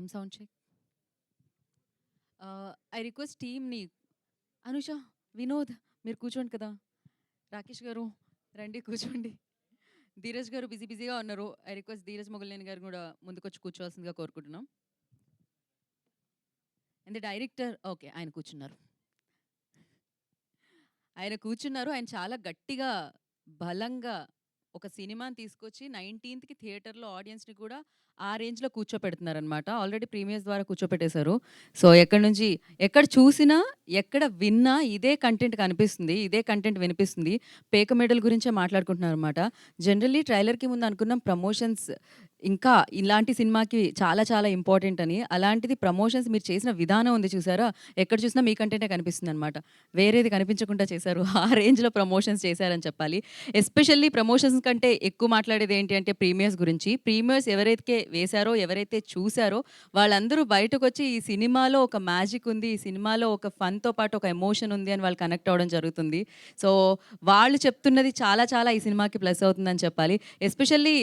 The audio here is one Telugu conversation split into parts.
Sound check. ఐ రిక్వెస్ట్ టీమ్‌ని అనుష, వినోద్ మీరు కూర్చోండి కదా! రాకేష్ గారు రండి కూర్చోండి. ధీరజ్ గారు బిజీగా ఉన్నారు. ఐ రిక్వెస్ట్ ధీరజ్ మొగలినేని గారిని కూడా ముందుకొచ్చి కూర్చోవాల్సిందిగా కోరుకుంటున్నాం. And the director okay. ఆయన కూర్చున్నారు. ఆయన చాలా గట్టిగా, బలంగా ఒక సినిమాని తీసుకొచ్చి 19థ్‌కి థియేటర్‌లో ఆడియన్స్‌ని కూడా ఆ రేంజ్‌లో కూర్చోపెడుతున్నారనమాట. ఆల్రెడీ ప్రీమియర్స్ ద్వారా కూర్చోపెట్టేశారు. సో, ఎక్కడ చూసినా, ఎక్కడ విన్నా ఇదే కంటెంట్ కనిపిస్తుంది. ఇదే కంటెంట్ వినిపిస్తుంది. పేక మేడల గురించే మాట్లాడుకుంటున్నారనమాట. జనరల్లీ ట్రైలర్‌కి ముందు అనుకున్నాం ప్రమోషన్స్ ఇంకా ఇలాంటి సినిమాకి చాలా చాలా ఇంపార్టెంట్ అని. అలాంటిది ప్రమోషన్స్ మీరు చేసిన విధానం ఉంది చూసారా? ఎక్కడ చూసినా మీ కంటెంటే కనిపిస్తుందనమాట. వేరేది కనిపించకుండా చేశారు. ఆ రేంజ్‌లో ప్రమోషన్స్ చేశారని చెప్పాలి. ఎస్పెషల్లీ ప్రమోషన్స్ కంటే ఎక్కువ మాట్లాడేది ఏంటి అంటే ప్రీమియర్స్ గురించి. ప్రీమియర్స్ ఎవరైతే వేశారో, ఎవరైతే చూసారో వాళ్ళందరూ బయటకొచ్చి ఈ సినిమాలో ఒక మ్యాజిక్ ఉంది. ఈ సినిమాలో ఒక ఫన్‌తో పాటు ఒక ఎమోషన్ ఉంది అని వాళ్ళు కనెక్ట్ అవ్వడం జరుగుతుంది. సో, వాళ్ళు చెప్తున్నది చాలా చాలా ఈ సినిమాకి ప్లస్ అవుతుందని చెప్పాలి. ఎస్పెషల్లీ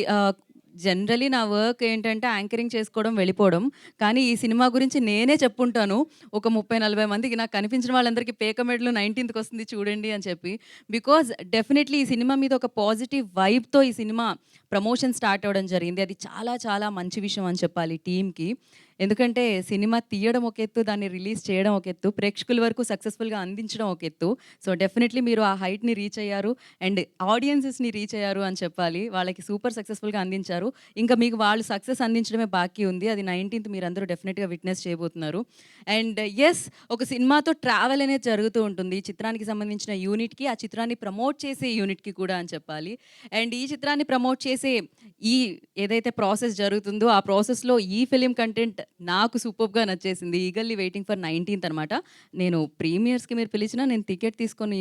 జనరల్లీ నా వర్క్ ఏంటంటే యాంకరింగ్ చేసుకోవడం, వెళ్ళిపోవడం. కానీ ఈ సినిమా గురించి నేనే చెప్పుంటాను. ఒక 30, 40 మందికి నాకు కనిపించిన వాళ్ళందరికీ పేక మెడలు 19థ్‌కొస్తుంది చూడండి అని చెప్పి. బికాజ్ డెఫినెట్‌లీ ఈ సినిమా మీద ఒక పాజిటివ్ వైబ్‌తో ఈ సినిమా ప్రమోషన్ స్టార్ట్ అవ్వడం జరిగింది. అది చాలా చాలా మంచి విషయం అని చెప్పాలి టీమ్‌కి. ఎందుకంటే సినిమా తీయడం ఒక ఎత్తు, దాన్ని రిలీజ్ చేయడం ఒక ఎత్తు, ప్రేక్షకుల వరకు సక్సెస్‌ఫుల్‌గా అందించడం ఒక ఎత్తు. సో, డెఫినెట్‌లీ మీరు ఆ హైట్‌ని రీచ్ అయ్యారు. అండ్ ఆడియన్సెస్‌ని రీచ్ అయ్యారు అని చెప్పాలి. వాళ్ళకి సూపర్ సక్సెస్‌ఫుల్‌గా అందించారు. ఇంకా మీకు వాళ్ళు సక్సెస్ అందించడమే బాకీ ఉంది. అది 19థ్ మీరందరూ డెఫినెట్‌గా విట్నెస్ చేయబోతున్నారు. అండ్ యెస్, ఒక సినిమాతో ట్రావెల్ అనేది జరుగుతూ ఉంటుంది. ఈ చిత్రానికి సంబంధించిన యూనిట్‌కి, ఆ చిత్రాన్ని ప్రమోట్ చేసే యూనిట్‌కి కూడా అని చెప్పాలి. అండ్ ఈ చిత్రాన్ని ప్రమోట్ చేసే ఈ ఏదైతే ప్రాసెస్ జరుగుతుందో, ఆ ప్రాసెస్‌లో ఈ ఫిల్మ్ కంటెంట్ నాకు సూపర్బ్‌గా నచ్చేసింది. ఈగర్‌లీ వెయిటింగ్ ఫర్ 19థ్ అనమాట. నేను ప్రీమియర్స్‌కి మీరు పిలిచినా నేను టికెట్ తీసుకొని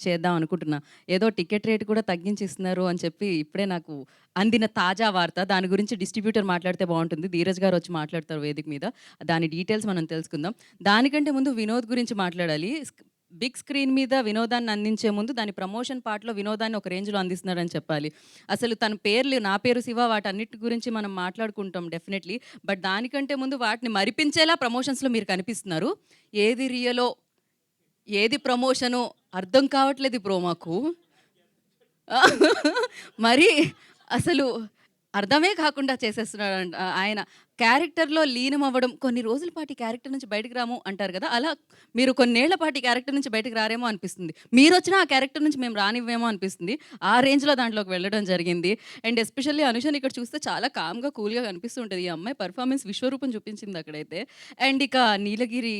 చేద్దాం అనుకుంటున్నా. ఏదో టికెట్ రేట్ కూడా తగ్గించి ఇస్తున్నారు అని చెప్పి ఇప్పుడే నాకు అందిన తాజా వార్త. దాని గురించి డిస్ట్రిబ్యూటర్ మాట్లాడితే బావుంటుంది. ధీరజ్ గారు వచ్చి మాట్లాడతారు వేదిక మీద. దాని డీటెయిల్స్ మనం తెలుసుకుందాం. దానికంటే ముందు వినోద్ గురించి మాట్లాడాలి. బిగ్ స్క్రీన్ మీద వినోదాన్ని అందించే ముందు దాని ప్రమోషన్ పార్ట్‌లో వినోదాన్ని ఒక రేంజ్‌లో అందిస్తున్నారని చెప్పాలి. అసలు తన పేర్లు 'నా పేరు శివ' వాటన్నిటి గురించి మనం మాట్లాడుకుంటాం డెఫినెట్‌లీ. బట్ దానికంటే ముందు వాటిని మరిపించేలా ప్రమోషన్స్‌లో మీరు కనిపిస్తున్నారు. ఏది రియలో, ఏది ప్రమోషనో అర్థం కావట్లేదు బ్రో మాకు. మరి అసలు అర్థమే కాకుండా చేసేస్తున్నాడంట ఆయన. క్యారెక్టర్‌లో లీనమవ్వడం, కొన్ని రోజుల పాటు ఈ క్యారెక్టర్ నుంచి బయటికి రాము అంటారు గదా! అలా మీరు కొన్నేళ్ల పాటు ఈ క్యారెక్టర్ నుంచి బయటికి రారేమో అనిపిస్తుంది. మీరొచ్చినా ఆ క్యారెక్టర్ నుంచి మేము రానివ్వేమో అనిపిస్తుంది. ఆ రేంజ్‌లో దాంట్లోకి వెళ్ళడం జరిగింది. అండ్ ఎస్పెషల్లీ అనుషని ఇక్కడ చూస్తే చాలా కామ్‌గా, కూల్‌గా కనిపిస్తూ ఉంటది. ఈ అమ్మాయి పెర్ఫార్మన్స్ విశ్వరూపం చూపించింది అక్కడైతే. అండ్ ఇక నీలగిరి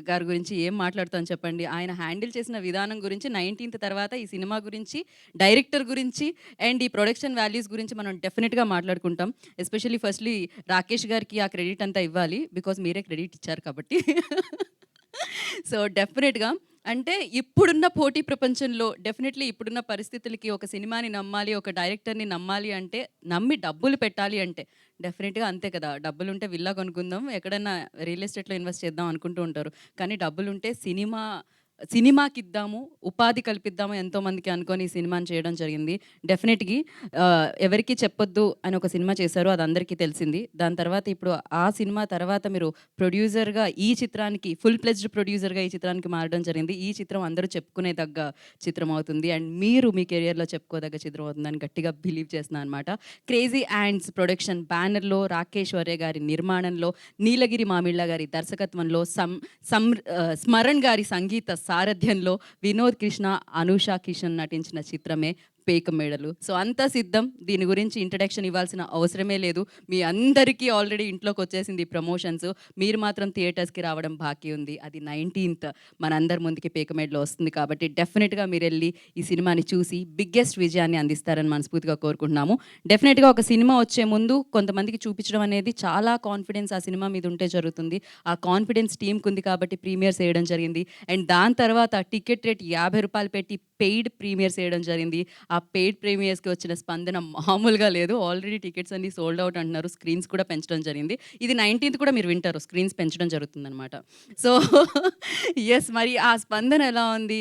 గారి గురించి ఏం మాట్లాడతాం చెప్పండి. ఆయన హ్యాండిల్ చేసిన విధానం గురించి 19థ్ తర్వాత ఈ సినిమా గురించి, డైరెక్టర్ గురించి అండ్ ఈ ప్రొడక్షన్ వాల్యూస్ గురించి మనం డెఫినిట్‌గా మాట్లాడుకుంటాం. ఎస్పెషల్లీ ఫస్ట్‌లీ రాకేష్ గారికి ఆ క్రెడిట్ అంతా ఇవ్వాలి. బికాజ్ మీరే క్రెడిట్ ఇచ్చారు కాబట్టి. సో, డెఫినిట్‌గా అంటే ఇప్పుడున్న పోటీ ప్రపంచంలో డెఫినెట్‌లీ ఇప్పుడున్న పరిస్థితులకి ఒక సినిమాని నమ్మాలి, ఒక డైరెక్టర్‌ని నమ్మాలి అంటే, నమ్మి డబ్బులు పెట్టాలి అంటే డెఫినెట్‌గా అంతే కదా! డబ్బులుంటే విల్లా కొనుక్కుందాం, ఎక్కడన్నా రియల్ ఎస్టేట్‌లో ఇన్వెస్ట్ చేద్దాం అనుకుంటూ ఉంటారు. కానీ డబ్బులుంటే సినిమాకిద్దాము, ఉపాధి కల్పిద్దాము ఎంతోమందికి అనుకోని ఈ సినిమాని చేయడం జరిగింది. డెఫినెట్‌గా ఎవరికీ చెప్పొద్దు అని ఒక సినిమా చేశారు. అది అందరికీ తెలిసింది. దాని తర్వాత ఇప్పుడు ఆ సినిమా తర్వాత మీరు ప్రొడ్యూసర్‌గా ఈ చిత్రానికి ఫుల్ ప్లెడ్జ్డ్ ప్రొడ్యూసర్‌గా ఈ చిత్రానికి మారడం జరిగింది. ఈ చిత్రం అందరూ చెప్పుకునేదగ్గ చిత్రం అవుతుంది. అండ్ మీరు మీ కెరియర్‌లో చెప్పుకోదగ్గ చిత్రం అవుతుందని గట్టిగా బిలీవ్ చేస్తున్నాను అనమాట. క్రేజీ యాండ్స్ ప్రొడక్షన్ బ్యానర్‌లో రాకేష్ వర్య గారి నిర్మాణంలో, నీలగిరి మామిళ్ళ గారి దర్శకత్వంలో, స్మరణ్ గారి సంగీత సారథ్యంలో, వినోద్ కృష్ణ, అనూష కిషన్ నటించిన చిత్రమే 'పేక మేడలు'. సో, అంతా సిద్ధం. దీని గురించి ఇంట్రడక్షన్ ఇవ్వాల్సిన అవసరమే లేదు. మీ అందరికీ ఆల్రెడీ ఇంట్లోకొచ్చేసింది ఈ ప్రమోషన్స్. మీరు మాత్రం థియేటర్స్‌కి రావడం బాకీ ఉంది. అది 19థ్ మనందరి ముందుకి 'పేక మేడలో' వస్తుంది కాబట్టి డెఫినిట్‌గా మీరెళ్ళి ఈ సినిమాని చూసి బిగ్గెస్ట్ విజయాన్ని అందిస్తారని మనస్ఫూర్తిగా కోరుకుంటున్నాము. డెఫినిట్‌గా ఒక సినిమా వచ్చే ముందు కొంతమందికి చూపించడం అనేది చాలా కాన్ఫిడెన్స్ ఆ సినిమా మీద ఉంటే జరుగుతుంది. ఆ కాన్ఫిడెన్స్ టీమ్‌కుంది కాబట్టి ప్రీమియర్స్ ఏయడం జరిగింది. అండ్ దాని తర్వాత టికెట్ రేట్ రూ. 50 పెట్టి పెయిడ్ ప్రీమియర్స్ చేయడం జరిగింది. ఆ పెయిడ్ ప్రీమియర్స్‌కి వచ్చిన స్పందన మామూలుగా లేదు. ఆల్రెడీ టికెట్స్ అన్నీ సోల్డ్ ఔట్ అంటున్నారు. స్క్రీన్స్ కూడా పెంచడం జరిగింది. ఇది 19థ్ కూడా మీరు వింటారు. స్క్రీన్స్ పెంచడం జరుగుతుందనమాట. So, yes. మరి ఆ స్పందన ఎలా ఉంది?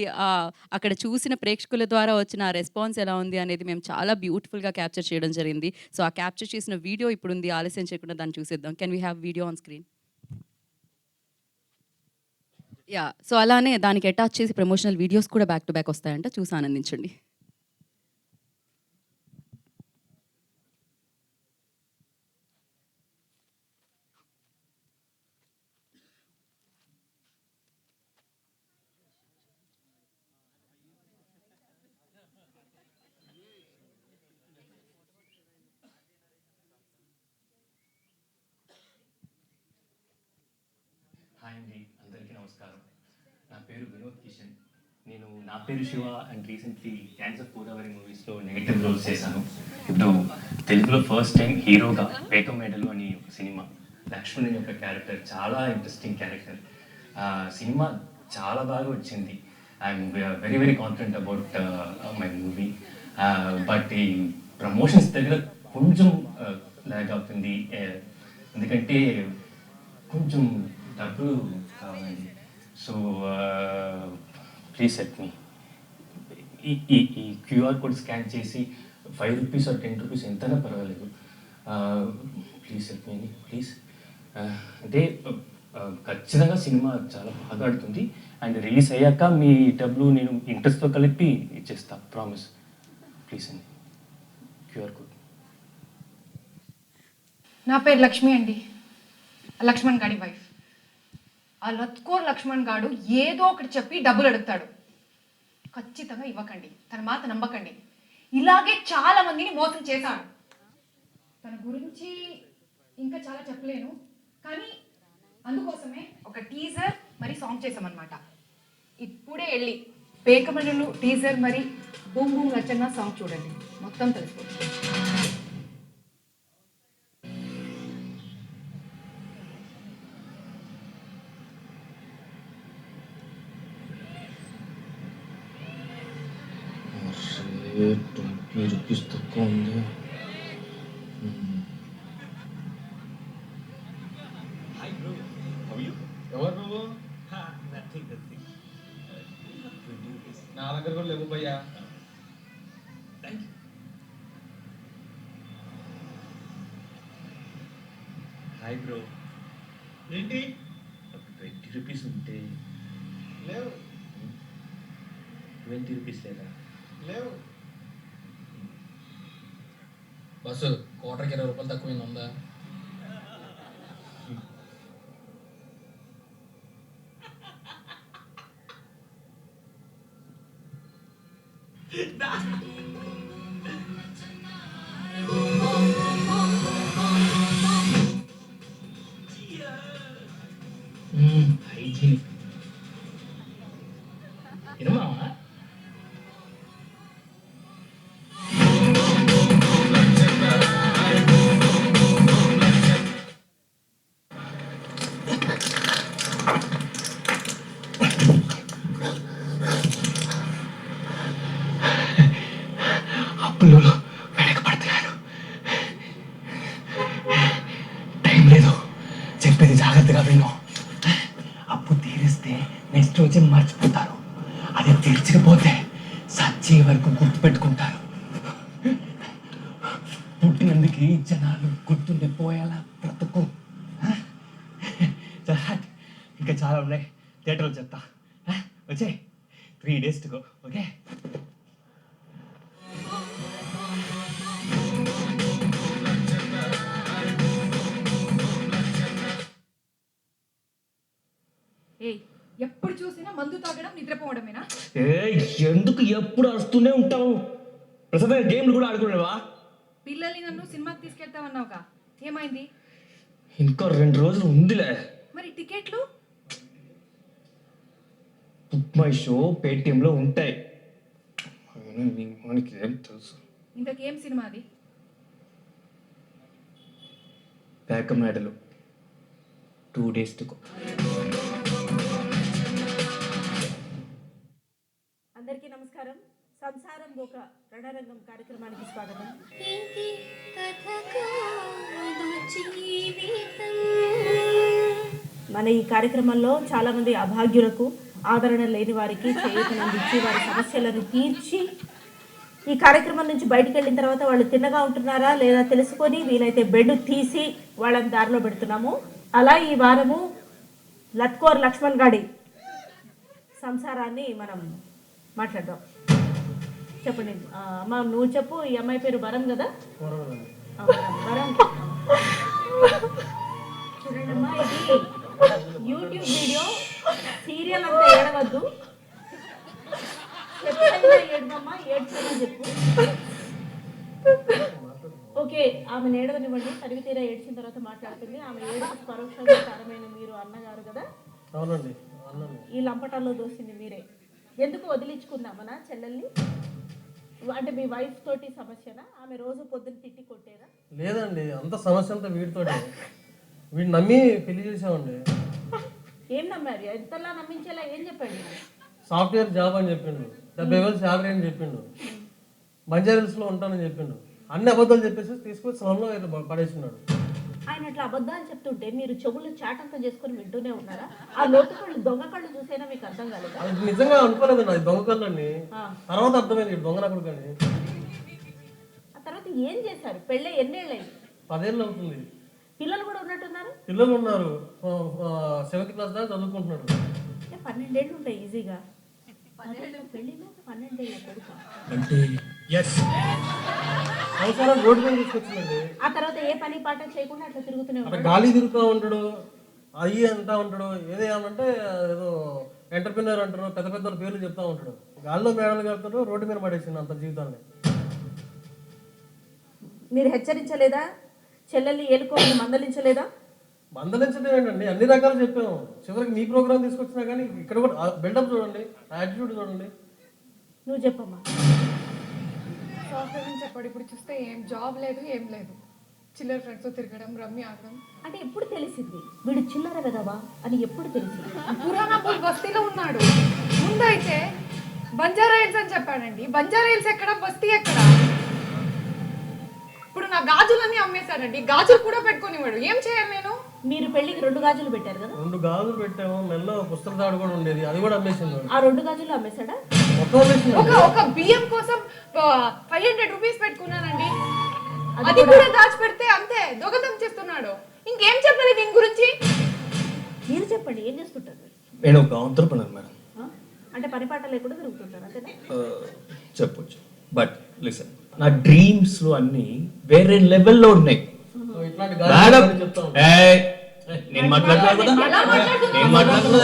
అక్కడ చూసిన ప్రేక్షకుల ద్వారా వచ్చిన ఆ రెస్పాన్స్ ఎలా ఉంది అనేది మేము చాలా బ్యూటిఫుల్‌గా క్యాప్చర్ చేయడం జరిగింది. సో, ఆ క్యాప్చర్ చేసిన వీడియో ఇప్పుడుంది. ఆలస్యం చేయకుండా దాన్ని చూసేద్దాం. Can we have video on screen? Yeah! So, అలానే దానికి అటాచ్ చేసి ప్రమోషనల్ వీడియోస్ కూడా బ్యాక్ టు బ్యాక్ వస్తాయంట. చూసి ఆనందించండి. హాయ్ అండి, అందరికీ నమస్కారం. నా పేరు వినోద్ కిషన్. నేను నా పేరు Shiva and recently cans of Godavari మూవీస్లో నెగిటివ్ రోల్స్ చేశాను. ఇప్పుడు తెలుగులో ఫస్ట్ టైం హీరోగా పేక మేడలు అని ఒక సినిమా. లక్ష్మణ్ అనే ఒక క్యారెక్టర్ చాలా ఇంట్రెస్టింగ్ క్యారెక్టర్. సినిమా చాలా బాగా వచ్చింది. I'm very very confident about my movie. But ఈ ప్రమోషన్స్ దగ్గర కొంచెం లాగ్ అవుతుంది. ఎందుకంటే కొంచెం డబ్బులు కావాలండి. So please help me. ఈ ఈ ఈ క్యూఆర్ కోడ్ స్కాన్ చేసి ₹5 ఆర్ ₹10 ఎంతైనా పర్వాలేదు. Please help me, please. అంటే ఖచ్చితంగా సినిమా చాలా బాగా ఆడుతుంది. అండ్ రిలీజ్ అయ్యాక మీ డబ్బులు నేను ఇంట్రెస్ట్తో కలిపి ఇచ్చేస్తా, ప్రామిస్. ప్లీజ్ అండి, క్యూఆర్ కోడ్. నా పేరు లక్ష్మి అండి, లక్ష్మణ్ గాడి వైఫ్. ఆ లత్కోర్ లక్ష్మణ్ గాడు ఏదో ఒకటి చెప్పి డబ్బులు అడుగుతాడు. ఖచ్చితంగా ఇవ్వకండి, తన మాట నమ్మకండి. ఇలాగే చాలా మందిని మోసం చేశాడు. తన గురించి ఇంకా చాలా చెప్పలేను, కానీ అందుకోసమే ఒక టీజర్ మరి సాంగ్ చేసామన్నమాట. ఇప్పుడే వెళ్ళి పేకమణులు టీజర్ మరి బూమ్ బూమ్ రచన సాంగ్ చూడండి, మొత్తం తెలిసిపోతుంది. ₹20 తక్కువ ఉంది. ఎవరు నువ్వు? నా దగ్గర కూడా లేవు భయ్యా. Hi bro. ఏంటి? ₹20 ఉంటే లేవు ₹20 లేదా? లేవు. బస్సు కోటర్కి ₹20 తక్కువ ఉందా? హైజీనిక్ తినమావా? అప్పుల్లో వెనకబడతారు. టైం లేదు, చెప్పేది జాగ్రత్తగా విను. అప్పు తీరిస్తే నెక్స్ట్ రోజే మర్చిపోతారు. అది తీర్చకపోతే సచ్చే వరకు గుర్తుపెట్టుకుంటారు. పుట్టినందుకు జనాలు గుర్తుండిపోయేలా బ్రతుకు. ఇంకా చాలా ఉన్నాయి, థియేటర్లో చెప్తా. వచ్చే 3 days to go, ఓకే? ఏయ్, ఎప్పుడు చూసినా మందు తాగడం నిద్రపోవడమేనా? ఎందుకు ఎప్పుడు అరుస్తూనే ఉంటావు? ప్రస్తుతం గేమ్లు కూడా ఆడుకునేవా? పిల్లల్ని నన్ను సినిమాకి తీసుకెళ్తావన్నావుగా, ఏమైంది? ఇంకా 2 రోజులు ఉందిలే. మరి టికెట్లు? బుక్ మై షో పేటిఎంలో ఉంటాయి. మనకి ఏం తెలుసు? ఇంతకేం సినిమా అది? పేక మేడలు 2 days to go. అందరికీ నమస్కారం. సంసారం ఒక రణరంగం కార్యక్రమానికి స్వాగతం. ఇది కథ కాదు జీవితం. మన ఈ కార్యక్రమంలో చాలామంది అభాగ్యులకు, ఆదరణ లేని వారికి చేయూతనందించి వారి సమస్యలను తీర్చి ఈ కార్యక్రమం నుంచి బయటికి వెళ్ళిన తర్వాత వాళ్ళు తిన్నగా ఉంటున్నారా లేదా తెలుసుకొని వీలైతే బెడ్ తీసి వాళ్ళని దారిలో పెడుతున్నాము. అలా ఈ వారము లత్కోర్ లక్ష్మణ్ గాడి సంసారాన్ని మనం మాట్లాడదాం. చెప్పండి అమ్మ, నువ్వు చెప్పు. ఈ అమ్మాయి పేరు వరం కదా? వరం. చూడండి అమ్మా, ఇది యూట్యూబ్ వీడియో, సీరియల్ అంతా ఏడవద్దు. చెప్పైనా ఏడవమ్మా, ఏడ్చమని చెప్పు. ఓకే, ఆమె ఏడవనివ్వండి. తరివి తీరా ఏడ్చిన తర్వాత మాట్లాడుతుంది. ఆమె ఏడుపు పరోక్షంగా కారణమైన మీరు అన్నగారు కదా? అవునండి. ఈ లంపటాల్లో దోసింది మీరే. ఎందుకు వదిలించుకుందామనా చెల్లెల్ని? అంటే మీ వైఫ్ తోటి సమస్యనా? ఆమె రోజు పొద్దున్న తిట్టి కొట్టేదా? లేదండి, అంత సమస్య అంతా వీడితోటే. వీడిని నమ్మి పెళ్లి చేసామండి. ఏం నమ్మారు? ఎంతలా నమ్మించేలా ఏం చెప్పండి? సాఫ్ట్వేర్ జాబ్ అని చెప్పిండు, 70,000 శాలరీ అని చెప్పిండు, బంజారాహిల్స్లో ఉంటానని చెప్పిండు. అన్ని అబద్ధాలు చెప్పేసి తీసుకొచ్చి స్లంలో పడేస్తున్నాడు. ఆయన అట్లా అబద్ధాలు చెప్తుంటే మీరు చెవులు చాటంతం చేసుకొని వింటూనే ఉన్నారా? ఆ లోతు కళ్ళు, దొంగ కళ్ళు చూసైనా మీకు అర్థం కాలేదా? అది నిజంగా అనుకోలేదండి, అది దొంగ కళ్ళని. తర్వాత అర్థమైంది దొంగ నాకు కానీ. ఆ తర్వాత ఏం చేశారు? పెళ్ళి ఎన్నేళ్ళయింది? 10 ఏళ్ళు అవుతుంది. పిల్లలు కూడా ఉన్నట్టున్నారు? పిల్లలు ఉన్నారు, 7th క్లాస్ దాకా చదువుకుంటున్నాడు. 12 ఏళ్ళు ఉంటాయి ఈజీగా. పెళ్ళిలో 12 ఏళ్ళ కొడుకు. అంటే సంవత్సరాలు రోడ్డు మీద తీసుకొచ్చిందండి. ఆ తర్వాత ఏ పని పాట చేయకుండా అట్లా తిరుగుతూనే అక్కడ ఉంటాడు. గాలి తిరుగుతూ ఉంటాడు, అయ్యి అంటా ఉంటాడు. ఏదేమంటే ఏదో ఎంటర్ప్రినర్ అంటారు, పెద్ద పెద్ద పేర్లు చెప్తా ఉంటాడు. గాలిలో మేడలు కడతాడు, రోడ్డు మీద పడేసింది అంత జీవితాన్ని. మీరు హెచ్చరించలేదా? చెల్లెల్ని ఏలుకోమని మందలించలేదా? మందలించడం ఏంటండి, అన్ని రకాలు చెప్పాము. చివరికి మీ ప్రోగ్రామ్ తీసుకొచ్చినా కానీ ఇక్కడ కూడా బిల్డప్ చూడండి, యాటిట్యూడ్ చూడండి. నువ్వు చెప్పమ్మా. సాఫ్ట్వేర్ అని చెప్పాడు. ఇప్పుడు చూస్తే ఏం జాబ్ లేదు, ఏం లేదు. చిల్లర ఫ్రెండ్స్తో తిరగడం, రమ్మి ఆడడం. అంటే ఎప్పుడు తెలిసింది వీడు చిల్లర కదవా అని? ఎప్పుడు తెలిసింది? పురాణాపూర్ బస్తీలో ఉన్నాడు. ముందైతే బంజారా హిల్స్ అని చెప్పాడండి. బంజారా హిల్స్ ఎక్కడ, బస్తీ ఎక్కడ? ఇప్పుడు నా గాజులన్నీ అమ్మేశాడండి. గాజులు కూడా పెట్టుకునేవాడు. ఏం చేయాలి నేను? మీరు పెళ్లికి 2 గాజులు పెట్టారు కదా? 2 గాజులు పెట్టాము, మెల్ల పుస్తక తాడు కూడా ఉండేది, అది కూడా అమ్మేసింది. ఆ 2 గాజులు అమ్మేశాడా? మొత్తం అమ్మేసింది. ఒక బియ్యం కోసం 500 రూపీస్ పెట్టుకున్నానండి. అది కూడా దాచి పెడితే అంతే దొంగతనం చేస్తున్నాడు. ఇంకేం చెప్పాలి దీని గురించి? మీరు చెప్పండి, ఏం చేస్తుంటారు మీరు? నేను ఒక ఆంటర్ప్రెనర్ మేడం. అంటే పని పాట లేకుండా తిరుగుతుంటారు అంతేనా? చెప్పొచ్చు. బట్ లిసన్, నా డ్రీమ్స్లో అన్నీ వేరే లెవెల్లో ఉన్నాయి ఇట్లాంటి మేడం. గాజులు చెప్తా ఉంటాను. నేను మాట్లాడుతున్నాను కదా, నేను మాట్లాడుతున్నా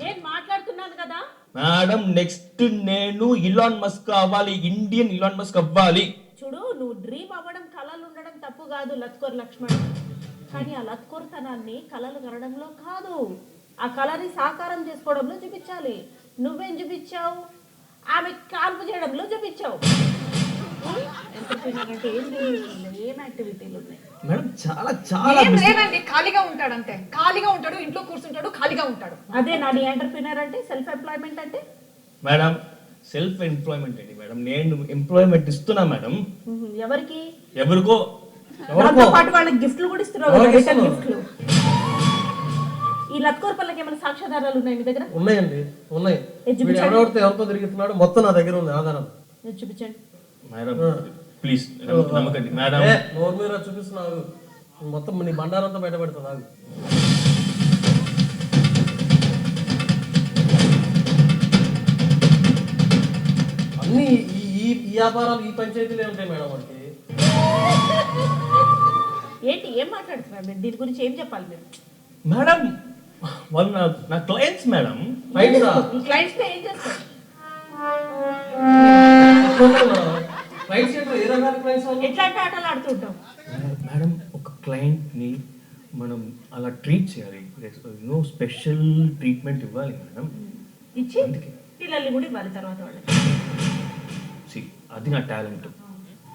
నేను మాట్లాడుతున్నాను కదా మేడం. నెక్స్ట్ నేను ఇలాన్ మస్క్ అవ్వాలి, ఇండియన్ ఇలాన్ మస్క్ అవ్వాలి. చూడు, నువ్వు డ్రీమ్ అవ్వడం, కళలు ఉండడం తప్పు కాదు లత్కోర్ లక్ష్మణ్. కానీ ఆ లత్కోర్తనాన్ని కళలు కనడంలో కాదు, ఆ కళని సాకారం చేసుకోవడంలో చూపించాలి. నువ్వేం చూపించావు? ఆమె కాల్పు చేయడంలో చూపించావు. అంటే ఏం యాక్టివిటీలు ఉన్నాయి మేడం? చాలా చాలా ఏం లేదండి, ఖాళీగా ఉంటాడు అంతే. ఖాళీగా ఉంటాడు, ఇంట్లో కూర్చుంటాడు, ఖాళీగా ఉంటాడు. అదే నా ఎంటర్ప్రినర్ అంటే, సెల్ఫ్ ఎంప్లాయ్మెంట్ అంటే. మేడం, సెల్ఫ్ ఎంప్లాయ్మెంట్ అండి మేడం. నేను ఎంప్లాయ్మెంట్ ఇస్తున్నా మేడం. ఎవరికి? ఎవరికో. దాంతో పాటు వాళ్ళకి గిఫ్ట్లు కూడా ఇస్తున్నావు కదా, రిటర్న్ గిఫ్ట్లు. ఈ లత్కోర్ పల్లకి ఏమైనా సాక్ష్యాధారాలు ఉన్నాయి మీ దగ్గర? ఉన్నాయండి, ఉన్నాయి. ఎవరితో ఎవరితో తిరుగుతున్నాడు మొత్తం నా దగ్గర ఉంది ఆధారం. చూపించండి మేడం ప్లీజ్, నమ్మకండి మేడం. నోరు మీద చూపిస్తున్నావు, మొత్తం నీ బండారంతా బయటపడుతుంది. నాకు అన్ని ఈ వ్యాపారాలు, ఈ పంచాయతీలే ఉంటాయి మేడం. వాడికి ఏంటి, ఏం మాట్లాడుతున్నారు మీరు? దీని గురించి ఏం చెప్పాలి మీరు? మేడం, వాళ్ళు నా క్లయింట్స్ మేడం. ఈ క్లయింట్స్ ఏం చేస్తారు? ఎట్లాంటి ఆటలు ఆడుతుంటాం మేడం? ఒక క్లయింట్ని మనం అలా ట్రీట్ చేయాలి, నో స్పెషల్ ట్రీట్మెంట్ ఇవ్వాలి మేడం. ఇచ్చి పిల్లల్ని కూడా ఇవ్వాలి తర్వాత వాళ్ళకి. అది నా టాలెంట్.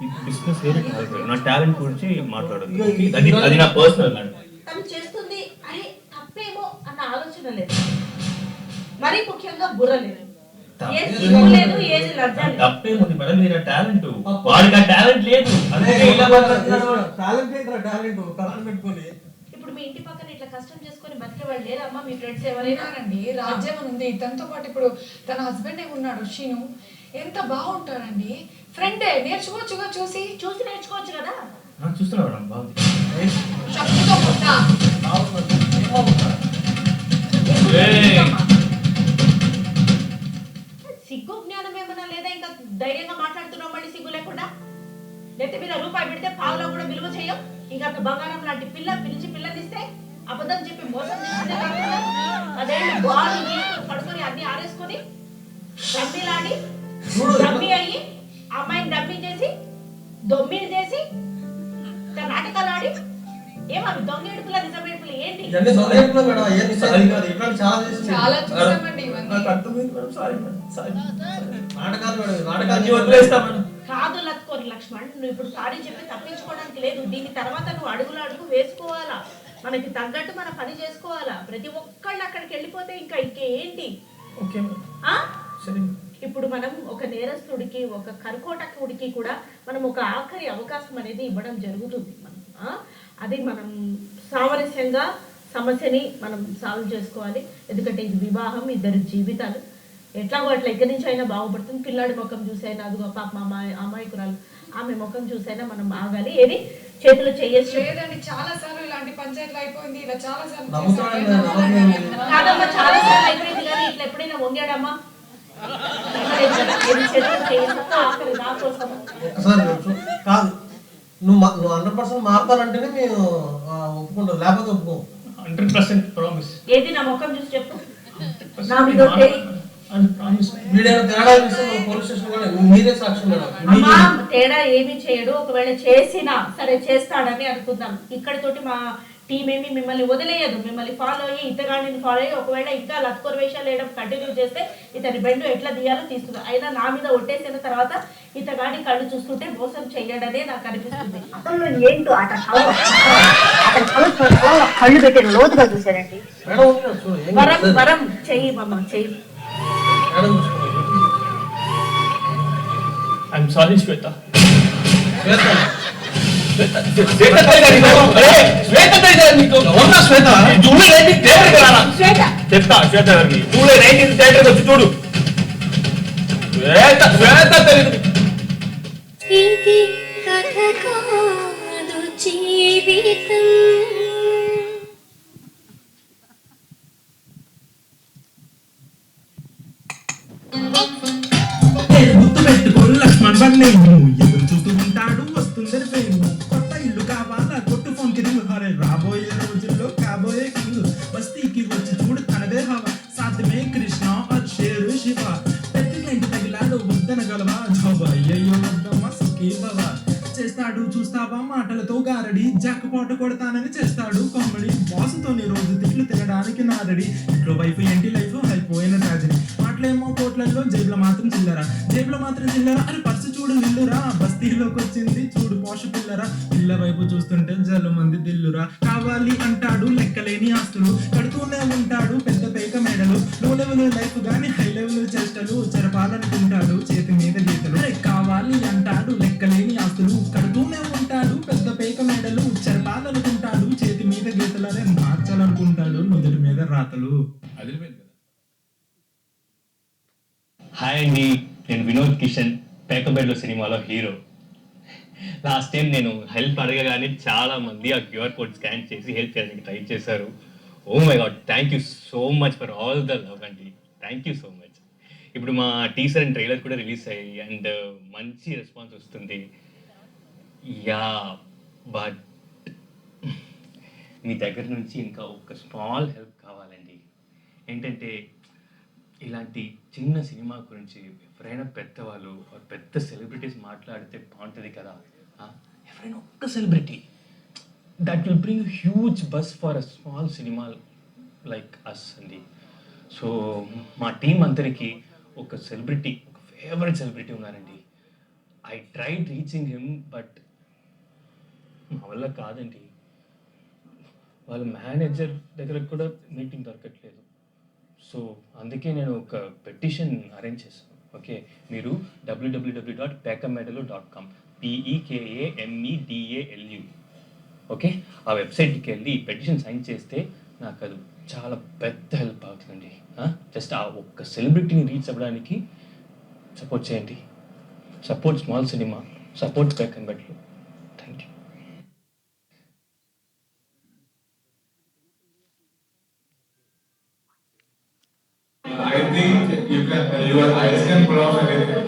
ఈ బిజినెస్ వేరే కాదు, నా టాలెంట్ గురించి మాట్లాడదు. అది నా పర్సనల్ మేడం. తను చేస్తుంది అని తప్పేమో అన్న ఆలోచన లేదు, మరీ ముఖ్యంగా బుర్ర లేదు. ఏది సిగ్గు లేదు, ఏది లజ్జ లేదు. తప్పేముంది మేడం, మీరు టాలెంట్, వాడికి ఆ టాలెంట్ లేదు. అందుకే ఇలా మాట్లాడుతున్నాడు. టాలెంట్ ఏంట్రా టాలెంట్ కళను పెట్టుకొని. ఇప్పుడు మీ ఇంటి పక్కన ఇట్లా కష్టం చేసుకొని బతికే వాళ్ళు లేరమ్మా? మీ ఫ్రెండ్స్ ఎవరైనా? ఉన్నారండి, రాజ్యం అని ఉంది. తనతో పాటు ఇప్పుడు తన హస్బెండ్ ఉన్నాడు శీను, ఎంత బాగుంటాడండి. ఫ్రెండే, నేర్చుకోవచ్చుగా, చూసి చూసి నేర్చుకోవచ్చు కదా. చూస్తున్నా మేడం, బాగుంది. చెప్పుతో కొట్టా. సిగ్గు జ్ఞానం ఏమన్నా లేదా? ఇంకా ధైర్యంగా మాట్లాడుతున్నావు మళ్ళీ సిగ్గు లేకుండా. నెత్తి మీద రూపాయి పెడితే పావులో కూడా విలువ చేయం. ఇంకా అంత బంగారం లాంటి పిల్లనిస్తే అబద్ధం చెప్పి మోసం చేసిందే కాకుండా అదేంటి బాల్ పడుకొని అన్ని ఆరేసుకొని డమ్మీలాడి డమ్మీ అయ్యి అమ్మాయిని డమ్మీ చేసి దొమ్మిని చేసి నాటకాలు ఆడి ఏమవి దొంగ ఏడుపుల నిజం ఏడుపులు ఏంటి? ఇవన్నీ దొంగ ఏడుపులే మేడం, ఏం నిజాలు కాదు. ఇట్లాంటి చాలా చేసింది. చాలా చూసామండి ఇవన్నీ. నాకు అర్థమైంది మేడం, సారీ మేడం, సారీ. నాటకాలు మేడం, అన్ని నాటకాలు వదిలేస్తా మేడం. కాదు లత్కోరి లక్ష్మణ్, నువ్వు ఇప్పుడు సారీ చెప్పి తప్పించుకోవడానికి లేదు. దీని తర్వాత నువ్వు అడుగు వేసుకోవాలా, మనకి తగ్గట్టు మన పని చేసుకోవాలా. ప్రతి ఒక్కళ్ళు అక్కడికి వెళ్ళిపోతే ఇంకా ఇంకేంటి? ఓకే మేడం, ఆ? సరే. ఇప్పుడు మనం ఒక నేరస్తుడికి, ఒక కర్కోటకుడికి కూడా మనం ఒక ఆఖరి అవకాశం అనేది ఇవ్వడం జరుగుతుంది. మనం అది మనం సామరస్యంగా సమస్యని మనం సాల్వ్ చేసుకోవాలి. ఎందుకంటే ఇది వివాహం, ఇద్దరు జీవితాలు. ఎట్లాగో అట్లా ఎక్కడి నుంచి అయినా బాగుపడుతుంది. పిల్లాడి ముఖం చూసైనా, అదిగో పాప అమాయకురాలు, ఆమె ముఖం చూసైనా మనం ఆగాలి. ఏది చేతులు చేయొచ్చు లేదండి, చాలా సార్లు ఇలాంటి పంచాయతీలు అయిపోయింది. ఇలా చాలా సార్లు కాదమ్మా, చాలా సార్లు అయిపోయింది. కానీ ఇట్లా ఎప్పుడైనా వంగాడమ్మా? చేతులు చేయొచ్చు ఆఖరి నా కోసం. ఒకసారి కాదు, నువ్వు 100% మారుతానంటేనే మేము ఒప్పుకుంటాం, లేకపోతే ఒప్పుకోం. 100% ప్రామిస్. ఏది నా ముఖం చూసి చెప్పు. నా మీద ఒట్టేయి. వీడైనా తేడా చేస్తే మనం పోలీస్ స్టేషన్ కూడా మీరే సాక్ష్యం మేడం. అమ్మా, తేడా ఏమీ చేయడు. ఒకవేళ చేసినా సరే చేస్తాడని అనుకుందాం. ఇక్కడితోటి మా టీం ఏమి మిమ్మల్ని వదిలేయదు. మిమ్మల్ని ఫాలో అయ్యి, ఇతగాడిని ఫాలో అయ్యి ఒకవేళ ఇంకా లత్కోర్ వేషాలు వేయడం కంటిన్యూ చేస్తే ఇతని బెండు ఎట్లా తీయాలో తీస్తుంది. అయినా నా మీద ఒట్టేసిన తర్వాత ఇతగాడి కళ్ళు చూస్తుంటే మోసం చెయ్యడనే నాకు అనిపిస్తుంది. అతను ఏంటో కళ్ళు పెట్టిన లోతుగా చూశారండి. మేడం ఉంది కదా, చూడు, ఏం వరం కాదు. వరం చెయ్యి మమ్మ, చెయ్యి. మేడం చూసుకోండి. ఐఎమ్ సారీ శ్వేత. శ్వేత. చెప్తా శ్వేత గారికి జూలై 19 థియేటర్కి వచ్చి చూడు. శ్వేత తెలియదు. ఇది కథ కాదు జీవితం. గుర్తు పెట్టుకో లక్ష్మణ్ బండి, ఎదురు చూస్తూ ఉంటాడు వస్తుందని పేరు. కొత్త ఇల్లు కావాలా, కొట్టు ఫోన్ కి రింగు. హరే రాబోయే రోజుల్లో కాబోయే కింగ్, బస్తీకి వచ్చి చూడు తనదే హవా. సాధ్యమే కృష్ణ और शेर శివ, పెద్ద క్లైంట్ తగిలాడు వద్దనగలవా. జాబ్ అయ్యయ్యో వద్దమ్మా సుఖీ బాబా. చేస్తాడు చూస్తావా మాటలతో గారడి, జాక్ పాట కొడతానని చేస్తాడు కామెడీ. బాసుతోని రోజు తిట్లు తినడానికి నారడి. ఇంట్లో వైఫ్ ఏంటి లైఫ్ అయిపోయిన ట్రాజడీ. మాటలేమో కోట్లలో, జేబులో మాత్రం చిల్లరా. జేబులో మాత్రం చిల్లరా అని పర్సు చూడు నిల్లురా. బస్తీలోకి వచ్చింది చూడు పోష పిల్లరా. పిల్ల వైపు చూస్తుంటే జల్లు మంది దిల్లురా. కావాలి అంటాడు లెక్కలేని ఆస్తులు, కడుతూనే ఉంటాడు పెద్ద పేక మెడలు. లో లెవెల్ లైఫ్ గాని హై లెవెల్ చేష్టలు, చెరపాలనుకుంటాడు చేతి మీద గీతలు. కావాలి అంటాడు లెక్కలేని ఆస్తులు, కడుతూనే ఉంటాడు పెద్ద పేక మెడలు. చెరపాలనుకుంటాడు చేతి మీద గీతలు, అదే మార్చాలనుకుంటాడు నుదుటి మీద రాతలు. హాయ్ అండి, నేను వినోద్ కిషన్, పేకబెడ్లో సినిమాలో హీరో. లాస్ట్ టైం నేను హెల్ప్ అడగగానే చాలా మంది ఆ క్యూఆర్ కోడ్ స్కాన్ చేసి హెల్ప్ చేయడానికి ట్రై చేశారు. Oh my god, thank you so much for all the love అండి. Thank you so much. ఇప్పుడు మా టీజర్ అండ్ ట్రైలర్ కూడా రిలీజ్ అయ్యాయి అండ్ మంచి రెస్పాన్స్ వస్తుంది. యా, బట్ మీ దగ్గర నుంచి ఇంకా ఒక స్మాల్ హెల్ప్ కావాలండి. ఏంటంటే ఇలాంటి చిన్న సినిమా గురించి ఎవరైనా పెద్దవాళ్ళు పెద్ద సెలబ్రిటీస్ మాట్లాడితే బాగుంటుంది కదా. ఎవరైనా ఒక్క celebrity, that will bring huge buzz for a small cinema like us అండి. సో మా టీం అందరికీ ఒక సెలబ్రిటీ, ఒక ఫేవరెట్ సెలబ్రిటీ ఉన్నారండి. I tried reaching him, but మా వల్ల కాదండి. వాళ్ళ మేనేజర్ దగ్గర కూడా మీటింగ్ దొరకట్లేదు. సో అందుకే నేను ఒక పెటిషన్ అరేంజ్ చేశాను. ఓకే, మీరు www.pekamedalu.com PEKAMEDALU ఓకే, ఆ వెబ్సైట్కి వెళ్ళి పెటిషన్ సైన్ చేస్తే నాకు అది చాలా పెద్ద హెల్ప్ అవుతుందండి. జస్ట్ ఆ ఒక్క సెలబ్రిటీని రీచ్ అవ్వడానికి సపోర్ట్ చేయండి. Support small cinema, support Pekamedalu. Thank you. I think your eyes can pull off anything.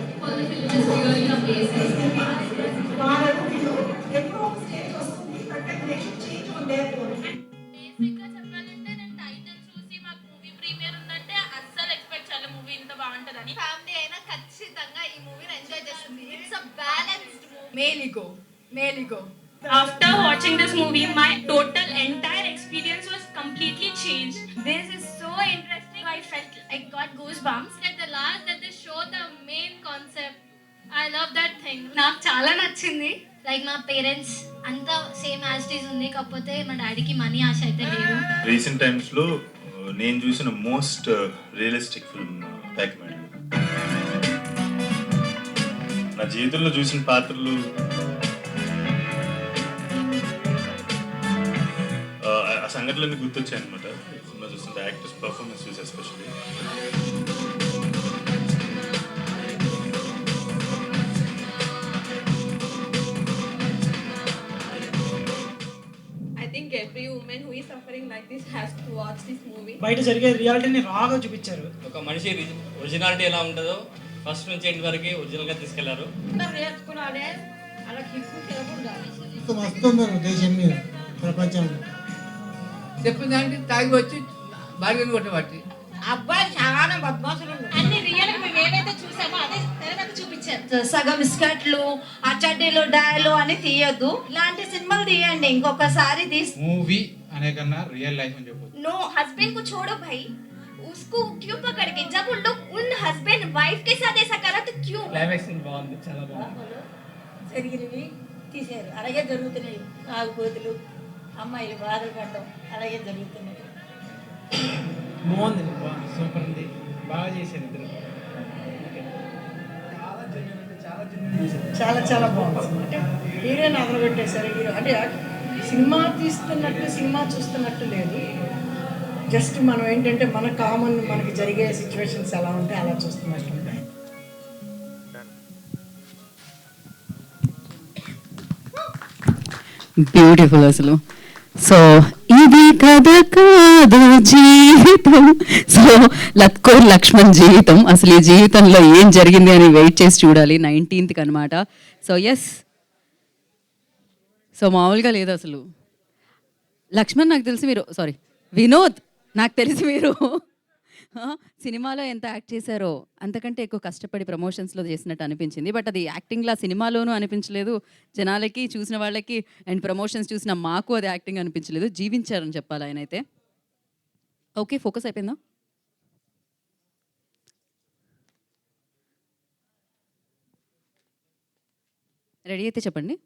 బేసిక్గా చెప్పాలంటే నేను టైటిల్ చూసి మాకు మూవీ ప్రీమియర్ ఉందంటే అస్సలు ఎక్స్పెక్ట్ చేయాలి మూవీ ఇంత బాగుంటుందని. ఫ్యామిలీ అయినా ఖచ్చితంగా ఈ మూవీని ఎంజాయ్ చేస్తుంది. It's a balanced movie. మేలిగో. After watching this movie, my total entire experience was completely changed. This is so interesting. I felt I got goosebumps. At the last, that they show the main concept. I love that thing. నాకు చాలా నచ్చింది. లైక్ మా పేరెంట్స్ అంతా సేమ్ యాజ్ ఇట్ ఈస్ ఉంది, కాకపోతే మా డాడీకి మనీ ఆశ అయితే లేదు. రీసెంట్ టైమ్స్లో నేను చూసిన మోస్ట్ రియలిస్టిక్ ఫిల్మ్ ప్యాక్మెన్. నా జీవితంలో చూసిన పాత్రలు ఆ సంఘటనలన్నీ గుర్తొచ్చాయి అనమాట. సినిమా చూస్తుంటే యాక్టర్స్ పర్ఫార్మెన్స్ చూసి especially. I think every woman who is suffering like this has to watch this movie. బయట జరిగే రియాలిటీని రాగా చూపించారు. ఒక మనిషి ఒరిజినాలిటీ ఎలా ఉంటుందో ఫస్ట్ నుంచి ఎండ్ వరకు ఒరిజినల్గా తీసుకెళ్లారు. నేర్చుకున్నాడే అలా కిక్కు తినకూడదు. వస్తున్నారు దేశం మీద, ప్రపంచంలో చెప్పిందంటే తాగి వచ్చి బార్గెన్ కొట్టబట్టి అబ్బాయి చాలా బద్మాసులు. అన్ని రియల్ మేము ఏవైతే చూసామో అదే తెర మీద చూపించారు. సగం స్కర్ట్లు, అచ్చడ్డీలు, డయలు అని తీయొద్దు. ఇలాంటి సినిమాలు తీయండి ఇంకొకసారి మూవీ అనే కన్నా రియల్ లైఫ్ అని చెప్పొచ్చు. No, husband को छोड़ो भाई. उसको क्यों पकड़ के, जब उन लोग उन हस्बैंड वाइफ के साथ ऐसा करा तो क्यों? క్లైమాక్స్ బాగుంది, చాలా బాగుంది. జరిగినవి తీసారు. అలాగే జరుగుతున్నాయి. ఆగుపోతులు, అమ్మాయిలు బాధలు పడడం అలాగే జరుగుతున్నాయి. బాగుంది, సూపర్ ఉంది, బాగా చేశారు ఇద్దరు. చాలా చాలా బాగుంది. అంటే హీరోని అదరగొట్టేశారు. హీరో అంటే సినిమా తీస్తున్నట్టు సినిమా చూస్తున్నట్టు లేదు. జస్ట్ మనం ఏంటంటే మన కామన్ మనకి జరిగే సిచ్యువేషన్స్ ఎలా ఉంటాయి అలా చూస్తున్నట్టు ఉంటాయి. బ్యూటిఫుల్ అసలు. సో ఇది కథ కాదు జీవితం. సో లత్కోర్ లక్ష్మణ్ జీవితం, అసలు ఈ జీవితంలో ఏం జరిగింది అని వెయిట్ చేసి చూడాలి 19th అనమాట. సో ఎస్, సో మామూలుగా లేదు అసలు. లక్ష్మణ్ నాకు తెలిసి మీరు, సారీ వినోద్, నాకు తెలిసి మీరు సినిమాలో ఎంత యాక్ట్ చేశారో అంతకంటే ఎక్కువ కష్టపడి ప్రమోషన్స్లో చేసినట్టు అనిపించింది. బట్ అది యాక్టింగ్లా సినిమాలోనూ అనిపించలేదు జనాలకి, చూసిన వాళ్ళకి, అండ్ ప్రమోషన్స్ చూసిన మాకు అది యాక్టింగ్ అనిపించలేదు. జీవించారని చెప్పాలి ఆయన అయితే. ఓకే, ఫోకస్ అయిపోయిందా? రెడీ అయితే చెప్పండి.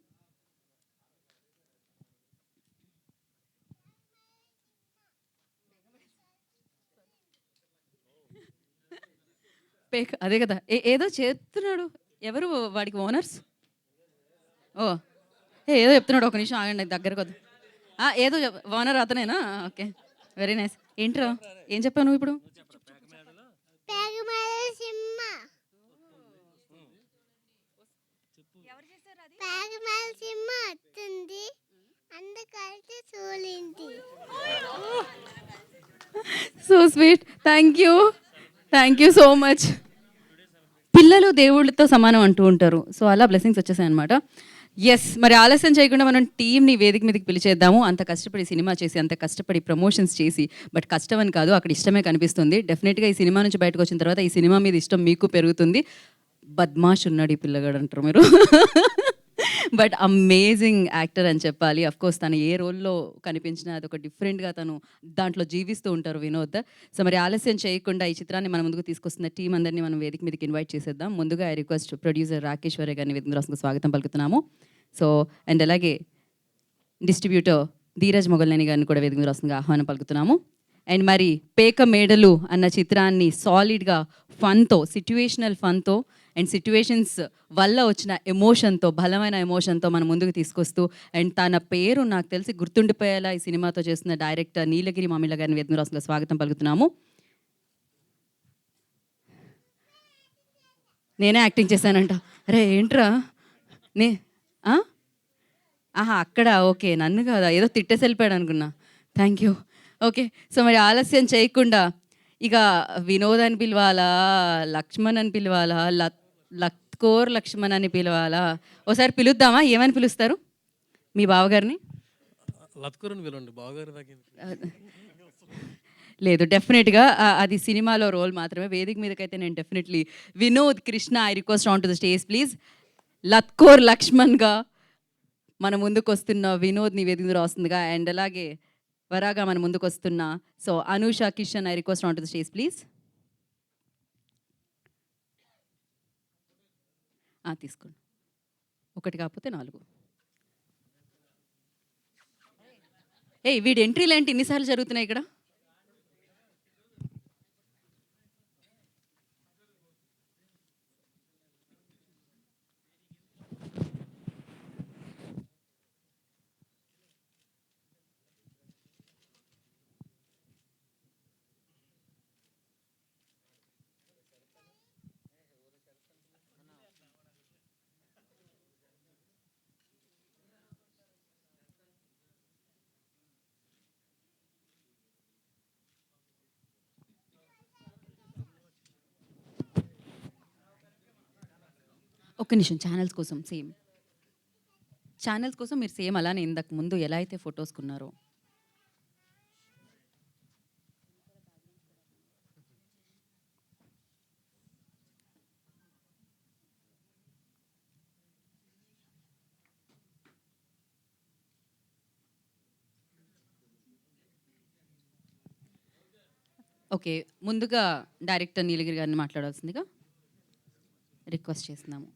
అదే కదా, ఏదో చెప్తున్నాడు. ఎవరు వాడికి ఓనర్స్? ఓ ఏదో చెప్తున్నాడు, ఒక నిమిషం ఆగండి, దగ్గరకు వద్దు. ఏదో ఓనర్ అతనేనా? Okay, very nice. ఏంట్రా ఏం చెప్పావు నువ్వు ఇప్పుడు? So sweet, thank you so much. పిల్లలు దేవుళ్ళతో సమానం అంటూ ఉంటారు. సో అలా బ్లెస్సింగ్స్ వచ్చేసాయి అనమాట. ఎస్, మరి ఆలస్యం చేయకుండా మనం టీంని వేదిక మీదకి పిలిచేద్దాము. అంత కష్టపడి సినిమా చేసి, అంత కష్టపడి ప్రమోషన్స్ చేసి, బట్ కష్టం అని కాదు, అక్కడ ఇష్టమే కనిపిస్తుంది. డెఫినెట్గా ఈ సినిమా నుంచి బయటకు వచ్చిన తర్వాత ఈ సినిమా మీద ఇష్టం మీకు పెరుగుతుంది. బద్మాష్ ఉన్నాడు ఈ పిల్లగాడు అంటారు మీరు. బట్ అమేజింగ్ యాక్టర్ అని చెప్పాలి. అఫ్ కోర్స్ తను ఏ రోల్లో కనిపించినా అదొక డిఫరెంట్గా తను దాంట్లో జీవిస్తూ ఉంటారు వినోద్. సో మరి ఆలస్యం చేయకుండా ఈ చిత్రాన్ని మన ముందుకు తీసుకొస్తున్న టీం అందరినీ మనం వేదిక మీదకి ఇన్వైట్ చేసేద్దాం. ముందుగా ఐ రిక్వెస్ట్ ప్రొడ్యూసర్ రాకేశ్వరి గారిని వేదిక రాసుకు స్వాగతం పలుకుతున్నాము. సో అండ్ అలాగే డిస్ట్రిబ్యూటర్ ధీరజ్ మొగల్నేని గారిని కూడా వేదిక రాసుగా ఆహ్వానం పలుకుతున్నాము. అండ్ మరి పేక మేడలు అన్న చిత్రాన్ని సాలిడ్గా ఫన్తో, సిట్యుయేషనల్ ఫన్తో అండ్ సిట్యుయేషన్స్ వల్ల వచ్చిన ఎమోషన్తో, బలమైన ఎమోషన్తో మన ముందుకు తీసుకొస్తూ అండ్ తన పేరు నాకు తెలిసి గుర్తుండిపోయేలా ఈ సినిమాతో చేస్తున్న డైరెక్టర్ నీలగిరి మామిళ్ళ గారిని వేదిక రాసులో స్వాగతం పలుకుతున్నాము. నేనే యాక్టింగ్ చేశానంట. అరే ఏంట్రా నే అక్కడ ఓకే, నన్ను కాదా, ఏదో తిట్టేసి వెళ్ళిపోయాడు అనుకున్నా. Thank you. ఓకే, సో మరి ఆలస్యం చేయకుండా ఇక వినోద్ అని పిలవాలా, లక్ష్మణ్ అని పిలవాలా, లత్కోర్ లక్ష్మణ్ అని పిలవాలా, ఒకసారి పిలుద్దామా? ఏమని పిలుస్తారు మీ బావగారిని? లత్కూర్ అని పిలవండి, బావగారి దాకా లేదు, డెఫినెట్గా అది సినిమాలో రోల్ మాత్రమే. వేదిక మీదకైతే నేను definitely Vinod Krishna, I request on to the stage please. లత్కోర్ లక్ష్మణ్గా మన ముందుకు వస్తున్న వినోద్ని వేదిక మీద వస్తుందిగా, అండ్ అలాగే వరాగా మన ముందుకు వస్తున్న so Anusha Kishan, I request on to the stage please. తీసుకోండి, ఒకటి కాకపోతే 4. వీడి ఎంట్రీలు ఏంటి ఇన్నిసార్లు జరుగుతున్నాయి ఇక్కడ? ఒక్క నిమిషం, ఛానల్స్ కోసం మీరు సేమ్ అలానే ఇంతకు ముందు ఎలా అయితే ఫొటోస్కున్నారో ఓకే. ముందుగా డైరెక్టర్ నీలగిరి గారిని మాట్లాడాల్సిందిగా రిక్వెస్ట్ చేస్తున్నాము.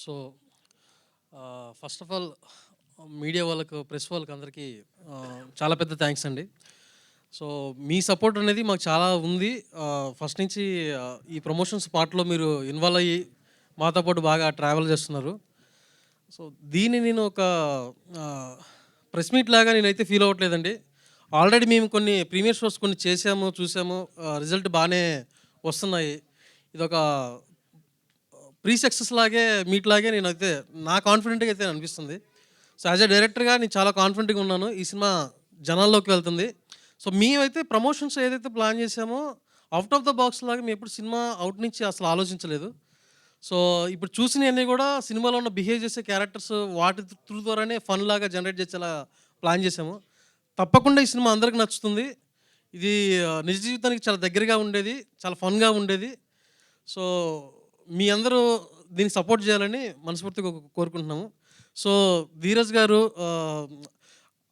So first of all media వాళ్ళకు, ప్రెస్ వాళ్ళకి అందరికీ చాలా పెద్ద థ్యాంక్స్ అండి. సో మీ సపోర్ట్ అనేది మాకు చాలా ఉంది. ఫస్ట్ నుంచి ఈ ప్రమోషన్స్ పార్ట్లో మీరు ఇన్వాల్వ్ అయ్యి మాతో పాటు బాగా ట్రావెల్ చేస్తున్నారు. సో దీన్ని నేను ఒక ప్రెస్ మీట్ లాగా నేనైతే ఫీల్ అవ్వట్లేదండి. ఆల్రెడీ మేము కొన్ని ప్రీమియర్ షోస్ కొన్ని చూసాము, రిజల్ట్ బాగానే వస్తున్నాయి. ఇదొక ప్రీ సక్సెస్ మీట్ లాగే నేనైతే నా కాన్ఫిడెంట్గా అయితే అనిపిస్తుంది. సో యాజ్ ఎ డైరెక్టర్గా నేను చాలా కాన్ఫిడెంట్గా ఉన్నాను. ఈ సినిమా జనాల్లోకి వెళ్తుంది. సో మేమైతే ప్రమోషన్స్ ఏదైతే ప్లాన్ చేసామో అవుట్ ఆఫ్ ద బాక్స్ లాగా మేము ఎప్పుడు సినిమా అవుట్ నుంచి అసలు ఆలోచించలేదు. సో ఇప్పుడు చూసినవన్నీ కూడా సినిమాలో ఉన్న బిహేవ్ చేసే క్యారెక్టర్స్ వాటి త్రూ ద్వారానే ఫన్ లాగా జనరేట్ చేసేలా ప్లాన్ చేసాము. తప్పకుండా ఈ సినిమా అందరికి నచ్చుతుంది. ఇది నిజ జీవితానికి చాలా దగ్గరగా ఉండేది, చాలా ఫన్గా ఉండేది. సో మీ అందరూ దీన్ని సపోర్ట్ చేయాలని మనస్ఫూర్తిగా కోరుకుంటున్నాము. సో ధీరజ్ గారు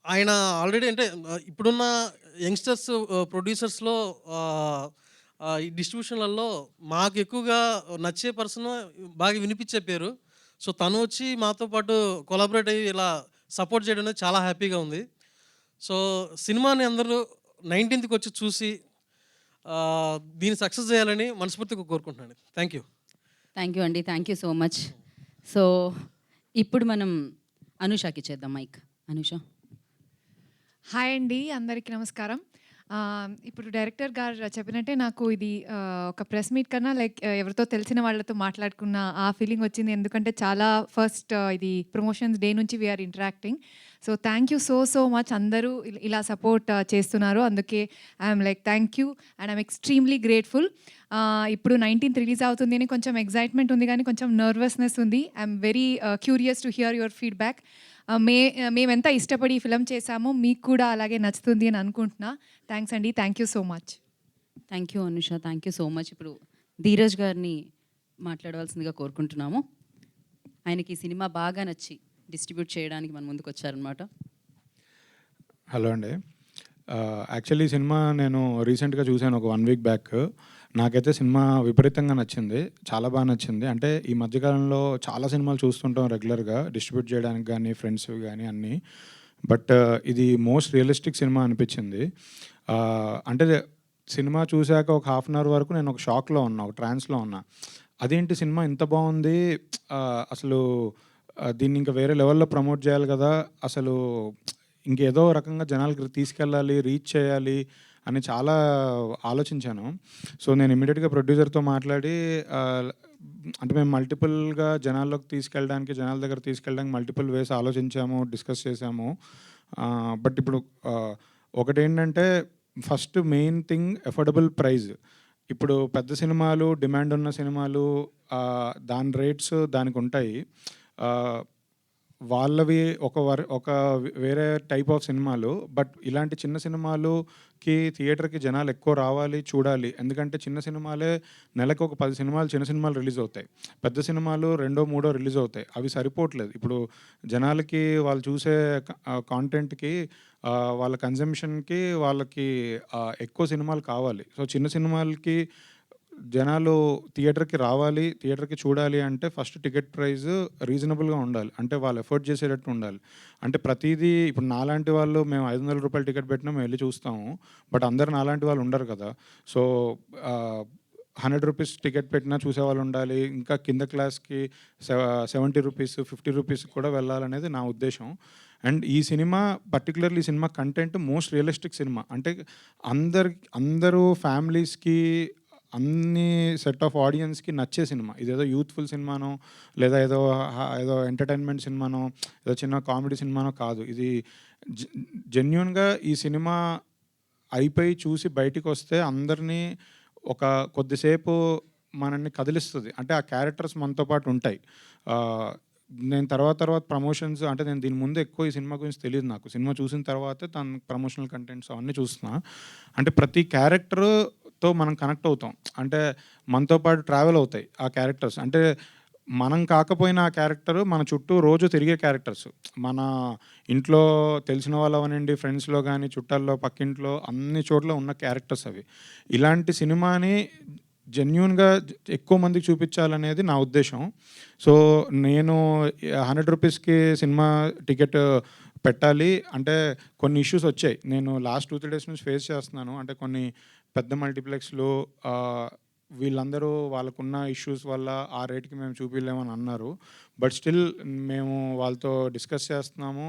ఆయన ఆల్రెడీ అంటే ఇప్పుడున్న యంగ్స్టర్స్ ప్రొడ్యూసర్స్లో ఈ డిస్ట్రిబ్యూషన్లలో మాకు ఎక్కువగా నచ్చే పర్సన్, బాగా వినిపించే పేరు. సో తను వచ్చి మాతో పాటు కొలాబరేట్ అయ్యి ఇలా సపోర్ట్ చేయడం అనేది చాలా హ్యాపీగా ఉంది. సో సినిమాని అందరూ 19th వచ్చి చూసి దీన్ని సక్సెస్ చేయాలని మనస్ఫూర్తిగా కోరుకుంటున్నాను. థ్యాంక్ యూ అండి, thank you so much. So ఇప్పుడు మనం అనూషకి చేద్దాం మైక్. అనూష. హాయ్ అండి, అందరికీ నమస్కారం. ఇప్పుడు డైరెక్టర్ గారు చెప్పినట్టే నాకు ఇది ఒక ప్రెస్ మీట్ కన్నా లైక్ ఎవరితో తెలిసిన వాళ్ళతో మాట్లాడుకున్న ఆ ఫీలింగ్ వచ్చింది. ఎందుకంటే చాలా ఫస్ట్ ఇది ప్రమోషన్స్ డే నుంచి we're interacting. So thank you so much. అందరూ ఇలా సపోర్ట్ చేస్తున్నారు, అందుకే I'm like thank you and I'm extremely grateful. ఇప్పుడు 19th రిలీజ్ అవుతుంది అని కొంచెం ఎగ్జైట్మెంట్ ఉంది, కానీ కొంచెం నర్వస్నెస్ ఉంది. I'm very curious to hear your feedback. మేమెంత ఇష్టపడి ఈ ఫిల్మ్ చేశామో మీకు కూడా అలాగే నచ్చుతుంది అని అనుకుంటున్నా. థ్యాంక్స్ అండి, thank you so much. Thank you Anusha, thank you so much. ఇప్పుడు ధీరజ్ గారిని మాట్లాడవలసిందిగా కోరుకుంటున్నాము. ఆయనకి ఈ సినిమా బాగా నచ్చి డిస్ట్రిబ్యూట్ చేయడానికి మన ముందుకు వచ్చారనమాట. హలో అండి. యాక్చువల్లీ ఈ సినిమా నేను రీసెంట్గా చూశాను, ఒక 1 week బ్యాక్. నాకైతే సినిమా విపరీతంగా నచ్చింది. చాలా బాగా నచ్చింది. అంటే ఈ మధ్యకాలంలో చాలా సినిమాలు చూస్తుంటాం రెగ్యులర్‌గా డిస్ట్రిబ్యూట్ చేయడానికి గానీ, ఫ్రెండ్స్‌వి గానీ అన్నీ. బట్ ఇది మోస్ట్ రియలిస్టిక్ సినిమా అనిపిచ్చింది. అంటే సినిమా చూసాక ఒక హాఫ్ అన్ అవర్ వరకు నేను ఒక షాక్‌లో ఉన్నా. ఒక ట్రాన్స్‌లో ఉన్నా. అదేంటి సినిమా ఇంత బావుంది. అసలు దీన్ని ఇంకా వేరే లెవెల్‌లో ప్రమోట్ చేయాలి గదా! అసలు ఇంకేదో రకంగా జనాలకి తీసుకెళ్ళాలి, రీచ్ చేయాలి అని చాలా ఆలోచించాను. సో, నేను ఇమ్మీడియేట్‌గా ప్రొడ్యూసర్‌తో మాట్లాడి అంటే మేము మల్టిపుల్‌గా జనాల్లోకి తీసుకెళ్ళడానికి, జనాల దగ్గర తీసుకెళ్ళడానికి మల్టిపుల్ వేస్ ఆలోచించాము, డిస్కస్ చేసాము. బట్ ఇప్పుడు ఒకటేంటంటే first main thing affordable price. ఇప్పుడు పెద్ద సినిమాలు, డిమాండ్ ఉన్న సినిమాలు దాని రేట్స్ దానికుంటాయి. వాళ్ళవి ఒక వేరే టైప్ ఆఫ్ సినిమాలు. బట్ ఇలాంటి చిన్న సినిమాలుకి థియేటర్‌కి జనాలు ఎక్కువ రావాలి, చూడాలి. ఎందుకంటే చిన్న సినిమాలే నెలకు ఒక 10 సినిమాలు, చిన్న సినిమాలు రిలీజ్ అవుతాయి. పెద్ద సినిమాలు రెండో, మూడో రిలీజ్ అవుతాయి. అవి సరిపోవట్లేదు. ఇప్పుడు జనాలకి వాళ్ళు చూసే కాంటెంట్‌కి వాళ్ళ కన్జంప్షన్‌కి వాళ్ళకి ఎక్కువ సినిమాలు కావాలి. సో, చిన్న సినిమాలకి జనాలు థియేటర్‌కి రావాలి, థియేటర్‌కి చూడాలి అంటే ఫస్ట్ టికెట్ ప్రైస్ రీజనబుల్‌గా ఉండాలి. అంటే వాళ్ళు ఎఫోర్డ్ చేసేటట్టు ఉండాలి. అంటే ప్రతీదీ ఇప్పుడు నాలాంటి వాళ్ళు మేము రూ. 500 టికెట్ పెట్టినా మేము వెళ్లి చూస్తాము. బట్ అందరూ నాలాంటి వాళ్ళు ఉండరు కదా! సో, రూ. 100 టికెట్ పెట్టినా చూసేవాళ్ళు ఉండాలి. ఇంకా కింద క్లాస్‌కి రూ. 70, రూ. 50 కూడా వెళ్ళాలనేది నా ఉద్దేశం. అండ్ ఈ సినిమా పర్టిక్యులర్లీ ఈ cinema content most realistic cinema. అంటే అందరూ ఫ్యామిలీస్‌కి అన్ని సెట్ ఆఫ్ ఆడియన్స్‌కి నచ్చే సినిమా. ఇదేదో యూత్‌ఫుల్ సినిమానో, లేదా ఏదో ఎంటర్‌టైన్‌మెంట్ సినిమానో, ఏదో చిన్న కామెడీ సినిమానో కాదు. ఇది జెన్యూన్‌గా ఈ సినిమా అయిపోయి చూసి బయటికొస్తే అందరినీ ఒక కొద్దిసేపు మనల్ని కదిలిస్తది. అంటే ఆ క్యారెక్టర్స్ మనతో పాటు ఉంటాయి. నేను తర్వాత ప్రమోషన్స్ అంటే నేను దీని ముందు ఎక్కువ ఈ సినిమా గురించి తెలీదు నాకు. సినిమా చూసిన తర్వాతే ప్రమోషనల్ కంటెంట్స్ అవన్నీ చూస్తున్నా. అంటే ప్రతి క్యారెక్టర్‌తో మనం కనెక్ట్ అవుతాం. అంటే మనతో పాటు ట్రావెల్ అవుతాయి ఆ క్యారెక్టర్స్. అంటే మనం కాకపోయినా ఆ క్యారెక్టర్ మన చుట్టూ రోజు తిరిగే క్యారెక్టర్స్. మన ఇంట్లో తెలిసిన వాళ్ళు అవనండి, ఫ్రెండ్స్‌లో గానీ, చుట్టాల్లో, పక్కింట్లో అన్ని చోట్ల ఉన్న క్యారెక్టర్స్ అవి. ఇలాంటి సినిమాని జెన్యూన్‌గా ఎక్కువ మందికి చూపించాలనేది నా ఉద్దేశం. సో, నేను రూ. 100కి సినిమా టికెట్ పెట్టాలి అంటే కొన్ని ఇష్యూస్ వచ్చాయి. నేను లాస్ట్ 2, 3 డేస్ నుంచి ఫేస్ చేస్తున్నాను. అంటే కొన్ని పెద్ద మల్టీప్లెక్స్‌లు వీళ్ళందరూ వాళ్ళకున్న ఇష్యూస్ వల్ల ఆ రేట్‌కి మేము చూపియలేమని అన్నారు. బట్ స్టిల్ మేము వాళ్ళతో డిస్కస్ చేస్తున్నాము.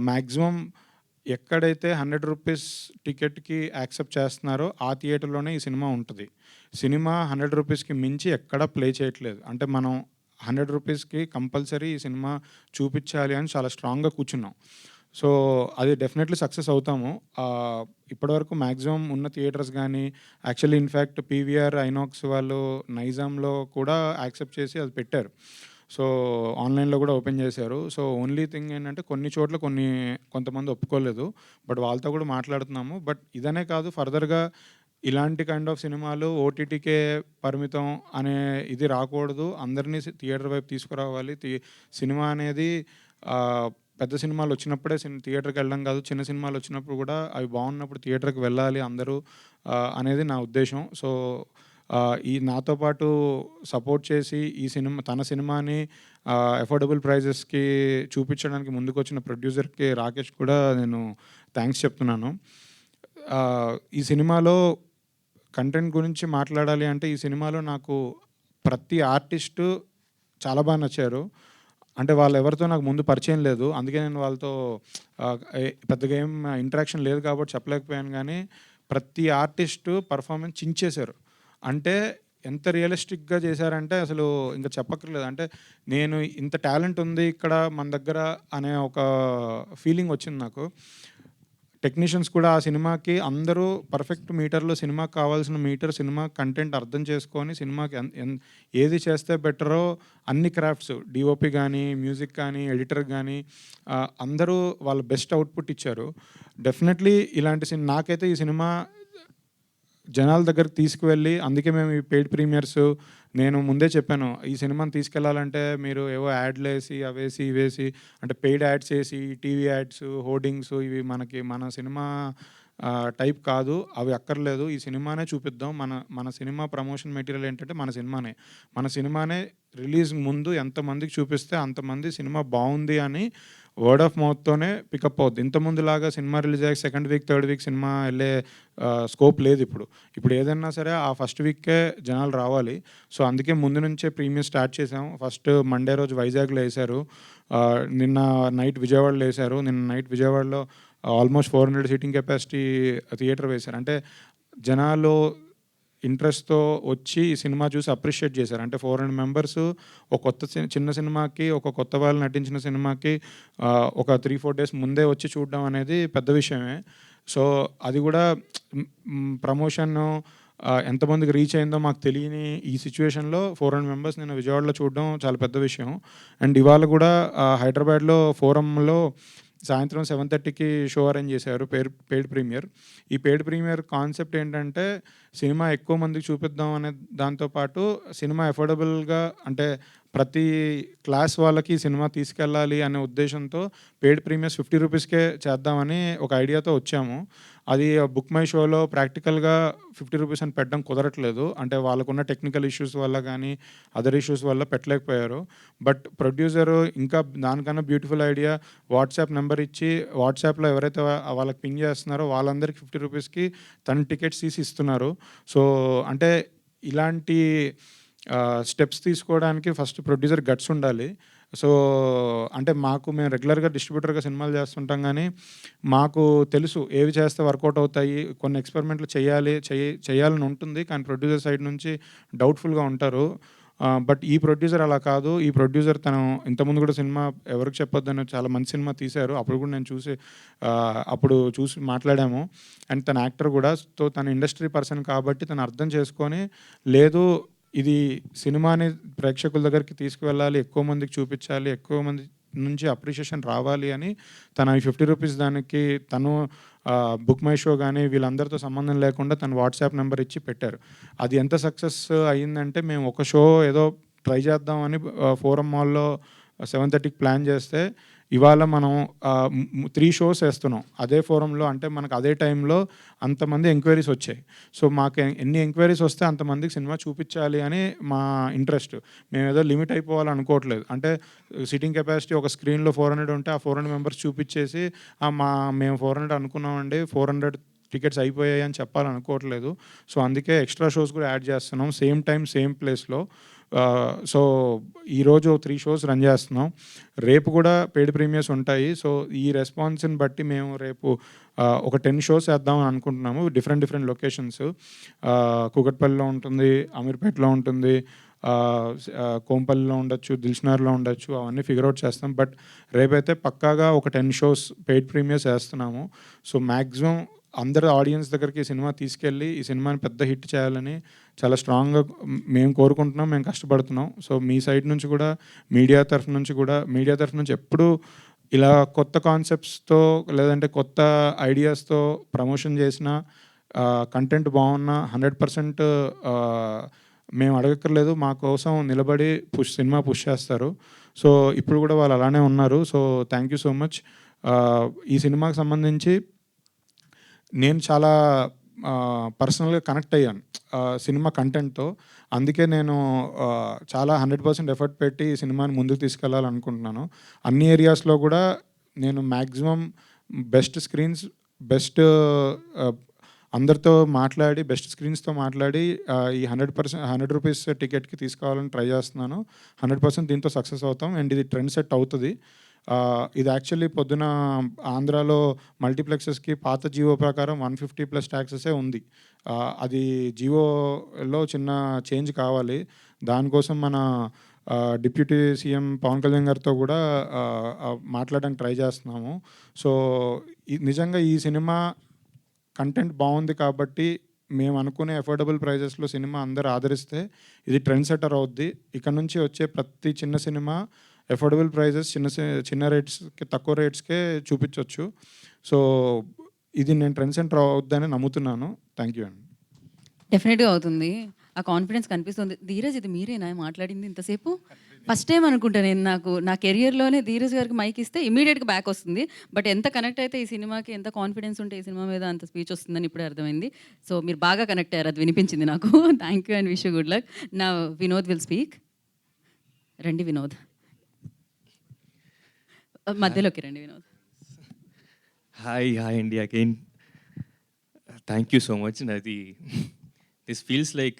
మాక్సిమం ఎక్కడైతే రూ. 100 టికెట్‌కి యాక్సెప్ట్ చేస్తున్నారో ఆ థియేటర్‌లోనే ఈ సినిమా ఉంటది. సినిమా రూ. 100కి మించి ఎక్కడా ప్లే చేయట్లేదు. అంటే మనం రూ. 100కి కంపల్సరీ ఈ సినిమా చూపిచ్చాలి అని చాలా స్ట్రాంగ్‌గా కూర్చున్నాం. సో, అది డెఫినెట్‌లీ సక్సెస్ అవుతాము. ఇప్పటివరకు మాక్సిమం ఉన్న థియేటర్స్ గానీ, యాక్చువల్లీ ఇన్‌ఫాక్ట్ పీవీఆర్, ఐనాక్స్ వాళ్ళు నైజాంలో కూడా యాక్సెప్ట్ చేసి అది పెట్టారు. సో, ఆన్‌లైన్‌లో కూడా ఓపెన్ చేశారు. సో, ఓన్లీ థింగ్ ఏంటంటే కొన్ని చోట్ల కొంతమంది ఒప్పుకోలేదు. బట్ వాళ్ళతో కూడా మాట్లాడుతున్నాము. బట్ ఇదనే కాదు ఫర్దర్‌గా ఇలాంటి కైండ్ ఆఫ్ సినిమాలు ఓటీటీకే పరిమితం అనే ఇది రాకూడదు. అందరినీ థియేటర్ వైపు తీసుకురావాలి. సినిమా అనేది పెద్ద సినిమాలు వచ్చినప్పుడే థియేటర్‌కి వెళ్ళడం కాదు. చిన్న సినిమాలు వచ్చినప్పుడు కూడా అవి బాగున్నప్పుడు థియేటర్‌కి వెళ్ళాలి అందరూ అనేది నా ఉద్దేశం. సో, ఈ నాతో పాటు సపోర్ట్ చేసి ఈ తన సినిమాని అఫోర్డబుల్ ప్రైజెస్‌కి చూపించడానికి ముందుకొచ్చిన ప్రొడ్యూసర్‌కి రాకేష్ కూడా నేను థ్యాంక్స్ చెప్తున్నాను. ఈ సినిమాలో కంటెంట్ గురించి మాట్లాడాలి అంటే ఈ సినిమాలో నాకు ప్రతి ఆర్టిస్టు చాలా బాగా నచ్చారు. అంటే వాళ్ళెవరితో నాకు ముందు పరిచయం లేదు. అందుకే నేను వాళ్ళతో పెద్దగా ఏం ఇంటరాక్షన్ లేదు కాబట్టి చెప్పలేకపోయాను గానీ, ప్రతి ఆర్టిస్టు పెర్ఫార్మెన్స్ చించేశారు. అంటే ఎంత రియలిస్టిక్‌గా చేశారంటే అసలు ఇంక చెప్పక్కర్లేదు. అంటే నేను ఇంత టాలెంట్ ఉంది ఇక్కడ మన దగ్గర అనే ఒక ఫీలింగ్ వచ్చింది నాకు. టెక్నీషియన్స్ కూడా ఆ సినిమాకి అందరూ పర్ఫెక్ట్ మీటర్‌లో సినిమాకి కావాల్సిన సినిమా కంటెంట్ అర్థం చేసుకొని సినిమాకి ఏది చేస్తే బెటరో అన్ని క్రాఫ్ట్స్ డీఓపీ గానీ, మ్యూజిక్ కానీ, ఎడిటర్ గానీ అందరూ వాళ్ళ బెస్ట్ అవుట్‌పుట్ ఇచ్చారు. డెఫినెట్‌లీ ఇలాంటి నాకైతే ఈ సినిమా జనాల దగ్గరికి తీసుకువెళ్ళి అందుకే మేము ఈ పెయిడ్ ప్రీమియర్స్ నేను ముందే చెప్పాను. ఈ సినిమాని తీసుకెళ్లాలంటే మీరు ఏవో యాడ్‌లేసి అవేసి ఇవేసి అంటే పెయిడ్ యాడ్స్ ఏసి టీవీ యాడ్స్, హోర్డింగ్స్ ఇవి మన సినిమా టైప్ కాదు, అవి అక్కర్లేదు, ఈ సినిమానే చూపిద్దాం, మన సినిమా ప్రమోషన్ మెటీరియల్ ఏంటంటే మన సినిమానే రిలీజ్ ముందు ఎంతమందికి చూపిస్తే అంతమంది సినిమా బాగుంది అని వర్డ్ ఆఫ్ మౌత్తోనే పికప్ అవుద్ది. ఇంతకుముందులాగా సినిమా రిలీజ్ అయ్యాక second week third week cinema వెళ్ళే స్కోప్ లేదు. ఇప్పుడు ఏదైనా సరే ఆ ఫస్ట్ వీక్కే జనాలు రావాలి. సో అందుకే ముందు నుంచే ప్రీమియర్ స్టార్ట్ చేసాం. ఫస్ట్ మండే రోజు వైజాగ్లో వేశారు, నిన్న నైట్ విజయవాడలో వేశారు. నిన్న నైట్ విజయవాడలో ఆల్మోస్ట్ 400 సీటింగ్ కెపాసిటీ థియేటర్ వేశారు. అంటే జనాలు ఇంట్రెస్ట్తో వచ్చి ఈ సినిమా చూసి అప్రిషియేట్ చేశారు. అంటే 400 మెంబర్స్ ఒక చిన్న సినిమాకి, ఒక కొత్త వాళ్ళు నటించిన సినిమాకి ఒక 3-4 డేస్ ముందే వచ్చి చూడడం అనేది పెద్ద విషయమే. సో అది కూడా ప్రమోషన్ ఎంతమందికి రీచ్ అయిందో మాకు తెలియని ఈ సిచ్యువేషన్లో 400 మెంబర్స్ నేను విజయవాడలో చూడడం చాలా పెద్ద విషయం. అండ్ ఇవాళ కూడా హైదరాబాద్లో ఫోరంలో సాయంత్రం 7:30కి షో అరేంజ్ చేశారు, పెయిడ్ ప్రీమియర్. ఈ పెయిడ్ ప్రీమియర్ కాన్సెప్ట్ ఏంటంటే సినిమా ఎక్కువ మందికి చూపిద్దాం అనే దాంతోపాటు సినిమా అఫోర్డబుల్గా, అంటే ప్రతి క్లాస్ వాళ్ళకి సినిమా తీసుకెళ్ళాలి అనే ఉద్దేశంతో పెయిడ్ ప్రీమియర్స్ 50 రూపీస్కే చేద్దామని ఒక ఐడియాతో వచ్చాము. అది బుక్ మై షోలో ప్రాక్టికల్గా 50 రూపీస్ అని పెట్టడం కుదరట్లేదు. అంటే వాళ్ళకున్న టెక్నికల్ ఇష్యూస్ వల్ల కానీ అదర్ ఇష్యూస్ వల్ల పెట్టలేకపోయారు. బట్ ప్రొడ్యూసరు ఇంకా దానికన్నా బ్యూటిఫుల్ ఐడియా, వాట్సాప్ నెంబర్ ఇచ్చి వాట్సాప్లో ఎవరైతే వాళ్ళకి పింగ్ చేస్తున్నారో వాళ్ళందరికీ 50 రూపీస్కి తన టికెట్స్ తీసి ఇస్తున్నారు. సో అంటే ఇలాంటి స్టెప్స్ తీసుకోవడానికి ఫస్ట్ ప్రొడ్యూసర్ గట్స్ ఉండాలి. సో అంటే మేము రెగ్యులర్గా డిస్ట్రిబ్యూటర్గా సినిమాలు చేస్తుంటాం, కానీ మాకు తెలుసు ఏవి చేస్తే వర్కౌట్ అవుతాయి, కొన్ని ఎక్స్పెరిమెంట్లు చేయాలని ఉంటుంది, కానీ ప్రొడ్యూసర్ సైడ్ నుంచి డౌట్ఫుల్గా ఉంటారు. బట్ ఈ ప్రొడ్యూసర్ అలా కాదు. ఈ ప్రొడ్యూసర్ తను ఇంతకుముందు కూడా సినిమా ఎవరికి చెప్పొద్దని చాలా మంచి సినిమా తీశారు. అప్పుడు కూడా నేను చూసి మాట్లాడాము. అండ్ తన యాక్టర్ కూడా. సో తన ఇండస్ట్రీ పర్సన్ కాబట్టి తను అర్థం చేసుకొని, లేదు ఇది సినిమాని ప్రేక్షకుల దగ్గరికి తీసుకువెళ్ళాలి, ఎక్కువ మందికి చూపించాలి, ఎక్కువ మంది నుంచి అప్రిషియేషన్ రావాలి అని తన 50 రూపీస్ దానికి తను బుక్ మై షో కానీ వీళ్ళందరితో సంబంధం లేకుండా తను వాట్సాప్ నెంబర్ ఇచ్చి పెట్టారు. అది ఎంత సక్సెస్ అయ్యిందంటే, మేము ఒక షో ఏదో ట్రై చేద్దామని ఫోరం మాల్లో 7:30కి ప్లాన్ చేస్తే ఇవాళ మనం 3 షోస్ వేస్తున్నాం అదే ఫోరంలో. అంటే మనకు అదే టైంలో అంతమంది ఎంక్వైరీస్ వచ్చాయి. సో మాకు ఎన్ని ఎంక్వైరీస్ వస్తే అంతమందికి సినిమా చూపించాలి అని మా ఇంట్రెస్ట్. మేము ఏదో లిమిట్ అయిపోవాలనుకోవట్లేదు. అంటే సిట్టింగ్ కెపాసిటీ ఒక స్క్రీన్లో 400 ఉంటే ఆ 400 మెంబర్స్ చూపించేసి మేము 400 అనుకున్నామండి, 400 టికెట్స్ అయిపోయాయి అని చెప్పాలనుకోవట్లేదు. సో అందుకే ఎక్స్ట్రా షోస్ కూడా యాడ్ చేస్తున్నాం, సేమ్ టైం సేమ్ ప్లేస్లో. సో ఈరోజు 3 షోస్ రన్ చేస్తున్నాం. రేపు కూడా పెయిడ్ ప్రీమియర్స్ ఉంటాయి. సో ఈ రెస్పాన్స్ని బట్టి మేము రేపు ఒక 10 షోస్ వేద్దామని అనుకుంటున్నాము, డిఫరెంట్ లొకేషన్స్. కూకట్పల్లిలో ఉంటుంది, అమీర్పేటలో ఉంటుంది, కోంపల్లిలో ఉండొచ్చు, దిల్షునగర్లో ఉండొచ్చు, అవన్నీ ఫిగర్ అవుట్ చేస్తాం. బట్ రేపైతే పక్కాగా ఒక 10 షోస్ పెయిడ్ ప్రీమియర్స్ వేస్తున్నాము. సో మ్యాక్సిమం అందరు ఆడియన్స్ దగ్గరికి ఈ సినిమా తీసుకెళ్ళి ఈ సినిమాని పెద్ద హిట్ చేయాలని చాలా స్ట్రాంగ్గా మేము కోరుకుంటున్నాం, మేము కష్టపడుతున్నాం. సో మీ సైడ్ నుంచి కూడా, మీడియా తరఫు నుంచి ఎప్పుడూ ఇలా కొత్త కాన్సెప్ట్స్తో లేదంటే కొత్త ఐడియాస్తో ప్రమోషన్ చేసిన కంటెంట్ బాగున్నా 100% మేము అడగక్కర్లేదు, మా కోసం నిలబడి సినిమా పుష్ చేస్తారు. సో ఇప్పుడు కూడా వాళ్ళు అలానే ఉన్నారు. So thank you so much. ఈ సినిమాకి సంబంధించి నేను చాలా పర్సనల్గా కనెక్ట్ అయ్యాను సినిమా కంటెంట్తో. అందుకే నేను చాలా 100% ఎఫర్ట్ పెట్టి ఈ సినిమాని ముందుకు తీసుకెళ్ళాలనుకుంటున్నాను. అన్ని ఏరియాస్లో కూడా నేను మ్యాక్సిమం బెస్ట్ స్క్రీన్స్, అందరితో మాట్లాడి, బెస్ట్ స్క్రీన్స్తో మాట్లాడి ఈ 100 రూపీస్ టికెట్కి తీసుకోవాలని ట్రై చేస్తున్నాను. 100% దీంతో సక్సెస్ అవుతాం. అండ్ ఇది ట్రెండ్ సెట్ అవుతుంది. ఇది యాక్చువల్లీ పొద్దున ఆంధ్రాలో మల్టీప్లెక్సెస్కి పాత జియో ప్రకారం 150+ ట్యాక్సెసే ఉంది. అది జియోలో చిన్న చేంజ్ కావాలి. దానికోసం మన డిప్యూటీ సీఎం పవన్ కళ్యాణ్ గారితో కూడా మాట్లాడడానికి ట్రై చేస్తున్నాము. సో నిజంగా ఈ సినిమా కంటెంట్ బాగుంది కాబట్టి మేము అనుకునే అఫోర్డబుల్ ప్రైజెస్లో సినిమా అందరూ ఆదరిస్తే ఇది ట్రెండ్ సెటర్ అవుద్ది. ఇక్కడ నుంచి వచ్చే ప్రతి చిన్న సినిమా అఫోర్డబుల్ ప్రైజెస్, చిన్న రేట్స్కి, తక్కువ రేట్స్కే చూపించవచ్చు. సో ఇది నేను ట్రెండ్ సెంటర్ అవుద్దని నమ్ముతున్నాను. థ్యాంక్ యూ అండి. డెఫినెట్గా అవుతుంది. ఆ కాన్ఫిడెన్స్ కనిపిస్తుంది. ధీరజ్ ఇది మీరేనా మాట్లాడింది ఇంతసేపు? ఫస్ట్ టైం అనుకుంటా నేను నా కెరియర్‌లోనే ధీరజ్ గారికి మైక్ ఇస్తే ఇమ్మీడియేట్‌గా బ్యాక్ వస్తుంది. బట్ ఎంత కనెక్ట్ అయితే ఈ సినిమాకి, ఎంత కాన్ఫిడెన్స్ ఉంటే ఈ సినిమా మీద అంత స్పీచ్ వస్తుందని ఇప్పుడే అర్థమైంది. సో మీరు బాగా కనెక్ట్ అయ్యారు. అది వినిపించింది నాకు. Thank you and wish you good luck. Now Vinod will speak. రండి వినోద్. మధ్యలోకి రండి వినోద్. హాయ్ అండి again. Thank you so much. నాది this feels like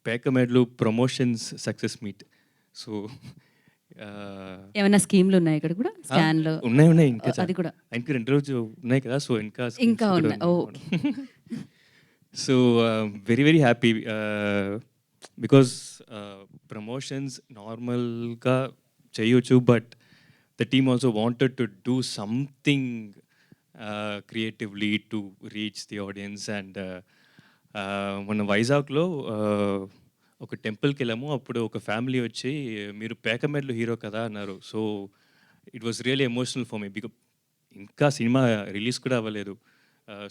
Pekamedalu promotions success meet. So ఏమైనా స్కీమ్‌లు ఉన్నాయా ఇక్కడ కూడా? స్కాన్‌లో ఉన్నాయి ఇంకా అది కూడా. ఇంకా 2 రోజు ఉన్నాయి కదా. సో ఇంకా ఉన్నాయి. Okay. So very happy because promotions నార్మల్గా చేయొచ్చు, but the team also wanted to do something creatively to reach the audience. And మొన్న వైజాగ్లో ఒక టెంపుల్కి వెళ్ళాము. అప్పుడు ఒక ఫ్యామిలీ వచ్చి మీరు పేకమేడ్లు హీరో కదా అన్నారు. So it was really emotional for me because ఇంకా సినిమా రిలీజ్ కూడా అవ్వలేదు.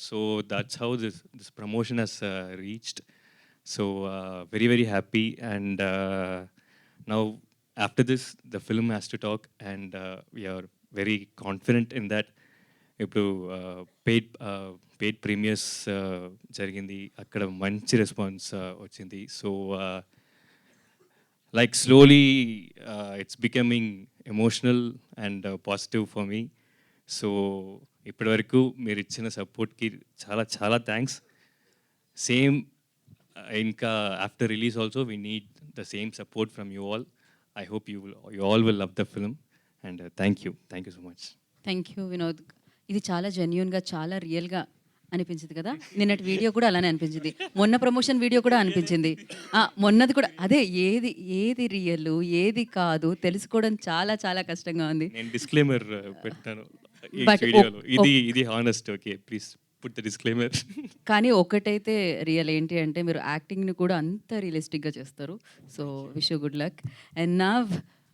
So that's how this promotion has reached. So very happy. And now after this the film has to talk, and we are very confident in that. ఇప్పుడు పెయిడ్ ప్రీమియర్స్ జరిగింది, అక్కడ మంచి రెస్పాన్స్ వచ్చింది. So like slowly it's becoming emotional and positive for me. So ఇప్పటివరకు మీరు ఇచ్చిన సపోర్ట్కి చాలా థ్యాంక్స్. సేమ్ ఇంకా after release also we need the same support from you all. I hope you all will love the film. And thank you so much. Thank you Vinod. ఇది చాలా జెన్యూన్గా, చాలా రియల్గా అనిపించింది కదా. నిన్నటి వీడియో కూడా అలానే అనిపించింది. మొన్న ప్రమోషన్ వీడియో కూడా అనిపించింది. మొన్నది కూడా అదే. ఏది రియల్ ఏది కాదు తెలుసుకోవడం చాలా కష్టంగా ఉంది. నేను డిస్క్లైమర్ పెట్టాను ఈ But వీడియోలో. ఇది honest. Okay, please put the disclaimer. కానీ ఒకటైతే రియల్ ఏంటి అంటే మీరు యాక్టింగ్ని కూడా అంత రియలిస్టిక్గా చేస్తారు. So wish you good luck. And నా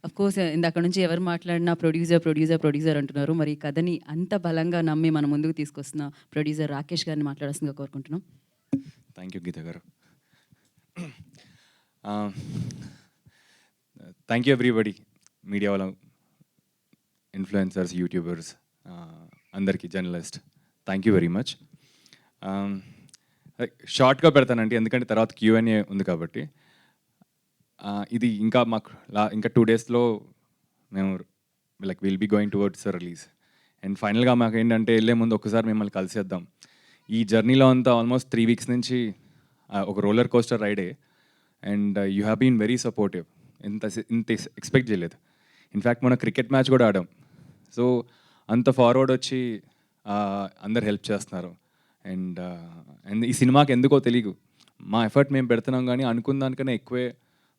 అఫ్ కోర్స్ ఇందాక నుంచి ఎవరు మాట్లాడినా ప్రొడ్యూసర్ అంటున్నారు. మరి ఈ కథని అంత బలంగా నమ్మి మన ముందుకు తీసుకొస్తున్న ప్రొడ్యూసర్ రాకేష్ గారిని మాట్లాడాల్సిందిగా కోరుకుంటున్నాం. Thank you Geetha garu. Thank you everybody, media వాళ్ళ, ఇన్ఫ్లుయెన్సర్స్, యూట్యూబర్స్, అందరికీ, journalist, thank you very much. షార్ట్గా పెడతానండి ఎందుకంటే తర్వాత Q&A ఉంది కాబట్టి. ఇది ఇంకా మాకు ఇంకా 2 డేస్లో మేము like will be going towards release. And ఫైనల్గా మాకు ఏంటంటే వెళ్ళే ముందు ఒకసారి మిమ్మల్ని కలిసేద్దాం. ఈ జర్నీలో అంతా ఆల్మోస్ట్ 3 వీక్స్ నుంచి ఒక రోలర్ కోస్టర్ రైడే. And you have been very supportive. ఇంత ఎక్స్పెక్ట్ చేయలేదు. ఇన్ఫ్యాక్ట్ మన క్రికెట్ మ్యాచ్ కూడా ఆడాం. సో అంత ఫార్వర్డ్ వచ్చి అందరు హెల్ప్ చేస్తున్నారు. అండ్ ఈ సినిమాకి ఎందుకో తెలియదు, మా ఎఫర్ట్ మేము పెడుతున్నాం కానీ అనుకున్న దానికన్నా ఎక్కువే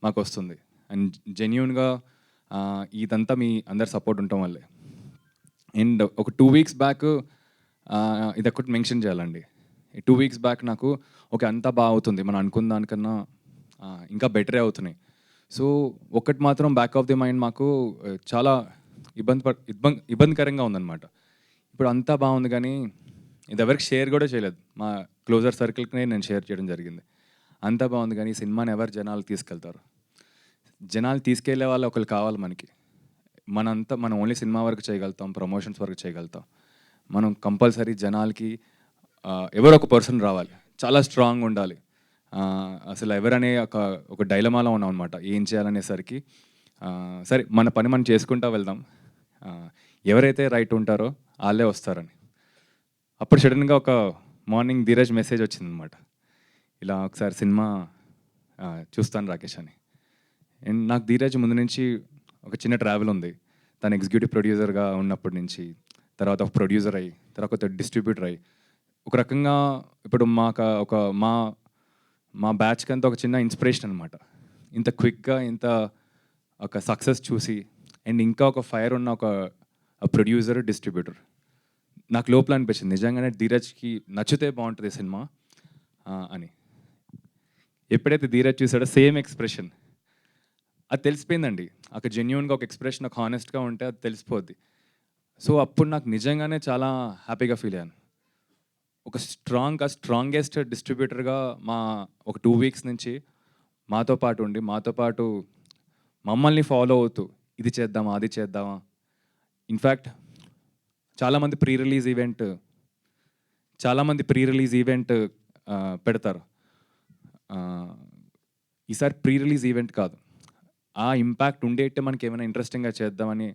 మాకు వస్తుంది. అండ్ జెన్యూన్గా ఇదంతా మీ అందరు సపోర్ట్ ఉండటం వల్లే. అండ్ ఒక 2 వీక్స్ బ్యాక్ ఇది ఒకటి మెన్షన్ చేయాలండి. 2 వీక్స్ బ్యాక్ నాకు ఓకే అంతా బాగా అవుతుంది, మనం అనుకున్న దానికన్నా ఇంకా బెటరే అవుతున్నాయి. సో ఒకటి మాత్రం బ్యాక్ ఆఫ్ ది మైండ్ మాకు చాలా ఇబ్బందికరంగా ఉందన్నమాట. ఇప్పుడు అంతా బాగుంది కానీ ఇది ఎవరికి షేర్ కూడా చేయలేదు. మా క్లోజర్ సర్కిల్కి నేను షేర్ చేయడం జరిగింది. అంతా బాగుంది కానీ సినిమాని ఎవరు జనాలు తీసుకెళ్తారు? జనాలు తీసుకెళ్లే వాళ్ళు ఒకరు కావాలి మనకి. మనం ఓన్లీ సినిమా వరకు చేయగలుగుతాం, ప్రమోషన్స్ వరకు చేయగలుగుతాం. మనం కంపల్సరీ జనాలకి ఎవరో ఒక పర్సన్ రావాలి, చాలా స్ట్రాంగ్ ఉండాలి. అసలు ఎవరనే ఒక డైలమాలో ఉన్నాం అనమాట. ఏం చేయాలనేసరికి సరే మన పని మనం చేసుకుంటూ వెళ్దాం, ఎవరైతే రైట్ ఉంటారో వాళ్ళే వస్తారని. అప్పుడు సడన్గా ఒక మార్నింగ్ ధీరజ్ మెసేజ్ వచ్చిందనమాట, ఇలా ఒకసారి సినిమా చూస్తాను రాకేష్ అని. అండ్ నాకు ధీరజ్ ముందు నుంచి ఒక చిన్న ట్రావెల్ ఉంది. తను ఎగ్జిక్యూటివ్ ప్రొడ్యూసర్గా ఉన్నప్పటి నుంచి, తర్వాత ఒక ప్రొడ్యూసర్ అయ్యి, తర్వాత ఒక డిస్ట్రిబ్యూటర్ అయ్యి, ఒక రకంగా ఇప్పుడు మా బ్యాచ్కి అంతా ఒక చిన్న ఇన్స్పిరేషన్ అనమాట. ఇంత క్విక్గా ఇంత ఒక సక్సెస్ చూసి అండ్ ఇంకా ఒక ఫైర్ ఉన్న ఒక ప్రొడ్యూసర్, డిస్ట్రిబ్యూటర్. నాకు లోపల అనిపించింది నిజంగానే ధీరజ్కి నచ్చితే బాగుంటుంది సినిమా అని. ఎప్పుడైతే ధీరజ్ చూసాడో సేమ్ ఎక్స్ప్రెషన్ అది తెలిసిపోయిందండి. అక్కడ జెన్యూన్గా ఒక ఎక్స్ప్రెషన్, ఒక హానెస్ట్గా ఉంటే అది తెలిసిపోద్ది. సో అప్పుడు నాకు నిజంగానే చాలా హ్యాపీగా ఫీల్ అయ్యాను. ఒక స్ట్రాంగెస్ట్ డిస్ట్రిబ్యూటర్గా మా ఒక 2 వీక్స్ నుంచి మాతో పాటు మమ్మల్ని ఫాలో అవుతూ ఇది చేద్దామా అది చేద్దామా. ఇన్ఫ్యాక్ట్ చాలామంది ప్రీ రిలీజ్ ఈవెంట్ పెడతారు. ఈసారి ప్రీ రిలీజ్ ఈవెంట్ కాదు, ఆ ఇంపాక్ట్ ఉండేట్టు మనకి ఏమైనా ఇంట్రెస్టింగ్గా చేద్దామని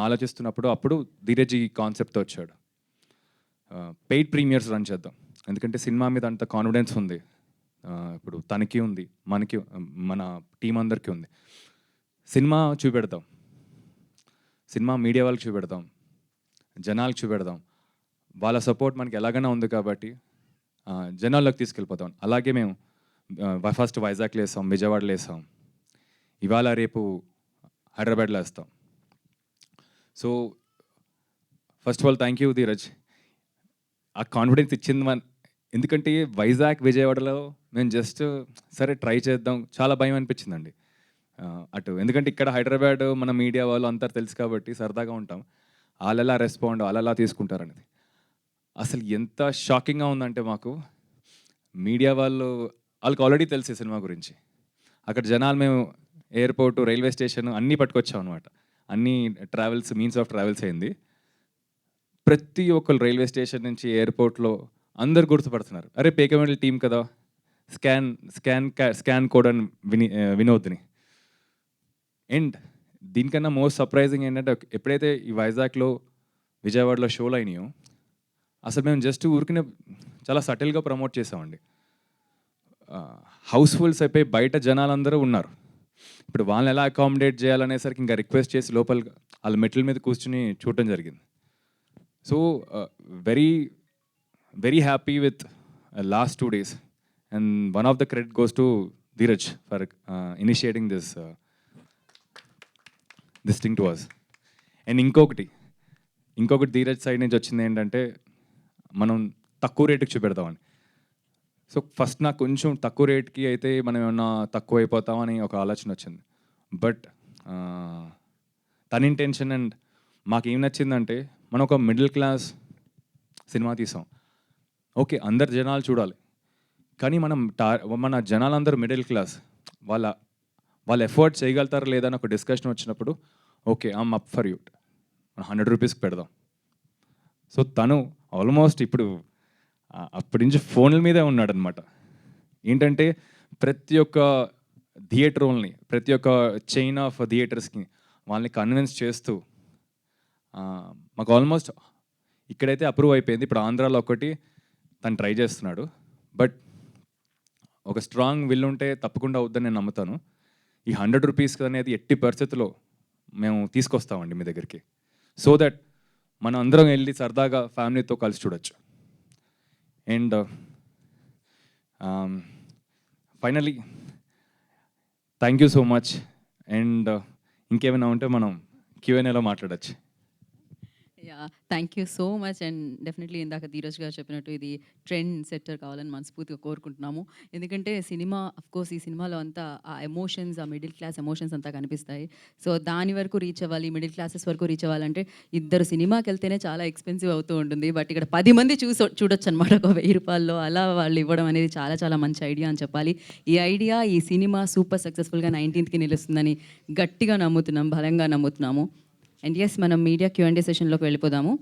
ఆలోచిస్తున్నప్పుడు ధీరజ్ ఈ కాన్సెప్ట్తో వచ్చాడు. పెయిడ్ ప్రీమియర్స్ రన్ చేద్దాం, ఎందుకంటే సినిమా మీద అంత కాన్ఫిడెన్స్ ఉంది. ఇప్పుడు తనకి ఉంది, మన టీం అందరికీ ఉంది. సినిమా చూపెడదాం, సినిమా మీడియా వాళ్ళకి చూపెడదాం, జనాలకు చూపెడదాం. వాళ్ళ సపోర్ట్ మనకి ఎలాగైనా ఉంది కాబట్టి జనాల్లోకి తీసుకెళ్ళిపోతాం. అలాగే మేము ఫస్ట్ వైజాగ్లో వేసాం, విజయవాడలో వేసాం, ఇవాళ రేపు హైదరాబాద్లో వేస్తాం. So first of all thank you Dheeraj, ఆ కాన్ఫిడెన్స్ ఇచ్చింది. ఎందుకంటే వైజాగ్ విజయవాడలో మేము జస్ట్ సరే ట్రై చేద్దాం, చాలా భయం అనిపించిందండి అటు. ఎందుకంటే ఇక్కడ హైదరాబాద్ మన మీడియా వాళ్ళు అంతా తెలుసు కాబట్టి సరదాగా ఉంటాం, వాళ్ళెలా రెస్పాండ్ వాళ్ళెలా తీసుకుంటారనేది. అసలు ఎంత షాకింగ్గా ఉందంటే మాకు మీడియా వాళ్ళకి ఆల్రెడీ తెలిసే సినిమా గురించి. అక్కడ జనాలు మేము ఎయిర్పోర్టు, రైల్వే స్టేషన్ అన్నీ పట్టుకొచ్చాం అనమాట. అన్నీ మీన్స్ ఆఫ్ ట్రావెల్స్ అయింది. ప్రతి ఒక్కరు రైల్వే స్టేషన్ నుంచి ఎయిర్పోర్ట్లో అందరు గుర్తుపడుతున్నారు, అరే పేకమెడల్ టీం కదా, స్కాన్ కోడ్ అని వినోద్ని. అండ్ దీనికన్నా మోస్ట్ సర్ప్రైజింగ్ ఏంటంటే ఎప్పుడైతే ఈ వైజాగ్లో విజయవాడలో షోలు అయినాయో అసలు మేము జస్ట్ ఊరికినే చాలా సటిల్గా ప్రమోట్ చేసామండి. హౌస్ఫుల్స్ అయిపోయి బయట జనాలందరూ ఉన్నారు. ఇప్పుడు వాళ్ళని ఎలా అకామిడేట్ చేయాలనేసరికి ఇంకా రిక్వెస్ట్ చేసి లోపల వాళ్ళ మెట్ల మీద కూర్చుని చూడటం జరిగింది. So very happy with last 2 days, and one of the credit goes to Dheeraj for initiating this thing to us. And ఇంకొకటి ధీరజ్ సైడ్ నుంచి వచ్చింది ఏంటంటే మనం తక్కువ రేటుకి చూపెడతామని. సో ఫస్ట్ నాకు కొంచెం తక్కువ రేట్కి అయితే మనం ఏమన్నా తక్కువ అయిపోతామని ఒక ఆలోచన వచ్చింది. బట్ తన ఇంటెన్షన్ అండ్ మాకేం నచ్చిందంటే మనం ఒక మిడిల్ క్లాస్ సినిమా తీసాం. ఓకే, అందరు జనాలు చూడాలి, కానీ మన జనాలందరూ మిడిల్ క్లాస్, వాళ్ళ ఎఫర్ట్ చేయగలుగుతారా లేదా అని ఒక డిస్కషన్ వచ్చినప్పుడు okay I'm up for you, 100 రూపీస్కి పెడదాం. సో తను ఆల్మోస్ట్ ఇప్పుడు అప్పటి నుంచి ఫోన్ల మీదే ఉన్నాడనమాట. ఏంటంటే ప్రతి ఒక్క థియేటర్ వాళ్ళని, ప్రతి ఒక్క చైన్ ఆఫ్ థియేటర్స్కి వాళ్ళని కన్విన్స్ చేస్తూ మాకు ఆల్మోస్ట్ ఇక్కడైతే అప్రూవ్ అయిపోయింది. ఇప్పుడు ఆంధ్రాలో ఒకటి తను ట్రై చేస్తున్నాడు. బట్ ఒక స్ట్రాంగ్ విల్ ఉంటే తప్పకుండా అవుద్దని నేను నమ్ముతాను. ఈ 100 రూపీస్ అనేది ఎట్టి పరిస్థితుల్లో మేము తీసుకొస్తామండి మీ దగ్గరికి, సో దట్ మనం అందరం వెళ్ళి సరదాగా ఫ్యామిలీతో కలిసి చూడొచ్చు. And finally thank you so much. And ఇంకేమైనా ఉంటే మనం Q&Aలో మాట్లాడచ్చు. Yeah, thank you so much. And definitely ఇందాక ధీరజ్ గారు చెప్పినట్టు ఇది ట్రెండ్ సెట్టర్ కావాలని మనస్ఫూర్తిగా కోరుకుంటున్నాము. ఎందుకంటే సినిమా అఫ్కోర్స్ ఈ సినిమాలో అంతా ఆ ఎమోషన్స్, ఆ మిడిల్ క్లాస్ ఎమోషన్స్ అంతా కనిపిస్తాయి. సో దాని వరకు రీచ్ అవ్వాలి, మిడిల్ క్లాసెస్ వరకు రీచ్ అవ్వాలంటే ఇద్దరు సినిమాకి వెళ్తేనే చాలా ఎక్స్పెన్సివ్ అవుతూ ఉంటుంది. బట్ ఇక్కడ 10 మంది చూడొచ్చు అనమాట ఒక 1000 రూపాయల్లో. అలా వాళ్ళు ఇవ్వడం అనేది చాలా చాలా మంచి ఐడియా అని చెప్పాలి. ఈ సినిమా సూపర్ సక్సెస్ఫుల్గా 19th నిలుస్తుందని గట్టిగా నమ్ముతున్నాం, బలంగా నమ్ముతున్నాము. అండ్ ఎస్, మనం మీడియా Q&A సెషన్లోకి వెళ్ళిపోదాము.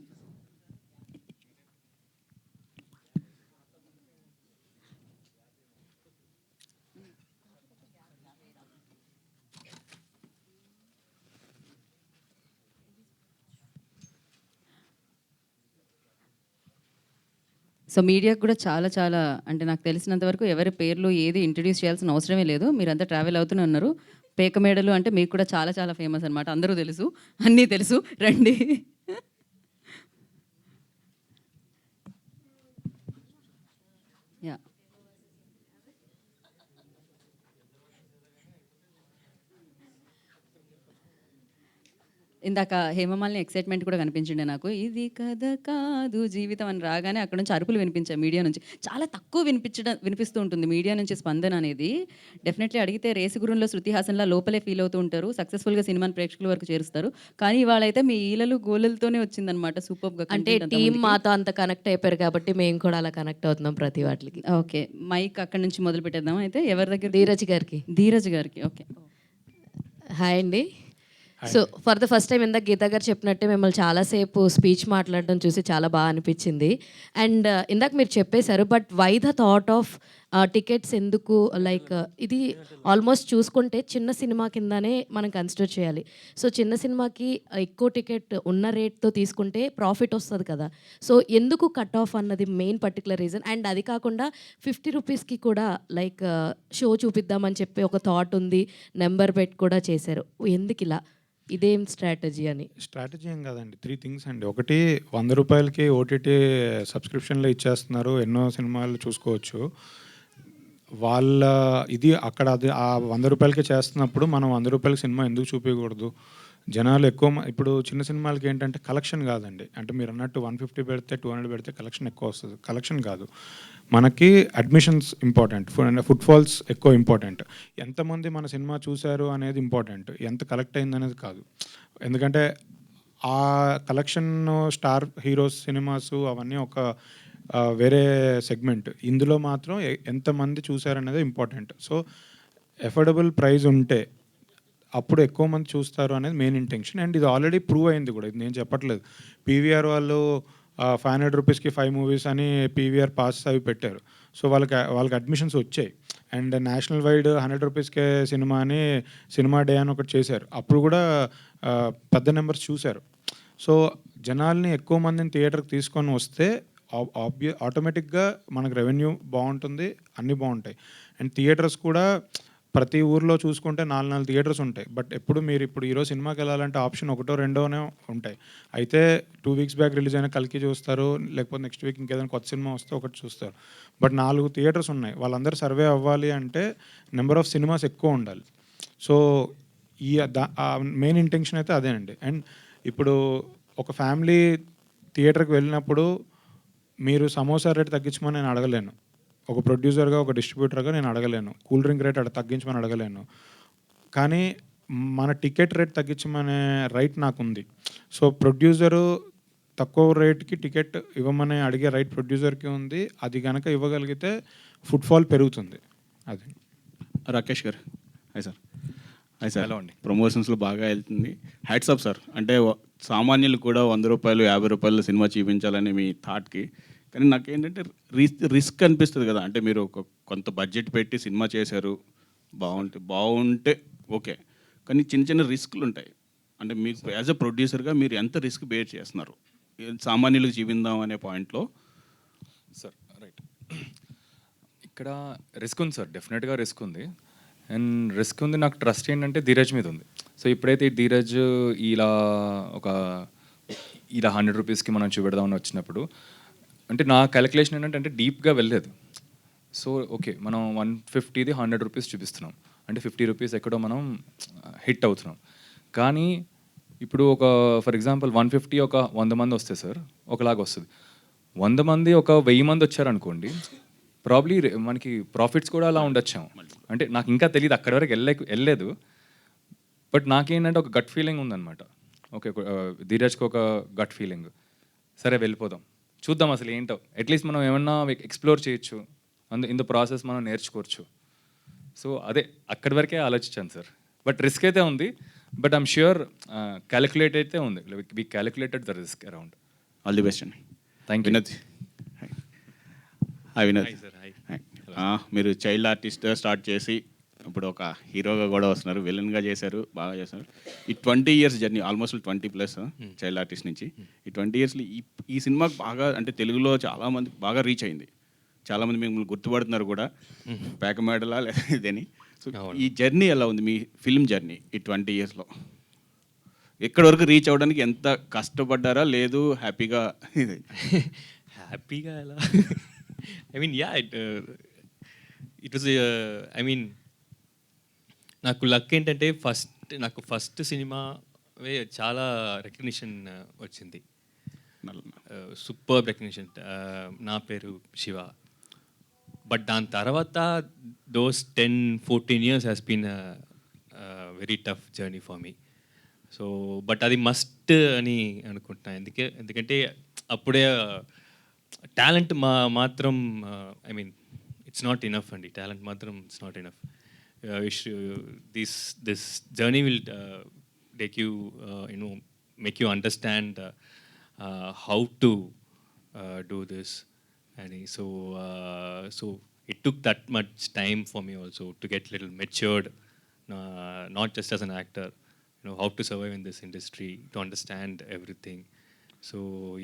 సో మీడియాకు కూడా చాలా చాలా అంటే నాకు తెలిసినంత వరకు ఎవరి పేర్లు ఏది ఇంట్రడ్యూస్ చేయాల్సిన అవసరమే లేదు. మీరంతా ట్రావెల్ అవుతూనే ఉన్నారు. పేకమేడలు అంటే మీకు కూడా చాలా చాలా ఫేమస్ అనమాట. అందరూ తెలుసు, అన్నీ తెలుసు. రండి. యా, ఇందాక హేమమాలిని ఎక్సైట్మెంట్ కూడా కనిపించిండే నాకు. ఇది కథ కాదు జీవితం అని రాగానే అక్కడ నుంచి అరుపులు వినిపించాయి మీడియా నుంచి. చాలా తక్కువ వినిపిస్తూ ఉంటుంది మీడియా నుంచి స్పందన అనేది. డెఫినెట్లీ అడిగితే రేసు గుర్రంలో శృతి హాసన్‌లా లోపలే ఫీల్ అవుతూ ఉంటారు. సక్సెస్‌ఫుల్‌గా సినిమాని ప్రేక్షకుల వరకు చేరుస్తారు. కానీ ఇవాళైతే మీ ఈలలు గోలలతోనే వచ్చిందనమాట సూపర్‌గా. అంటే టీమ్ మాతో అంత కనెక్ట్ అయిపోయారు కాబట్టి మేము కూడా అలా కనెక్ట్ అవుతున్నాం ప్రతి వాటికి. ఓకే. మైక్ అక్కడి నుంచి మొదలు పెట్టేద్దాం అయితే. ఎవరి దగ్గర? ధీరజ్ గారికి. ధీరజ్ గారికి. ఓకే. హాయ్ అండి. So for the first time ఇందాక గీతా గారు చెప్పినట్టే మిమ్మల్ని చాలాసేపు స్పీచ్ మాట్లాడడం చూసి చాలా బాగా అనిపించింది. అండ్ ఇందాక మీరు చెప్పేశారు, but why the thought of tickets ఎందుకు? లైక్ ఇది ఆల్మోస్ట్ చూసుకుంటే చిన్న సినిమా కిందనే మనం కన్సిడర్ చేయాలి. సో చిన్న సినిమాకి ఎక్కువ టికెట్ ఉన్న రేట్తో తీసుకుంటే ప్రాఫిట్ వస్తుంది కదా. సో ఎందుకు కట్ ఆఫ్ అన్నది మెయిన్ పర్టికులర్ రీజన్. అండ్ అది కాకుండా 50 రూపీస్కి కూడా లైక్ షో చూపిద్దామని చెప్పి ఒక థాట్ ఉంది, నెంబర్ పెట్టి కూడా చేశారు. ఎందుకు ఇలా? ఇదేం స్ట్రాటజీ అని? స్ట్రాటజీ ఏం కాదండి, 3 థింగ్స్ అండి. ఒకటి, 100 రూపాయలకి ఓటీటీ సబ్స్క్రిప్షన్లో ఇచ్చేస్తున్నారు, ఎన్నో సినిమాలు చూసుకోవచ్చు. వాళ్ళ ఇది అక్కడ అది ఆ 100 రూపాయలకే చేస్తున్నప్పుడు మనం 100 రూపాయలకి సినిమా ఎందుకు చూపించకూడదు? జనాలు ఎక్కువ ఇప్పుడు చిన్న సినిమాలకి ఏంటంటే కలెక్షన్ కాదండి. అంటే మీరు అన్నట్టు 150 పెడితే 200 పెడితే కలెక్షన్ ఎక్కువ వస్తుంది. కలెక్షన్ కాదు, మనకి అడ్మిషన్స్ ఇంపార్టెంట్, ఫుట్ఫాల్స్ ఎక్కువ ఇంపార్టెంట్. ఎంతమంది మన సినిమా చూశారు అనేది ఇంపార్టెంట్, ఎంత కలెక్ట్ అయింది అనేది కాదు. ఎందుకంటే ఆ కలెక్షన్ స్టార్ హీరోస్ సినిమాస్ అవన్నీ ఒక వేరే సెగ్మెంట్. ఇందులో మాత్రం ఎంతమంది చూశారనేది ఇంపార్టెంట్. సో ఎఫోర్డబుల్ ప్రైస్ ఉంటే అప్పుడు ఎక్కువ మంది చూస్తారు అనేది మెయిన్ ఇంటెన్షన్. అండ్ ఇది ఆల్రెడీ ప్రూవ్ అయింది కూడా, ఇది నేను చెప్పట్లేదు. పీవీఆర్ వాళ్ళు 500 రూపీస్కి 5 మూవీస్ అని పీవీఆర్ పాస్ అవి పెట్టారు. సో వాళ్ళకి అడ్మిషన్స్ వచ్చాయి. అండ్ నేషనల్ వైడ్ 100 రూపీస్కే సినిమా అని సినిమా డే అని ఒకటి చేశారు, అప్పుడు కూడా పెద్ద నెంబర్స్ చూశారు. సో జనాల్ని ఎక్కువ మందిని థియేటర్కి తీసుకొని వస్తే ఆటోమేటిక్గా మనకు రెవెన్యూ బాగుంటుంది, అన్నీ బాగుంటాయి. అండ్ థియేటర్స్ కూడా ప్రతి ఊర్లో చూసుకుంటే 4 థియేటర్స్ ఉంటాయి. బట్ మీరు ఇప్పుడు ఈరోజు సినిమాకి వెళ్ళాలంటే ఆప్షన్ 1, 2 ఉంటాయి. అయితే 2 వీక్స్ బ్యాక్ రిలీజ్ అయిన కల్కి చూస్తారు, లేకపోతే నెక్స్ట్ వీక్ ఇంకేదైనా కొత్త సినిమా వస్తే ఒకటి చూస్తారు. బట్ 4 థియేటర్స్ ఉన్నాయి, వాళ్ళందరూ సర్వే అవ్వాలి అంటే నెంబర్ ఆఫ్ సినిమాస్ ఎక్కువ ఉండాలి. సో ఈ మెయిన్ ఇంటెన్షన్ అయితే అదేనండి. అండ్ ఇప్పుడు ఒక ఫ్యామిలీ థియేటర్కి వెళ్ళినప్పుడు మీరు సమోసా రేట్ తగ్గించమని నేను అడగలేను, ఒక ప్రొడ్యూసర్గా ఒక డిస్ట్రిబ్యూటర్గా నేను అడగలేను. కూల్ డ్రింక్ రేట్ తగ్గించమని అడగలేను. కానీ మన టికెట్ రేట్ తగ్గించమనే రైట్ నాకుంది. సో ప్రొడ్యూసరు తక్కువ రేట్కి టికెట్ ఇవ్వమని అడిగే రైట్ ప్రొడ్యూసర్కి ఉంది. అది కనుక ఇవ్వగలిగితే ఫుట్ఫాల్ పెరుగుతుంది. అది. Rakesh garu hi sir. Hi sir. Hello అండి. ప్రమోషన్స్లో బాగా వెళ్తుంది, హ్యాట్స్ ఆఫ్ సార్. అంటే సామాన్యులు కూడా 100 రూపాయలు 50 రూపాయలు సినిమా చూపించాలని మీ థాట్కి. కానీ నాకేంటంటే రిస్క్ అనిపిస్తుంది కదా. అంటే మీరు కొంత బడ్జెట్ పెట్టి సినిమా చేశారు, బాగుంటే ఓకే, కానీ చిన్న చిన్న రిస్కులు ఉంటాయి. అంటే మీకు యాజ్ అ ప్రొడ్యూసర్గా మీరు ఎంత రిస్క్ బేర్ చేస్తున్నారు సామాన్యులకు చూపిందాం అనే పాయింట్లో? సార్ రైట్, ఇక్కడ రిస్క్ ఉంది సార్, డెఫినెట్గా రిస్క్ ఉంది. అండ్ రిస్క్ ఉంది, నాకు ట్రస్ట్ ఏంటంటే ధీరజ్ మీద ఉంది. సో ఇప్పుడైతే ధీరజ్ ఇలా 100 రూపీస్కి మనం చూపెడదామని వచ్చినప్పుడు అంటే నా క్యాలిక్యులేషన్ ఏంటంటే డీప్గా వెళ్ళలేదు. సో ఓకే, మనం 150ది 100 రూపీస్ చూపిస్తున్నాం అంటే 50 రూపీస్ ఎక్కడో మనం హిట్ అవుతున్నాం. కానీ ఇప్పుడు ఒక ఫర్ ఎగ్జాంపుల్ 150 ఒక 100 మంది వస్తే సార్ ఒకలాగా వస్తుంది. 100 మంది ఒక 1000 మంది వచ్చారనుకోండి, ప్రాబ్లీ మనకి ప్రాఫిట్స్ కూడా అలా ఉండొచ్చాము. అంటే నాకు ఇంకా తెలియదు, అక్కడి వరకు వెళ్ళలేదు. బట్ నాకేంటంటే ఒక గట్ ఫీలింగ్ ఉందన్నమాట. ఓకే, ధీరజ్కి ఒక గట్ ఫీలింగ్, సరే వెళ్ళిపోదాం, చూద్దాం అసలు ఏంటో, అట్లీస్ట్ మనం ఏమన్నా ఎక్స్ప్లోర్ చేయొచ్చు, ఇన్ ద ప్రాసెస్ మనం నేర్చుకోవచ్చు. సో అదే అక్కడి వరకే ఆలోచించాను సార్. బట్ రిస్క్ అయితే ఉంది, బట్ ఐమ్ ష్యూర్ క్యాలిక్యులేట్ అయితే ఉంది. We calculated the risk around. All the best అండి. Thank you. Vinod. Hi Vinod. మీరు చైల్డ్ ఆర్టిస్ట్ స్టార్ట్ చేసి ఇప్పుడు ఒక హీరోగా కూడా వస్తున్నారు, విలన్గా చేశారు, బాగా చేశారు. ఈ 20 years journey, almost 20+ child artist నుంచి. ఈ 20 ఇయర్స్లో ఈ సినిమాకి బాగా అంటే తెలుగులో చాలామంది బాగా రీచ్ అయింది, చాలామంది మిమ్మల్ని గుర్తుపడుతున్నారు కూడా, పేకమేడలా లేదా ఇదని. సో ఈ జర్నీ ఎలా ఉంది, మీ ఫిల్మ్ జర్నీ ఈ 20 ఇయర్స్లో? ఎక్కడి వరకు రీచ్ అవ్వడానికి ఎంత కష్టపడ్డారా, లేదు హ్యాపీగా? హ్యాపీగా ఎలా I mean yeah it was I mean నాకు లక్ ఏంటంటే నాకు ఫస్ట్ సినిమా చాలా రికగ్నిషన్ వచ్చింది, సూపర్ రికగ్నిషన్. నా పేరు శివ. బట్ దాని తర్వాత those 10-14 years has been very tough journey for me. So but అది మస్ట్ అని అనుకుంటున్నాను. ఎందుకంటే అప్పుడే టాలెంట్ మాత్రం I mean it's not enough అండి. టాలెంట్ మాత్రం it's not enough. This journey will take you make you understand how to do this. And so it took that much time for me also to get little matured, not just as an actor, how to survive in this industry, to understand everything. So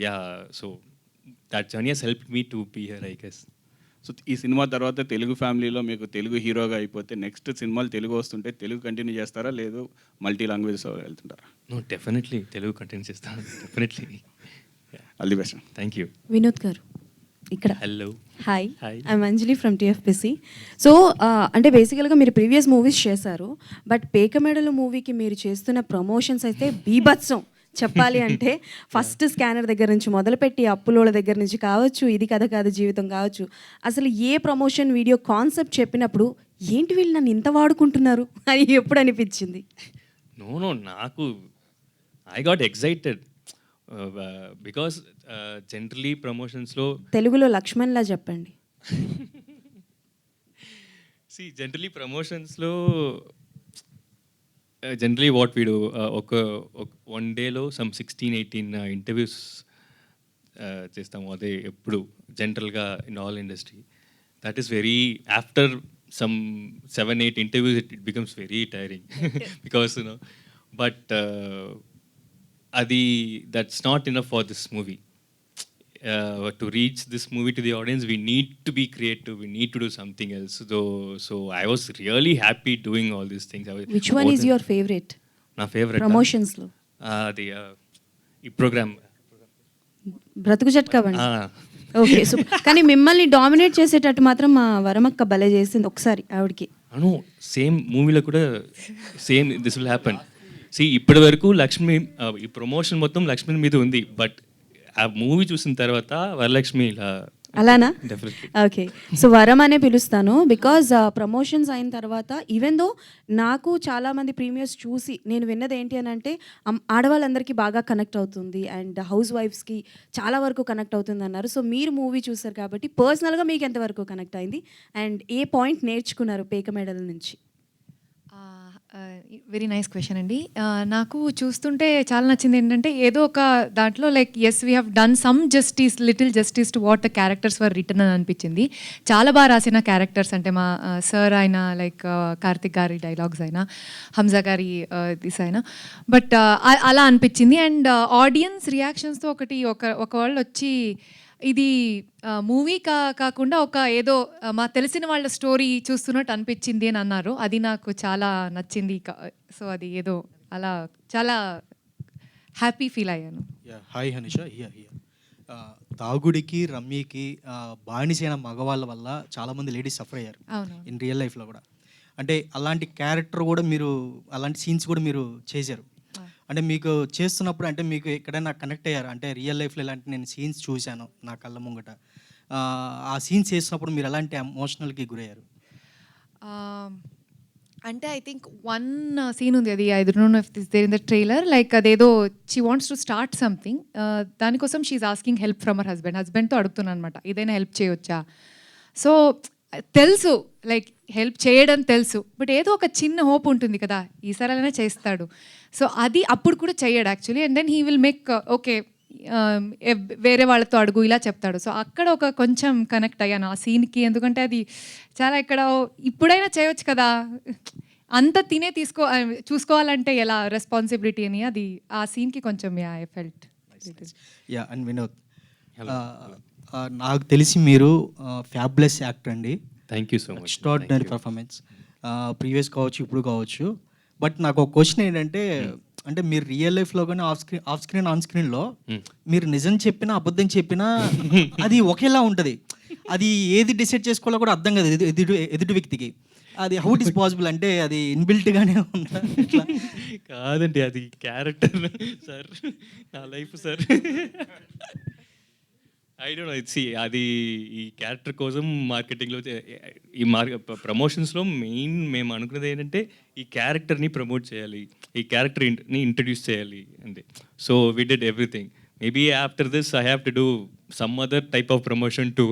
yeah, so that journey has helped me to be here, I guess. So ఈ సినిమా తర్వాత తెలుగు ఫ్యామిలీలో మీకు తెలుగు హీరోగా అయిపోతే నెక్స్ట్ సినిమాలు తెలుగు వస్తుంటే తెలుగు కంటిన్యూ చేస్తారా, లేదు మల్టీ లాంగ్వేజెస్ వెళ్తుంటారా? No, definitely తెలుగు కంటిన్యూ చేస్తాను, definitely. All the best. Thank you. Vinod garu ఇక్కడ. Hello. Hi, Hi. I'm Anjali from TFPC. So అంటే బేసికల్గా మీరు ప్రీవియస్ మూవీస్ చేశారు, బట్ పేకమెడలు మూవీకి మీరు చేస్తున్న ప్రమోషన్స్ అయితే బీభత్సం చెప్పాలి అంటే. ఫస్ట్ స్కానర్ దగ్గర నుంచి మొదలుపెట్టి అప్పులోళ్ళ దగ్గర నుంచి కావచ్చు, ఇది కథ కాదు జీవితం కావచ్చు, అసలు ఏ ప్రమోషన్ వీడియో కాన్సెప్ట్ చెప్పినప్పుడు ఏంటి వీళ్ళు నన్ను ఇంత వాడుకుంటున్నారు అని ఎప్పుడు అనిపించింది? నో నాకు I got excited because generally ప్రమోషన్స్లో తెలుగులో లక్ష్మణ్లా చెప్పండి. జనరలీ ప్రమోషన్స్లో జనరలీ వాట్ వీడు ఒక 1 dayలో సమ్ 16-18 ఇంటర్వ్యూస్ చేస్తాము. అదే ఎప్పుడు జనరల్గా in all industry that is very after some 7-8 interviews it becomes very tiring because but అది that's not enough for this movie. To reach this movie to the audience, we need to be creative, we need to do something else. So I was really happy doing all these things. Which one is your favorite? నా ఫేవరెట్ ప్రమోషన్స్ లో అది ఈ ప్రోగ్రామ్ బ్రతుకు జట్కా బండి. ఓకే, సో కానీ మిమ్మల్ని డామినేట్ చేసేటట్టు మాత్రం మా వరమక్క భలే చేసింది ఒకసారి ఆవిడకి. అను సేమ్ మూవీలో కూడా సేమ్ దిస్ విల్ హ్యాపన్. ఇప్పటి వరకు లక్ష్మి ఈ ప్రమోషన్ మొత్తం లక్ష్మి మీద ఉంది, బట్ ఆ మూవీ చూసిన తర్వాత వరలక్ష్మి అలానా? డెఫినెట్లీ. ఓకే, సో వరం అనే పిలుస్తాను బికాజ్ ప్రమోషన్స్ అయిన తర్వాత ఈవెన్ దో నాకు చాలామంది ప్రీమియర్స్ చూసి నేను విన్నది ఏంటి అని అంటే ఆడవాళ్ళందరికీ బాగా కనెక్ట్ అవుతుంది అండ్ హౌస్ వైఫ్స్కి చాలా వరకు కనెక్ట్ అవుతుంది అన్నారు. సో మీరు మూవీ చూసారు కాబట్టి పర్సనల్గా మీకు ఎంతవరకు కనెక్ట్ అయింది అండ్ ఏ పాయింట్ నేర్చుకున్నారు పేక మెడల్ నుంచి? వెరీ నైస్ క్వశ్చన్ అండి. నాకు చూస్తుంటే చాలా నచ్చింది ఏంటంటే ఏదో ఒక దాంట్లో like yes we have done some justice, little justice to what the characters were return అని అనిపించింది. చాలా బాగా రాసిన క్యారెక్టర్స్, అంటే మా సార్ అయినా లైక్ కార్తిక్ గారి డైలాగ్స్ అయినా హంజా గారి దిస్ అయినా, బట్ అలా అనిపించింది. అండ్ ఆడియన్స్ రియాక్షన్స్తో ఒక వాళ్ళు వచ్చి ఇది మూవీ కాకుండా ఒక ఏదో మా తెలిసిన వాళ్ళ స్టోరీ చూస్తున్నట్టు అనిపించింది అని అన్నారు. అది నాకు చాలా నచ్చింది. సో అది ఏదో అలా చాలా హ్యాపీ ఫీల్ అయ్యాను. హాయ్ హనిష, తాగుడికి రమ్మీకి బానిసైన మగవాళ్ళ వల్ల చాలామంది లేడీస్ సఫర్ అయ్యారు ఇన్ రియల్ లైఫ్లో కూడా. అంటే అలాంటి క్యారెక్టర్ కూడా మీరు, అలాంటి సీన్స్ కూడా మీరు చేశారు. అంటే మీకు చేస్తున్నప్పుడు అంటే మీకు ఎక్కడైనా కనెక్ట్ అయ్యారు? అంటే రియల్ లైఫ్లో ఇలాంటి నేను సీన్స్ చూశాను నా కళ్ళ ముంగట, ఆ సీన్స్ చేసినప్పుడు మీరు ఎలాంటి ఎమోషనల్కి గురయ్యారు? అంటే ఐ థింక్ వన్ సీన్ ఉంది, అది I don't know if this there in the trailer, like అదేదో she wants to start something, దానికోసం she's asking help from her హస్బెండ్తో అడుగుతున్నాను అనమాట, ఏదైనా హెల్ప్ చేయవచ్చా. సో తెలుసు లైక్ హెల్ప్ చేయడం తెలుసు, బట్ ఏదో ఒక చిన్న హోప్ ఉంటుంది కదా ఈసారైనా చేస్తాడు. సో అది అప్పుడు కూడా చెయ్యడు actually. And then he will make okay వేరే వాళ్ళతో అడుగు ఇలా చెప్తాడు. సో అక్కడ ఒక కొంచెం కనెక్ట్ అయ్యాను ఆ సీన్కి, ఎందుకంటే అది చాలా ఇక్కడ ఇప్పుడైనా చేయొచ్చు కదా, అంత తినే చూసుకోవాలంటే ఎలా రెస్పాన్సిబిలిటీ అని, అది ఆ సీన్కి కొంచెం I felt. Yeah, and Vinod, నాకు తెలిసి మీరు ఫ్యాబులస్ యాక్టర్ అండి. Thank you so much. Extraordinary performance previous కావచ్చు, ఇప్పుడు కావచ్చు. బట్ నాకు ఒక క్వశ్చన్ ఏంటంటే, అంటే మీరు రియల్ లైఫ్లో కానీ ఆఫ్ స్క్రీన్ ఆన్ స్క్రీన్లో మీరు నిజం చెప్పినా అబద్ధం చెప్పినా అది ఒకేలా ఉంటుంది. అది ఏది డిసైడ్ చేసుకోవాలో కూడా అర్థం కాదు ఎదుటి వ్యక్తికి. అది హౌ ఇట్ ఈస్ పాసిబుల్ అంటే అది ఇన్‌బిల్ట్‌గానే ఉందా ఇట్లా? కాదండి, అది క్యారెక్టర్ సార్, నా life sir. I don't know. See, అది ఈ క్యారెక్టర్ కోసం మార్కెటింగ్లో ఈ ప్రమోషన్స్లో మెయిన్ మేము అనుకున్నది ఏంటంటే ఈ క్యారెక్టర్ని ప్రమోట్ చేయాలి, ఈ క్యారెక్టర్ని ఇంట్రడ్యూస్ చేయాలి అంతే. So we did everything. Maybe after this I have to do some other type of promotion to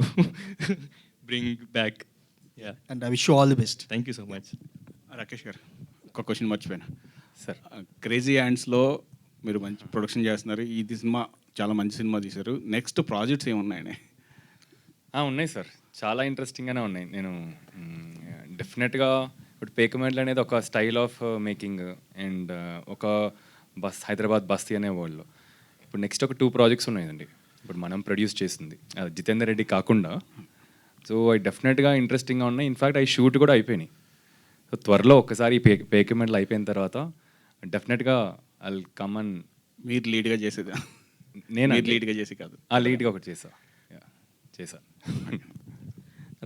bring back. Yeah, and I wish you all the best. Thank you so much. Rakesh గారు, ఒక క్వశ్చన్ మర్చిపోయాను సార్. క్రేజీ హ్యాండ్స్లో మీరు మంచి ప్రొడక్షన్ చేస్తున్నారు. ఇది సినిమా చాలా మంచి సినిమా తీశారు. నెక్స్ట్ ప్రాజెక్ట్స్ ఏమున్నాయని? ఉన్నాయి సార్, చాలా ఇంట్రెస్టింగ్గానే ఉన్నాయి. నేను డెఫినెట్గా ఇప్పుడు పేకమెంట్లు అనేది ఒక స్టైల్ ఆఫ్ మేకింగ్ అండ్ ఒక హైదరాబాద్ బస్తీ అనే వరల్డ్లో ఇప్పుడు నెక్స్ట్ ఒక 2 ప్రాజెక్ట్స్ ఉన్నాయండి ఇప్పుడు మనం ప్రొడ్యూస్ చేసింది, జితేందర్ రెడ్డి కాకుండా. సో అవి డెఫినెట్గా ఇంట్రెస్టింగ్గా ఉన్నాయి. ఇన్ఫ్యాక్ట్ అవి షూట్ కూడా అయిపోయినాయి. సో త్వరలో ఒక్కసారి పేకమెంట్లు అయిపోయిన తర్వాత డెఫినెట్గా ఐ విల్ కమ్ అండ్. మీరు లీడ్గా చేసేదా? నేను లీడ్గా చేసి కాదు, లీడ్గా ఒకటి చేసా.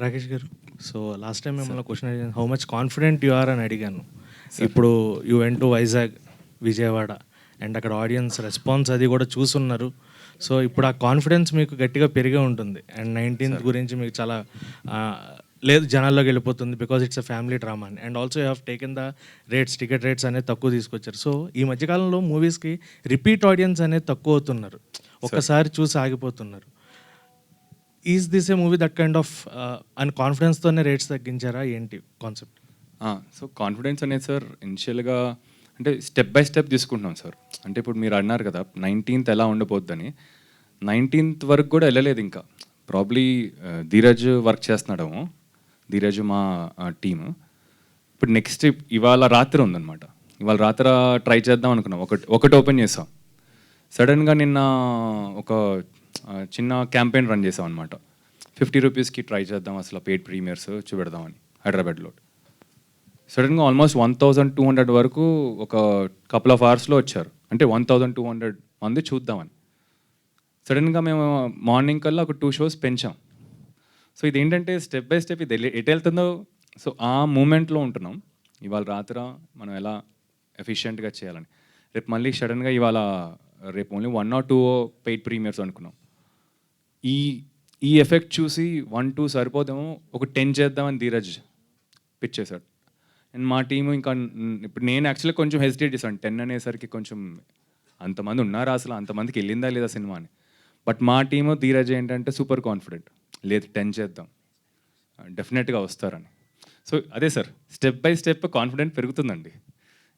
Rakesh garu, so last time మిమ్మల్ని క్వశ్చన్ అడిగాను, how much confident you are అని అడిగాను. ఇప్పుడు you went to Vizag, Vijayawada, and అక్కడ ఆడియన్స్ రెస్పాన్స్ అది కూడా చూసున్నారు. సో ఇప్పుడు ఆ కాన్ఫిడెన్స్ మీకు గట్టిగా పెరిగే ఉంటుంది. అండ్ 19th గురించి మీకు చాలా లేదు జనాల్లోకి వెళ్ళిపోతుంది, because it's a family drama అని. And also you have taken the rates, ticket rates అనేది తక్కువ తీసుకొచ్చారు. సో ఈ మధ్యకాలంలో మూవీస్కి రిపీట్ ఆడియన్స్ అనేది తక్కువ అవుతున్నారు, ఒక్కసారి చూసి ఆగిపోతున్నారు. Is this a movie that kind of అని కాన్ఫిడెన్స్తోనే రేట్స్ తగ్గించారా ఏంటి కాన్సెప్ట్? సో కాన్ఫిడెన్స్ అనేది సార్ ఇనిషియల్గా అంటే స్టెప్ బై స్టెప్ తీసుకుంటున్నాం సార్. అంటే ఇప్పుడు మీరు అన్నారు కదా 19th ఎలా ఉండబోద్దని, 19th వరకు కూడా వెళ్ళలేదు ఇంకా. ప్రాబ్లీ ధీరజ్ వర్క్ చేస్తున్నాడేమో, ధీరజ్ మా టీమ్. ఇప్పుడు నెక్స్ట్ ఇవాళ రాత్రి ఉందన్నమాట, ఇవాళ రాత్రి ట్రై చేద్దాం అనుకున్నాం, ఒకటి ఓపెన్ చేసాం. సడన్గా నిన్న ఒక చిన్న క్యాంపెయిన్ రన్ చేసాం అనమాట. 50 రూపీస్కి ట్రై చేద్దాం అసలు పెయిడ్ ప్రీమియర్స్ చూపెడదామని హైదరాబాద్లో. సడన్గా ఆల్మోస్ట్ 1200 వరకు ఒక కపుల్ ఆఫ్ అవర్స్లో వచ్చారు. అంటే 1200 మంది చూద్దామని. సడన్గా మేము మార్నింగ్ కల్లా ఒక 2 షోస్ పెంచాం. సో ఇదేంటంటే స్టెప్ బై స్టెప్ ఇది ఎటు వెళ్తుందో, సో ఆ మూమెంట్లో ఉంటున్నాం. ఇవాళ రాత్ర మనం ఎలా ఎఫిషియెంట్గా చేయాలని. రేపు మళ్ళీ సడన్గా ఇవాళ రేపు ఓన్లీ 1 or 2 పెయిడ్ ప్రీమియర్స్ అనుకున్నాం. ఈ ఎఫెక్ట్ చూసి 1-2 సరిపోదేమో, ఒక 10 చేద్దామని ధీరజ్ పిచ్ చేశాడు. అండ్ మా టీము ఇంకా ఇప్పుడు నేను యాక్చువల్గా కొంచెం హెసిటేట్ చేశాను 10 అనేసరికి. కొంచెం అంతమంది ఉన్నారా అసలు, అంతమందికి వెళ్ళిందా లేదా సినిమా అని. బట్ మా టీము ధీరజ్ ఏంటంటే సూపర్ కాన్ఫిడెంట్, లేదు 10 చేద్దాం డెఫినెట్గా వస్తారని. సో అదే sir, step by step confident పెరుగుతుందండి.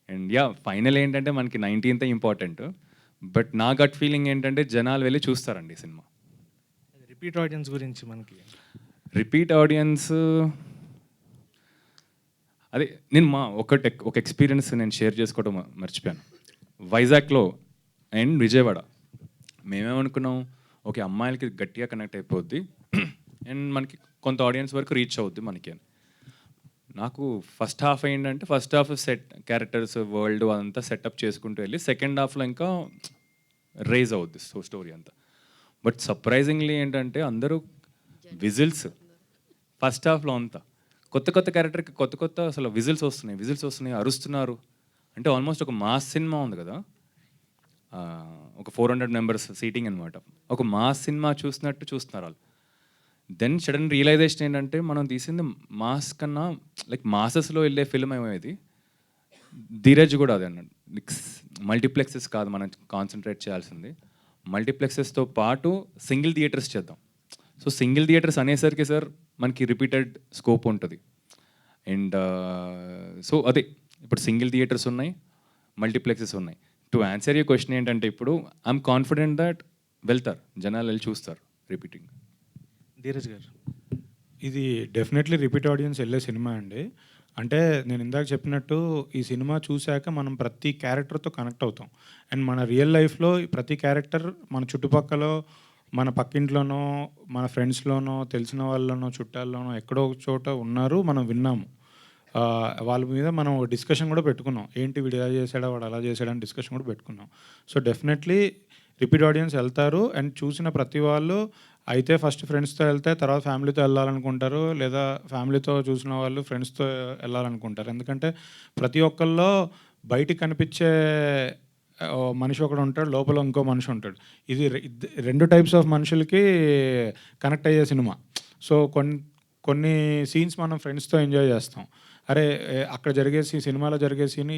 అండ్ ఫైనల్ ఏంటంటే మనకి 19th ఇంపార్టెంట్. బట్ నా గట్ ఫీలింగ్ ఏంటంటే జనాలు వెళ్ళి చూస్తారండి సినిమా. రిపీట్ ఆడియన్స్ గురించి మనకి రిపీట్ ఆడియన్స్ అదే నేను ఒక ఎక్స్పీరియన్స్ నేను షేర్ చేసుకోవడం మర్చిపోయాను. వైజాగ్లో అండ్ విజయవాడ మేమేమనుకున్నాం, ఓకే అమ్మాయిలకి గట్టిగా కనెక్ట్ అయిపోద్ది అండ్ మనకి కొంత ఆడియన్స్ వరకు రీచ్ అవుద్ది మనకి అని. నాకు ఫస్ట్ హాఫ్ ఏంటంటే first half set characters world అదంతా సెటప్ చేసుకుంటూ వెళ్ళి సెకండ్ హాఫ్లో ఇంకా రైజ్ అవుద్ది స్టోరీ అంతా. బట్ సర్ప్రైజింగ్లీ ఏంటంటే అందరూ విజిల్స్ ఫస్ట్ హాఫ్లో అంతా కొత్త క్యారెక్టర్కి కొత్త అసలు విజిల్స్ వస్తున్నాయి, అరుస్తున్నారు. అంటే ఆల్మోస్ట్ ఒక మాస్ సినిమా ఉంది కదా, ఒక 400 members సీటింగ్ అనమాట. ఒక మాస్ సినిమా చూసినట్టు చూస్తున్నారు వాళ్ళు. దెన్ సడన్ రియలైజేషన్ ఏంటంటే మనం తీసింది మాస్ కన్నా లైక్ మాసెస్లో వెళ్ళే ఫిల్మ్ ఏమేది. ధీరజ్ కూడా అదే అన్నాడు, మల్టీప్లెక్సెస్ కాదు మనం కాన్సన్ట్రేట్ చేయాల్సింది, మల్టీప్లెక్సెస్తో పాటు సింగిల్ థియేటర్స్ చేద్దాం. సో సింగిల్ థియేటర్స్ అనేసరికి సార్ మనకి రిపీటెడ్ స్కోప్ ఉంటుంది. అండ్ సో అదే ఇప్పుడు సింగిల్ థియేటర్స్ ఉన్నాయి, మల్టీప్లెక్సెస్ ఉన్నాయి. టు ఆన్సర్ యూ క్వశ్చన్ ఏంటంటే ఇప్పుడు ఐఎమ్ కాన్ఫిడెంట్ దట్ వెళ్తారు జనాలు, వెళ్ళి చూస్తారు రిపీటింగ్. ధీరజ్ గారు, ఇది డెఫినెట్లీ రిపీట్ ఆడియన్స్ వెళ్ళే సినిమా అండి. అంటే నేను ఇందాక చెప్పినట్టు ఈ సినిమా చూశాక మనం ప్రతి క్యారెక్టర్తో కనెక్ట్ అవుతాం. అండ్ మన రియల్ లైఫ్లో ప్రతి క్యారెక్టర్ మన చుట్టుపక్కల, మన పక్కింట్లోనో, మన ఫ్రెండ్స్లోనో, తెలిసిన వాళ్ళనో, చుట్టాల్లోనో ఎక్కడో ఒక చోట ఉన్నారు, మనం విన్నాము. వాళ్ళ మీద మనం డిస్కషన్ కూడా పెట్టుకున్నాం, ఏంటి వీడు ఇలా చేశాడా వాడు అలా చేశాడని డిస్కషన్ కూడా పెట్టుకున్నాం. సో డెఫినెట్లీ రిపీట్ ఆడియన్స్ వెళ్తారు. అండ్ చూసిన ప్రతి వాళ్ళు అయితే ఫస్ట్ ఫ్రెండ్స్తో వెళ్తే తర్వాత ఫ్యామిలీతో వెళ్ళాలనుకుంటారు, లేదా ఫ్యామిలీతో చూసిన వాళ్ళు ఫ్రెండ్స్తో వెళ్ళాలనుకుంటారు. ఎందుకంటే ప్రతి ఒక్కళ్ళలో బయటికి కనిపించే మనిషి ఒకడు ఉంటాడు, లోపల ఇంకో మనిషి ఉంటాడు. ఇది 2 టైప్స్ ఆఫ్ మనుషులకి కనెక్ట్ అయ్యే సినిమా. సో కొన్ని సీన్స్ మనం ఫ్రెండ్స్తో ఎంజాయ్ చేస్తాం. అరే అక్కడ జరిగే సినిమాలో జరిగే సీన్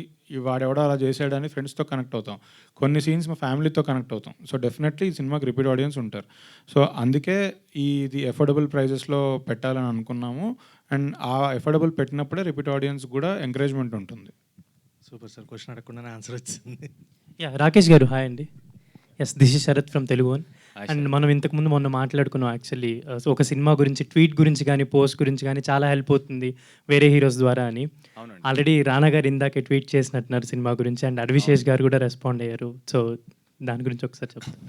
వాడెవడో అలా చేసాడని ఫ్రెండ్స్తో కనెక్ట్ అవుతాం. కొన్ని సీన్స్ మా ఫ్యామిలీతో కనెక్ట్ అవుతాం. సో డెఫినెట్లీ ఈ సినిమాకి రిపీట్ ఆడియన్స్ ఉంటారు. సో అందుకే ఇది ఎఫోర్డబుల్ ప్రైజెస్లో పెట్టాలని అనుకున్నాము. అండ్ ఆ ఎఫోర్డబుల్ పెట్టినప్పుడే రిపీట్ ఆడియన్స్ కూడా ఎంకరేజ్మెంట్ ఉంటుంది. సూపర్ సార్, క్వశ్చన్ అడగకుండానే ఆన్సర్ వచ్చింది. రాకేష్ గారు హాయ్ అండి. Yes, this is Sharath from Telugu one. And మనం ఇంతకుముందు మొన్న మాట్లాడుకున్నాం యాక్చువల్లీ ఒక సినిమా గురించి, ట్వీట్ గురించి కానీ పోస్ట్ గురించి కానీ చాలా హెల్ప్ అవుతుంది వేరే హీరోస్ ద్వారా అని. ఆల్రెడీ రానా గారు ఇందాక ట్వీట్ చేసినట్టున్నారు సినిమా గురించి, అండ్ అడ్విశేష్ గారు కూడా రెస్పాండ్ అయ్యారు. సో దాని గురించి ఒకసారి చెప్తాను.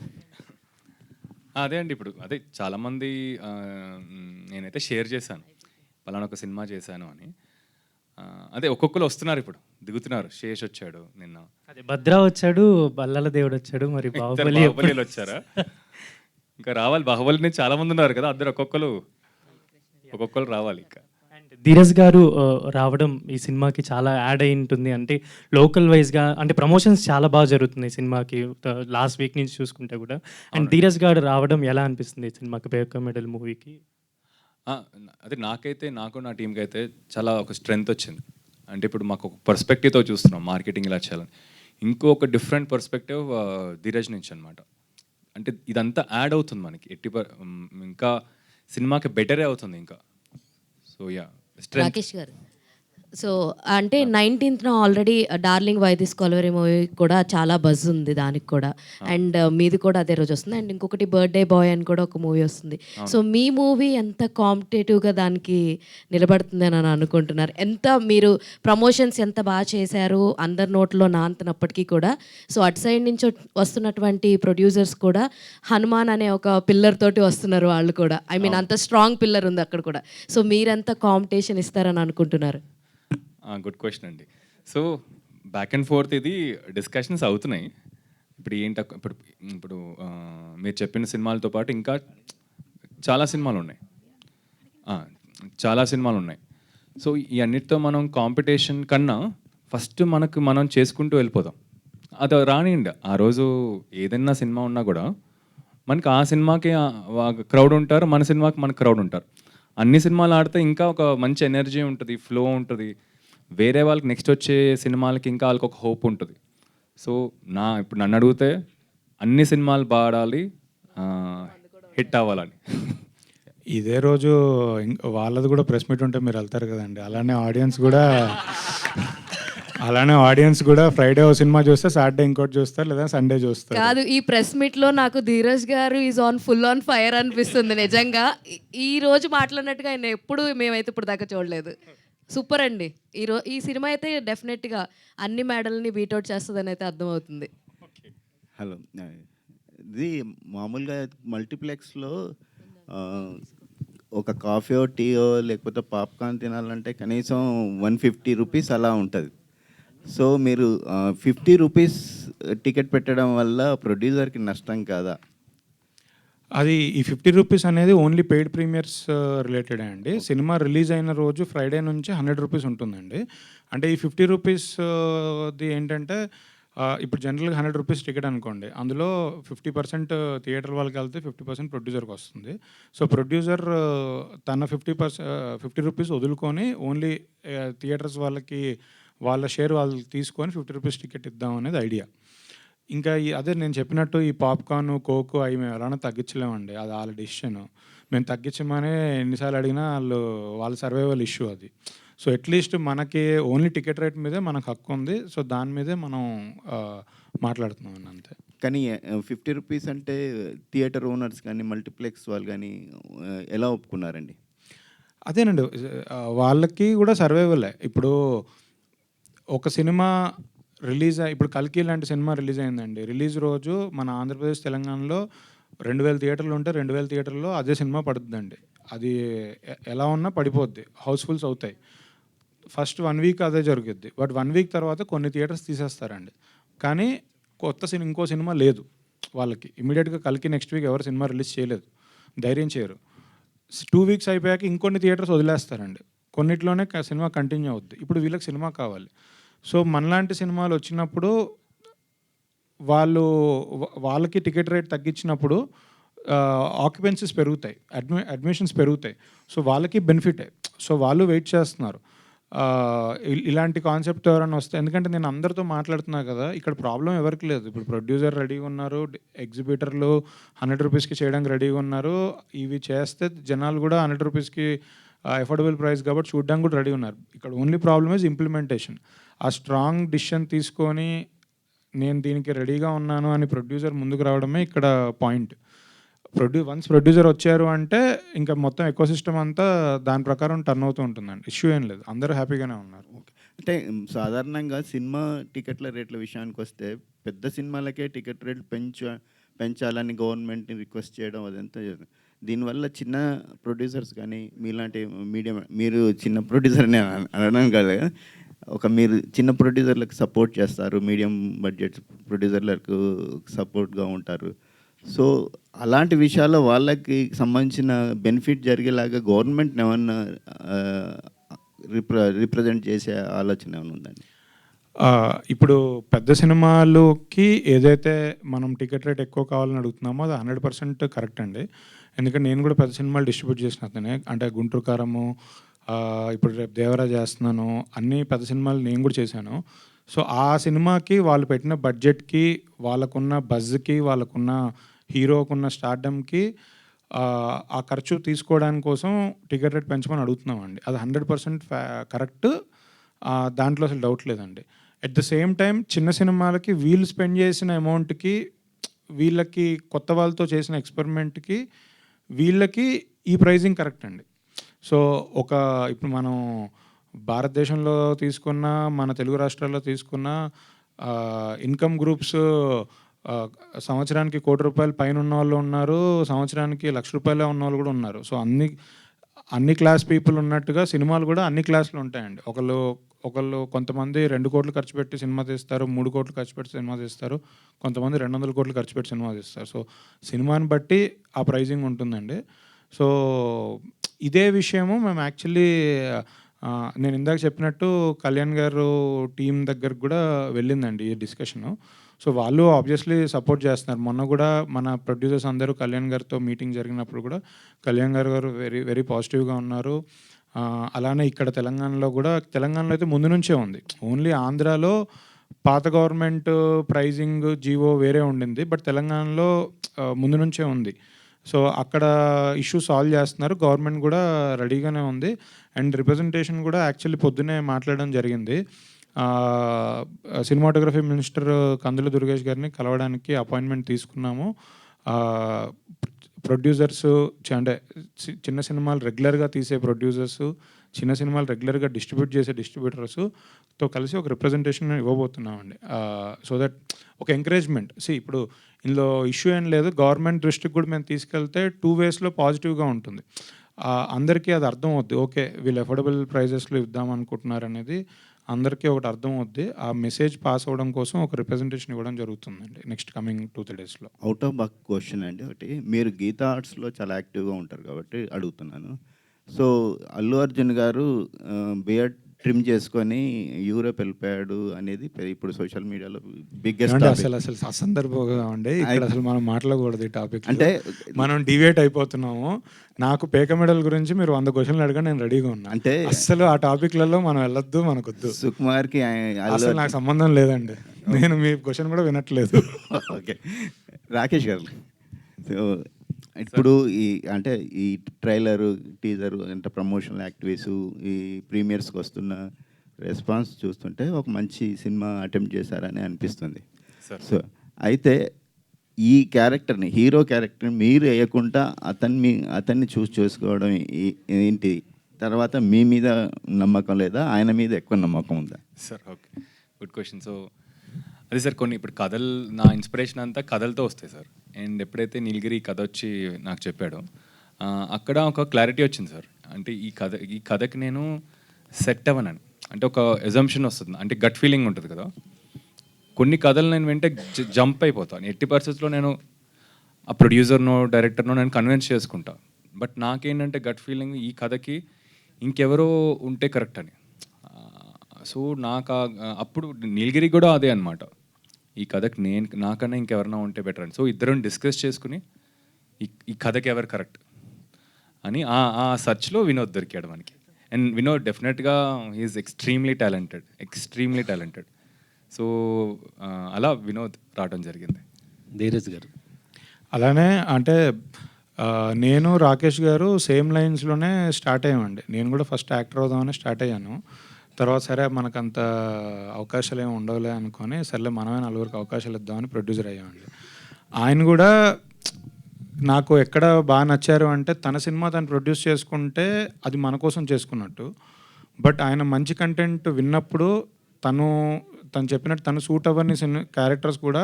అదే అండి, ఇప్పుడు అదే చాలామంది నేనైతే షేర్ చేశాను పలానా ఒక సినిమా చేశాను అని. అదే ఒక్కొక్కరు వస్తున్నారు, ఇప్పుడు దిగుతున్నారు. శేష్ వచ్చాడు నిన్న, అదే భద్రా వచ్చాడు, బల్లల దేవుడు వచ్చాడు, మరి బాహుబలి వచ్చారా? ఇంకా రావాలి, బాహుబలి నుంచి చాలా మంది ఉన్నారు కదా, అందరు ఒక్కొక్కరు రావాలి. ఇంకా ధీరజ్ గారు రావడం ఈ సినిమాకి చాలా యాడ్ అయి ఉంటుంది. అంటే లోకల్ వైజ్గా అంటే ప్రమోషన్స్ చాలా బాగా జరుగుతుంది ఈ సినిమాకి లాస్ట్ వీక్ నుంచి చూసుకుంటే కూడా. అండ్ ధీరజ్ గారు రావడం ఎలా అనిపిస్తుంది ఈ సినిమాకి, పేక మెడల్ మూవీకి? అదే నాకు నా టీంకి అయితే చాలా ఒక స్ట్రెంగ్త్ వచ్చింది. అంటే ఇప్పుడు మాకు ఒక పర్స్పెక్టివ్తో చూస్తున్నాం మార్కెటింగ్ ఇలా చేయాలని. ఇంకొక డిఫరెంట్ పర్స్పెక్టివ్ ధీరజ్ నుంచి అనమాట. అంటే ఇదంతా యాడ్ అవుతుంది మనకి, ఇంకా సినిమాకి బెటరే అవుతుంది ఇంకా. So yeah, Rakesh garu, so అంటే 19th already darling why this Kolaveri movie కూడా చాలా బజ్ ఉంది దానికి కూడా. అండ్ మీది కూడా అదే రోజు వస్తుంది. అండ్ ఇంకొకటి బర్త్డే బాయ్ అని కూడా ఒక మూవీ వస్తుంది. సో మీ మూవీ ఎంత కాంపిటేటివ్గా దానికి నిలబడుతుంది అని అనుకుంటున్నారు? ఎంత మీరు ప్రమోషన్స్ ఎంత బాగా చేశారు అందరి నోట్లో నాంతనప్పటికీ కూడా. సో అటు సైడ్ నుంచి వస్తున్నటువంటి ప్రొడ్యూసర్స్ కూడా హనుమాన్ అనే ఒక పిల్లర్ తోటి వస్తున్నారు వాళ్ళు కూడా. ఐ మీన్ అంత స్ట్రాంగ్ పిల్లర్ ఉంది అక్కడ కూడా. సో మీరెంత కాంపిటీషన్ ఇస్తారని అనుకుంటున్నారు? గుడ్ క్వశ్చన్ అండి. సో బ్యాక్ అండ్ ఫోర్త్ ఇది డిస్కషన్స్ అవుతున్నాయి. ఇప్పుడు ఇప్పుడు మీరు చెప్పిన సినిమాలతో పాటు ఇంకా చాలా సినిమాలు ఉన్నాయి. సో ఈ అన్నిటితో మనం కాంపిటీషన్ కన్నా ఫస్ట్ మనం చేసుకుంటూ వెళ్ళిపోదాం. అది రానియండి, ఆ రోజు ఏదైనా సినిమా ఉన్నా కూడా మనకి ఆ సినిమాకి క్రౌడ్ ఉంటారు, మన సినిమాకి మన క్రౌడ్ ఉంటారు. అన్ని సినిమాలు ఆడితే ఇంకా ఒక మంచి ఎనర్జీ ఉంటుంది, ఫ్లో ఉంటుంది. వేరే వాళ్ళకి నెక్స్ట్ వచ్చే సినిమాలకి ఇంకా వాళ్ళకి ఒక హోప్ ఉంటుంది. సో ఇప్పుడు నన్ను అడిగితే అన్ని సినిమాలు బాడాలి, హిట్ అవ్వాలని. ఇదే రోజు వాళ్ళది కూడా ప్రెస్ మీట్ ఉంటే మీరు వెళ్తారు కదండి. అలానే ఆడియన్స్ కూడా ఫ్రైడే ఓ సినిమా చూస్తే సాటర్డే ఇంకోటి చూస్తారు, లేదా సండే చూస్తారు. కాదు, ఈ ప్రెస్ మీట్లో నాకు ధీరజ్ గారు ఈజ్ ఫుల్ ఆన్ ఫైర్ అనిపిస్తుంది నిజంగా. ఈ రోజు మాట్లాడినట్టుగా ఆయన ఎప్పుడు మేమైతే ఇప్పుడు దాకా చూడలేదు. సూపర్ అండి. ఈ సినిమా అయితే డెఫినెట్గా అన్ని మెడల్ని బీట్అవుట్ చేస్తుందని అయితే అర్థమవుతుంది. హలో, ఇది మామూలుగా మల్టీప్లెక్స్లో ఒక కాఫీయో టీయో లేకపోతే పాప్కార్న్ తినాలంటే కనీసం 150 రూపీస్ అలా ఉంటుంది. సో మీరు 50 రూపీస్ టికెట్ పెట్టడం వల్ల ప్రొడ్యూసర్కి నష్టం కాదా? అది ఈ 50 రూపీస్ అనేది ఓన్లీ పెయిడ్ ప్రీమియర్స్ రిలేటెడ్ అండి. సినిమా రిలీజ్ అయిన రోజు ఫ్రైడే నుంచి 100 రూపీస్ ఉంటుందండి. అంటే ఈ 50 రూపీస్ది ఏంటంటే ఇప్పుడు జనరల్గా 100 రూపీస్ టికెట్ అనుకోండి, అందులో 50% థియేటర్ వాళ్ళకి వెళ్తే 50% ప్రొడ్యూసర్కి వస్తుంది. సో ప్రొడ్యూసర్ తన 50 రూపీస్ వదులుకొని ఓన్లీ థియేటర్స్ వాళ్ళకి వాళ్ళ షేర్ వాళ్ళు తీసుకొని 50 రూపీస్ టికెట్ ఇద్దాం అనేది ఐడియా. ఇంకా అదే నేను చెప్పినట్టు ఈ పాప్కార్న్, కోక్ అవి మేము ఎలానో తగ్గించలేమండి. అది వాళ్ళ డిసిషన్. మేము తగ్గించమని ఎన్నిసార్లు అడిగినా వాళ్ళ సర్వైవల్ ఇష్యూ అది. సో అట్లీస్ట్ మనకి ఓన్లీ టికెట్ రేట్ మీదే మనకు హక్కు ఉంది. సో దాని మీదే మనం మాట్లాడుతున్నాం అంతే. కానీ 50 రూపీస్ అంటే థియేటర్ ఓనర్స్ కానీ మల్టీప్లెక్స్ వాళ్ళు కానీ ఎలా ఒప్పుకున్నారండి? అదేనండి, వాళ్ళకి కూడా సర్వైవలే. ఇప్పుడు ఒక సినిమా ఇప్పుడు కల్కి లాంటి సినిమా రిలీజ్ అయిందండి. రిలీజ్ రోజు మన ఆంధ్రప్రదేశ్, తెలంగాణలో 2000 థియేటర్లు ఉంటే 2000 థియేటర్లో అదే సినిమా పడుతుందండి. అది ఎలా ఉన్నా పడిపోద్ది, హౌస్ఫుల్స్ అవుతాయి. ఫస్ట్ 1 వీక్ అదే జరుగుద్ది. బట్ 1 వీక్ తర్వాత కొన్ని థియేటర్స్ తీసేస్తారండి. కానీ ఇంకో సినిమా లేదు వాళ్ళకి. ఇమీడియట్గా కల్కి నెక్స్ట్ వీక్ ఎవరు సినిమా రిలీజ్ చేయలేదు. ధైర్యం చేయరు. 2 వీక్స్ అయిపోయాక ఇంకొన్ని థియేటర్స్ వదిలేస్తారండి. కొన్నిట్లోనే సినిమా కంటిన్యూ అవుద్ది. ఇప్పుడు వీళ్ళకి సినిమా కావాలి. సో మనలాంటి సినిమాలు వచ్చినప్పుడు వాళ్ళకి టికెట్ రేట్ తగ్గించినప్పుడు ఆక్యుపెన్సీస్ పెరుగుతాయి, అడ్మిషన్స్ పెరుగుతాయి. సో వాళ్ళకి బెనిఫిటే. సో వాళ్ళు వెయిట్ చేస్తున్నారు ఇలాంటి కాన్సెప్ట్ ఎవరైనా వస్తే. ఎందుకంటే నేను అందరితో మాట్లాడుతున్నా కదా, ఇక్కడ ప్రాబ్లం ఎవరికి లేదు. ఇప్పుడు ప్రొడ్యూసర్ రెడీగా ఉన్నారు, ఎగ్జిబిటర్లు 100 రూపీస్కి చేయడానికి రెడీగా ఉన్నారు. ఇవి చేస్తే జనాలు కూడా 100 రూపీస్కి అఫోర్డబుల్ ప్రైస్ కాబట్టి చూడడానికి కూడా రెడీ ఉన్నారు. ఇక్కడ ఓన్లీ ప్రాబ్లమ్ ఇస్ ఇంప్లిమెంటేషన్. ఆ స్ట్రాంగ్ డిసిషన్ తీసుకొని నేను దీనికి రెడీగా ఉన్నాను అని ప్రొడ్యూసర్ ముందుకు రావడమే ఇక్కడ పాయింట్. వన్స్ ప్రొడ్యూసర్ వచ్చారు అంటే ఇంకా మొత్తం ఎకోసిస్టమ్ అంతా దాని ప్రకారం టర్న్ అవుతూ ఉంటుందండి. ఇష్యూ ఏం లేదు, అందరూ హ్యాపీగానే ఉన్నారు. అంటే సాధారణంగా సినిమా టికెట్ల రేట్ల విషయానికి వస్తే పెద్ద సినిమాలకే టికెట్ రేట్లు పెంచాలని గవర్నమెంట్ని రిక్వెస్ట్ చేయడం అదంతా. దీనివల్ల చిన్న ప్రొడ్యూసర్స్ కానీ మీలాంటి మీడియం, మీరు చిన్న ప్రొడ్యూసర్ని అనడం కాదు, మీరు చిన్న ప్రొడ్యూసర్లకు సపోర్ట్ చేస్తారు, మీడియం బడ్జెట్ ప్రొడ్యూసర్లకు సపోర్ట్గా ఉంటారు. సో అలాంటి విషయాల్లో వాళ్ళకి సంబంధించిన బెనిఫిట్ జరిగేలాగా గవర్నమెంట్ని ఏమన్నా రిప్రజెంట్ చేసే ఆలోచన ఏమైనా ఉందండి? ఇప్పుడు పెద్ద సినిమాలకి ఏదైతే మనం టికెట్ రేట్ ఎక్కువ కావాలని అడుగుతున్నామో అది 100% కరెక్ట్ అండి. ఎందుకంటే నేను కూడా పెద్ద సినిమాలు డిస్ట్రిబ్యూట్ చేసిన అతనే. అంటే గుంటూరు కారము, ఇప్పుడు రేపు దేవరా చేస్తున్నాను, అన్ని పెద్ద సినిమాలు నేను కూడా చేశాను. సో ఆ సినిమాకి వాళ్ళు పెట్టిన బడ్జెట్కి, వాళ్ళకున్న బజ్కి, వాళ్ళకున్న హీరోకున్న స్టార్డమ్కి ఆ ఖర్చు తీసుకోవడానికి కోసం టికెట్ రేట్ పెంచమని అడుగుతున్నామండి. అది 100% కరెక్ట్, దాంట్లో అసలు డౌట్ లేదండి. ఎట్ ద సేమ్ టైం చిన్న సినిమాలకి వీళ్ళు స్పెండ్ చేసిన అమౌంట్కి, వీళ్ళకి కొత్త వాళ్ళతో చేసిన ఎక్స్పెరిమెంట్కి వీళ్ళకి ఈ ప్రైజింగ్ కరెక్ట్ అండి. సో ఇప్పుడు మనం భారతదేశంలో తీసుకున్న, మన తెలుగు రాష్ట్రాల్లో తీసుకున్న ఇన్కమ్ గ్రూప్స్ సంవత్సరానికి ₹1 కోటి పైన ఉన్న వాళ్ళు ఉన్నారు, సంవత్సరానికి ₹1,00,000 ఉన్న వాళ్ళు కూడా ఉన్నారు. సో అన్ని క్లాస్ పీపుల్ ఉన్నట్టుగా సినిమాలు కూడా అన్ని క్లాసులు ఉంటాయండి. ఒకళ్ళు కొంతమంది 2 కోట్లు ఖర్చు పెట్టి సినిమా తీస్తారు, 3 కోట్లు ఖర్చు పెట్టి సినిమా తీస్తారు, కొంతమంది 200 కోట్లు ఖర్చు పెట్టి సినిమా తీస్తారు. సో సినిమాని బట్టి ఆ ప్రైజింగ్ ఉంటుందండి. సో ఇదే విషయము మేము యాక్చువల్లీ నేను ఇందాక చెప్పినట్టు కళ్యాణ్ గారు టీం దగ్గరకు కూడా వెళ్ళిందండి ఈ డిస్కషను. సో వాళ్ళు ఆబ్వియస్లీ సపోర్ట్ చేస్తున్నారు. మొన్న కూడా మన ప్రొడ్యూసర్స్ అందరూ కళ్యాణ్ గారితో మీటింగ్ జరిగినప్పుడు కూడా కళ్యాణ్ గారు వెరీ వెరీ పాజిటివ్గా ఉన్నారు. అలానే ఇక్కడ తెలంగాణలో అయితే ముందు నుంచే ఉంది. ఓన్లీ ఆంధ్రాలో పాత గవర్నమెంట్ ప్రైజింగ్ జీవో వేరే ఉండింది, బట్ తెలంగాణలో ముందు నుంచే ఉంది. సో అక్కడ ఇష్యూ సాల్వ్ చేస్తున్నారు, గవర్నమెంట్ కూడా రెడీగానే ఉంది. అండ్ రిప్రజెంటేషన్ కూడా యాక్చువల్లీ పొద్దున్నే మాట్లాడడం జరిగింది. సినిమాటోగ్రఫీ మినిస్టర్ కందుల దుర్గేష్ గారిని కలవడానికి అపాయింట్మెంట్ తీసుకున్నాము. ప్రొడ్యూసర్స్ అంటే చిన్న సినిమాలు రెగ్యులర్గా తీసే ప్రొడ్యూసర్స్, చిన్న సినిమాలు రెగ్యులర్గా డిస్ట్రిబ్యూట్ చేసే డిస్ట్రిబ్యూటర్స్తో కలిసి ఒక రిప్రజెంటేషన్ ఇవ్వబోతున్నామండి. సో దట్ ఒక ఎంకరేజ్మెంట్. ఇప్పుడు ఇందులో ఇష్యూ ఏం లేదు, గవర్నమెంట్ దృష్టికి కూడా మేము తీసుకెళ్తే 2 వేస్లో పాజిటివ్గా ఉంటుంది. అందరికీ అది అర్థం అవుద్ది, ఓకే వీళ్ళు అఫోర్డబుల్ ప్రైజెస్లో ఇద్దాం అనుకుంటున్నారు అనేది అందరికీ ఒకటి అర్థం అవుద్ది. ఆ మెసేజ్ పాస్ అవ్వడం కోసం ఒక రిప్రజెంటేషన్ ఇవ్వడం జరుగుతుందండి నెక్స్ట్ కమింగ్ 2-3 డేస్లో. అవుట్ ఆఫ్ బాక్స్ క్వశ్చన్ అండి ఒకటి. మీరు గీతా ఆర్ట్స్లో చాలా యాక్టివ్గా ఉంటారు కాబట్టి అడుగుతున్నాను. సో అల్లు అర్జున్ గారు బియర్డ్ ట్రిమ్ చేసుకొని యూరోప్ వెళ్ళిపోయాడు అనేది ఇప్పుడు సోషల్ మీడియాలో బిగ్గెస్ట్ అసలు అసందర్భంగా ఉండే. ఇక్కడ అసలు మనం మాట్లాడకూడదు ఈ టాపిక్. అంటే మనం డివేట్ అయిపోతున్నాము. నాకు పేక మెడల్ గురించి మీరు 100 క్వశ్చన్లు అడగా నేను రెడీగా ఉన్నా. అంటే అసలు ఆ టాపిక్లలో మనం వెళ్ళొద్దు, మనకొద్దు. సుకుమార్కి అసలు నాకు సంబంధం లేదండి, నేను మీ క్వశ్చన్ కూడా వినట్లేదు. ఓకే రాకేష్ గారు, ఇప్పుడు ఈ ట్రైలరు, టీజరు అంటే ప్రమోషనల్ యాక్టివిటీస్, ఈ ప్రీమియర్స్కి వస్తున్న రెస్పాన్స్ చూస్తుంటే ఒక మంచి సినిమా అటెంప్ట్ చేశారని అనిపిస్తుంది. సో అయితే ఈ క్యారెక్టర్ని, హీరో క్యారెక్టర్ని మీరు వేయకుండా అతన్ని చేసుకోవడం ఏంటి? తర్వాత మీ మీద నమ్మకం లేదా, ఆయన మీద ఎక్కువ నమ్మకం ఉందా? Sir okay, good question. So అదే సార్, కొన్ని ఇప్పుడు కథలు, నా ఇన్స్పిరేషన్ అంతా కథలతో వస్తాయి సార్. అండ్ ఎప్పుడైతే నీలగిరి కథ వచ్చి నాకు చెప్పాడో అక్కడ ఒక క్లారిటీ వచ్చింది సార్. అంటే ఈ కథకి నేను సెట్ అవ్వనని, అంటే ఒక ఎజంప్షన్ వస్తుంది, అంటే గట్ ఫీలింగ్ ఉంటుంది కదా. కొన్ని కథలు నేను వెంటే జంప్ అయిపోతాను. ఎట్టి పరిస్థితుల్లో నేను ఆ ప్రొడ్యూసర్నో డైరెక్టర్నో నేను కన్విన్స్ చేసుకుంటా. బట్ నాకేంటంటే గట్ ఫీలింగ్ ఈ కథకి ఇంకెవరో ఉంటే కరెక్ట్ అని. సో నాకు అప్పుడు నీలగిరి కూడా అదే అనమాట, ఈ కథకి నాకన్నా ఇంకెవరైనా ఉంటే బెటర్ అని. సో ఇద్దరం డిస్కస్ చేసుకుని ఈ కథకి ఎవరు కరెక్ట్ అని ఆ సర్చ్లో వినోద్ దొరికాడు మనకి. అండ్ వినోద్ డెఫినెట్గా హీఈస్ ఎక్స్ట్రీమ్లీ టాలెంటెడ్. సో అలా వినోద్ రావడం జరిగింది. ధీరజ్ గారు అలానే అంటే నేను రాకేష్ గారు సేమ్ లైన్స్లోనే స్టార్ట్ అయ్యామండి. నేను కూడా ఫస్ట్ యాక్టర్ అవుదామని స్టార్ట్ అయ్యాను. తర్వాత సరే మనకంత అవకాశాలు ఏమి ఉండవులే అనుకొని సర్లే మనమే నలుగురికి అవకాశాలు ఇద్దామని ప్రొడ్యూసర్ అయ్యామండి. ఆయన కూడా నాకు ఎక్కడ బాగా నచ్చారు అంటే తన సినిమా తను ప్రొడ్యూస్ చేసుకుంటే అది మన కోసం చేసుకున్నట్టు. బట్ ఆయన మంచి కంటెంట్ విన్నప్పుడు తను చెప్పినట్టు తను సూట్ అవ్వని క్యారెక్టర్స్ కూడా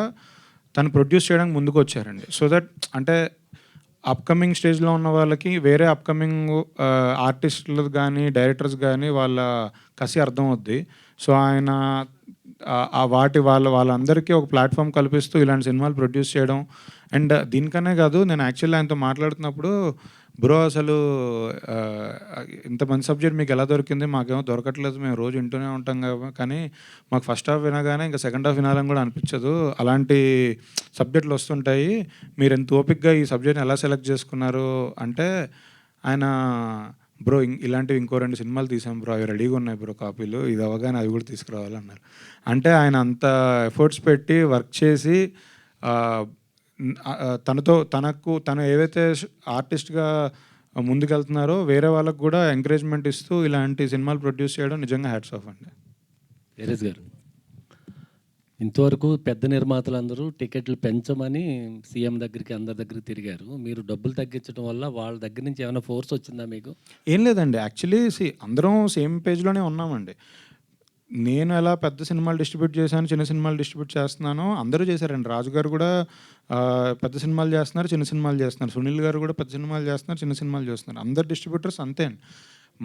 తను ప్రొడ్యూస్ చేయడానికి ముందుకు వచ్చారండి. సో దట్ అంటే అప్కమింగ్ స్టేజ్లో ఉన్న వాళ్ళకి వేరే అప్కమింగ్ ఆర్టిస్టులు కానీ డైరెక్టర్స్ కానీ వాళ్ళ కసి అర్థం అవుద్ది. సో ఆయన వాళ్ళందరికీ ఒక ప్లాట్ఫామ్ కల్పిస్తూ ఇలాంటి సినిమాలు ప్రొడ్యూస్ చేయడం. అండ్ దీనికనే కాదు, నేను యాక్చువల్లీ ఆయనతో మాట్లాడుతున్నప్పుడు బ్రో అసలు ఇంత మంచి సబ్జెక్ట్ మీకు ఎలా దొరికింది, మాకేమో దొరకట్లేదు, మేము రోజు వింటూనే ఉంటాం కదా, కానీ మాకు ఫస్ట్ హాఫ్ వినగానే ఇంకా సెకండ్ హాఫ్ వినాలని కూడా అనిపించదు, అలాంటి సబ్జెక్టులు వస్తుంటాయి, మీరు ఎంత ఓపిక్గా ఈ సబ్జెక్ట్ని ఎలా సెలెక్ట్ చేసుకున్నారు అంటే ఆయన బ్రో ఇలాంటివి ఇంకో 2 సినిమాలు తీసాం బ్రో, అవి రెడీగా ఉన్నాయి బ్రో కాపీలు, ఇది అవ్వగానే అవి కూడా తీసుకురావాలన్నారు. అంటే ఆయన అంత ఎఫర్ట్స్ పెట్టి వర్క్ చేసి తను ఏవైతే ఆర్టిస్ట్గా ముందుకెళ్తున్నారో వేరే వాళ్ళకు కూడా ఎంకరేజ్మెంట్ ఇస్తూ ఇలాంటి సినిమాలు ప్రొడ్యూస్ చేయడం నిజంగా హ్యాట్స్ ఆఫ్ అండి. ధీరజ్ గారు, ఇంతవరకు పెద్ద నిర్మాతలందరూ టికెట్లు పెంచమని సీఎం దగ్గరికి అందరి దగ్గరికి తిరిగారు. మీరు డబ్బులు తగ్గించడం వల్ల వాళ్ళ దగ్గర నుంచి ఏమైనా ఫోర్స్ వచ్చిందా మీకు? ఏం లేదండి, యాక్చువల్లీ అందరం సేమ్ పేజ్లోనే ఉన్నామండి. నేను ఎలా పెద్ద సినిమాలు డిస్ట్రిబ్యూట్ చేశాను, చిన్న సినిమాలు డిస్ట్రిబ్యూట్ చేస్తున్నానో అందరూ చేశారండి. రాజు గారు కూడా పెద్ద సినిమాలు చేస్తున్నారు, చిన్న సినిమాలు చేస్తున్నారు. సునీల్ గారు కూడా పెద్ద సినిమాలు చేస్తున్నారు, చిన్న సినిమాలు చేస్తున్నారు. అందరు డిస్ట్రిబ్యూటర్స్ అంతే అండి.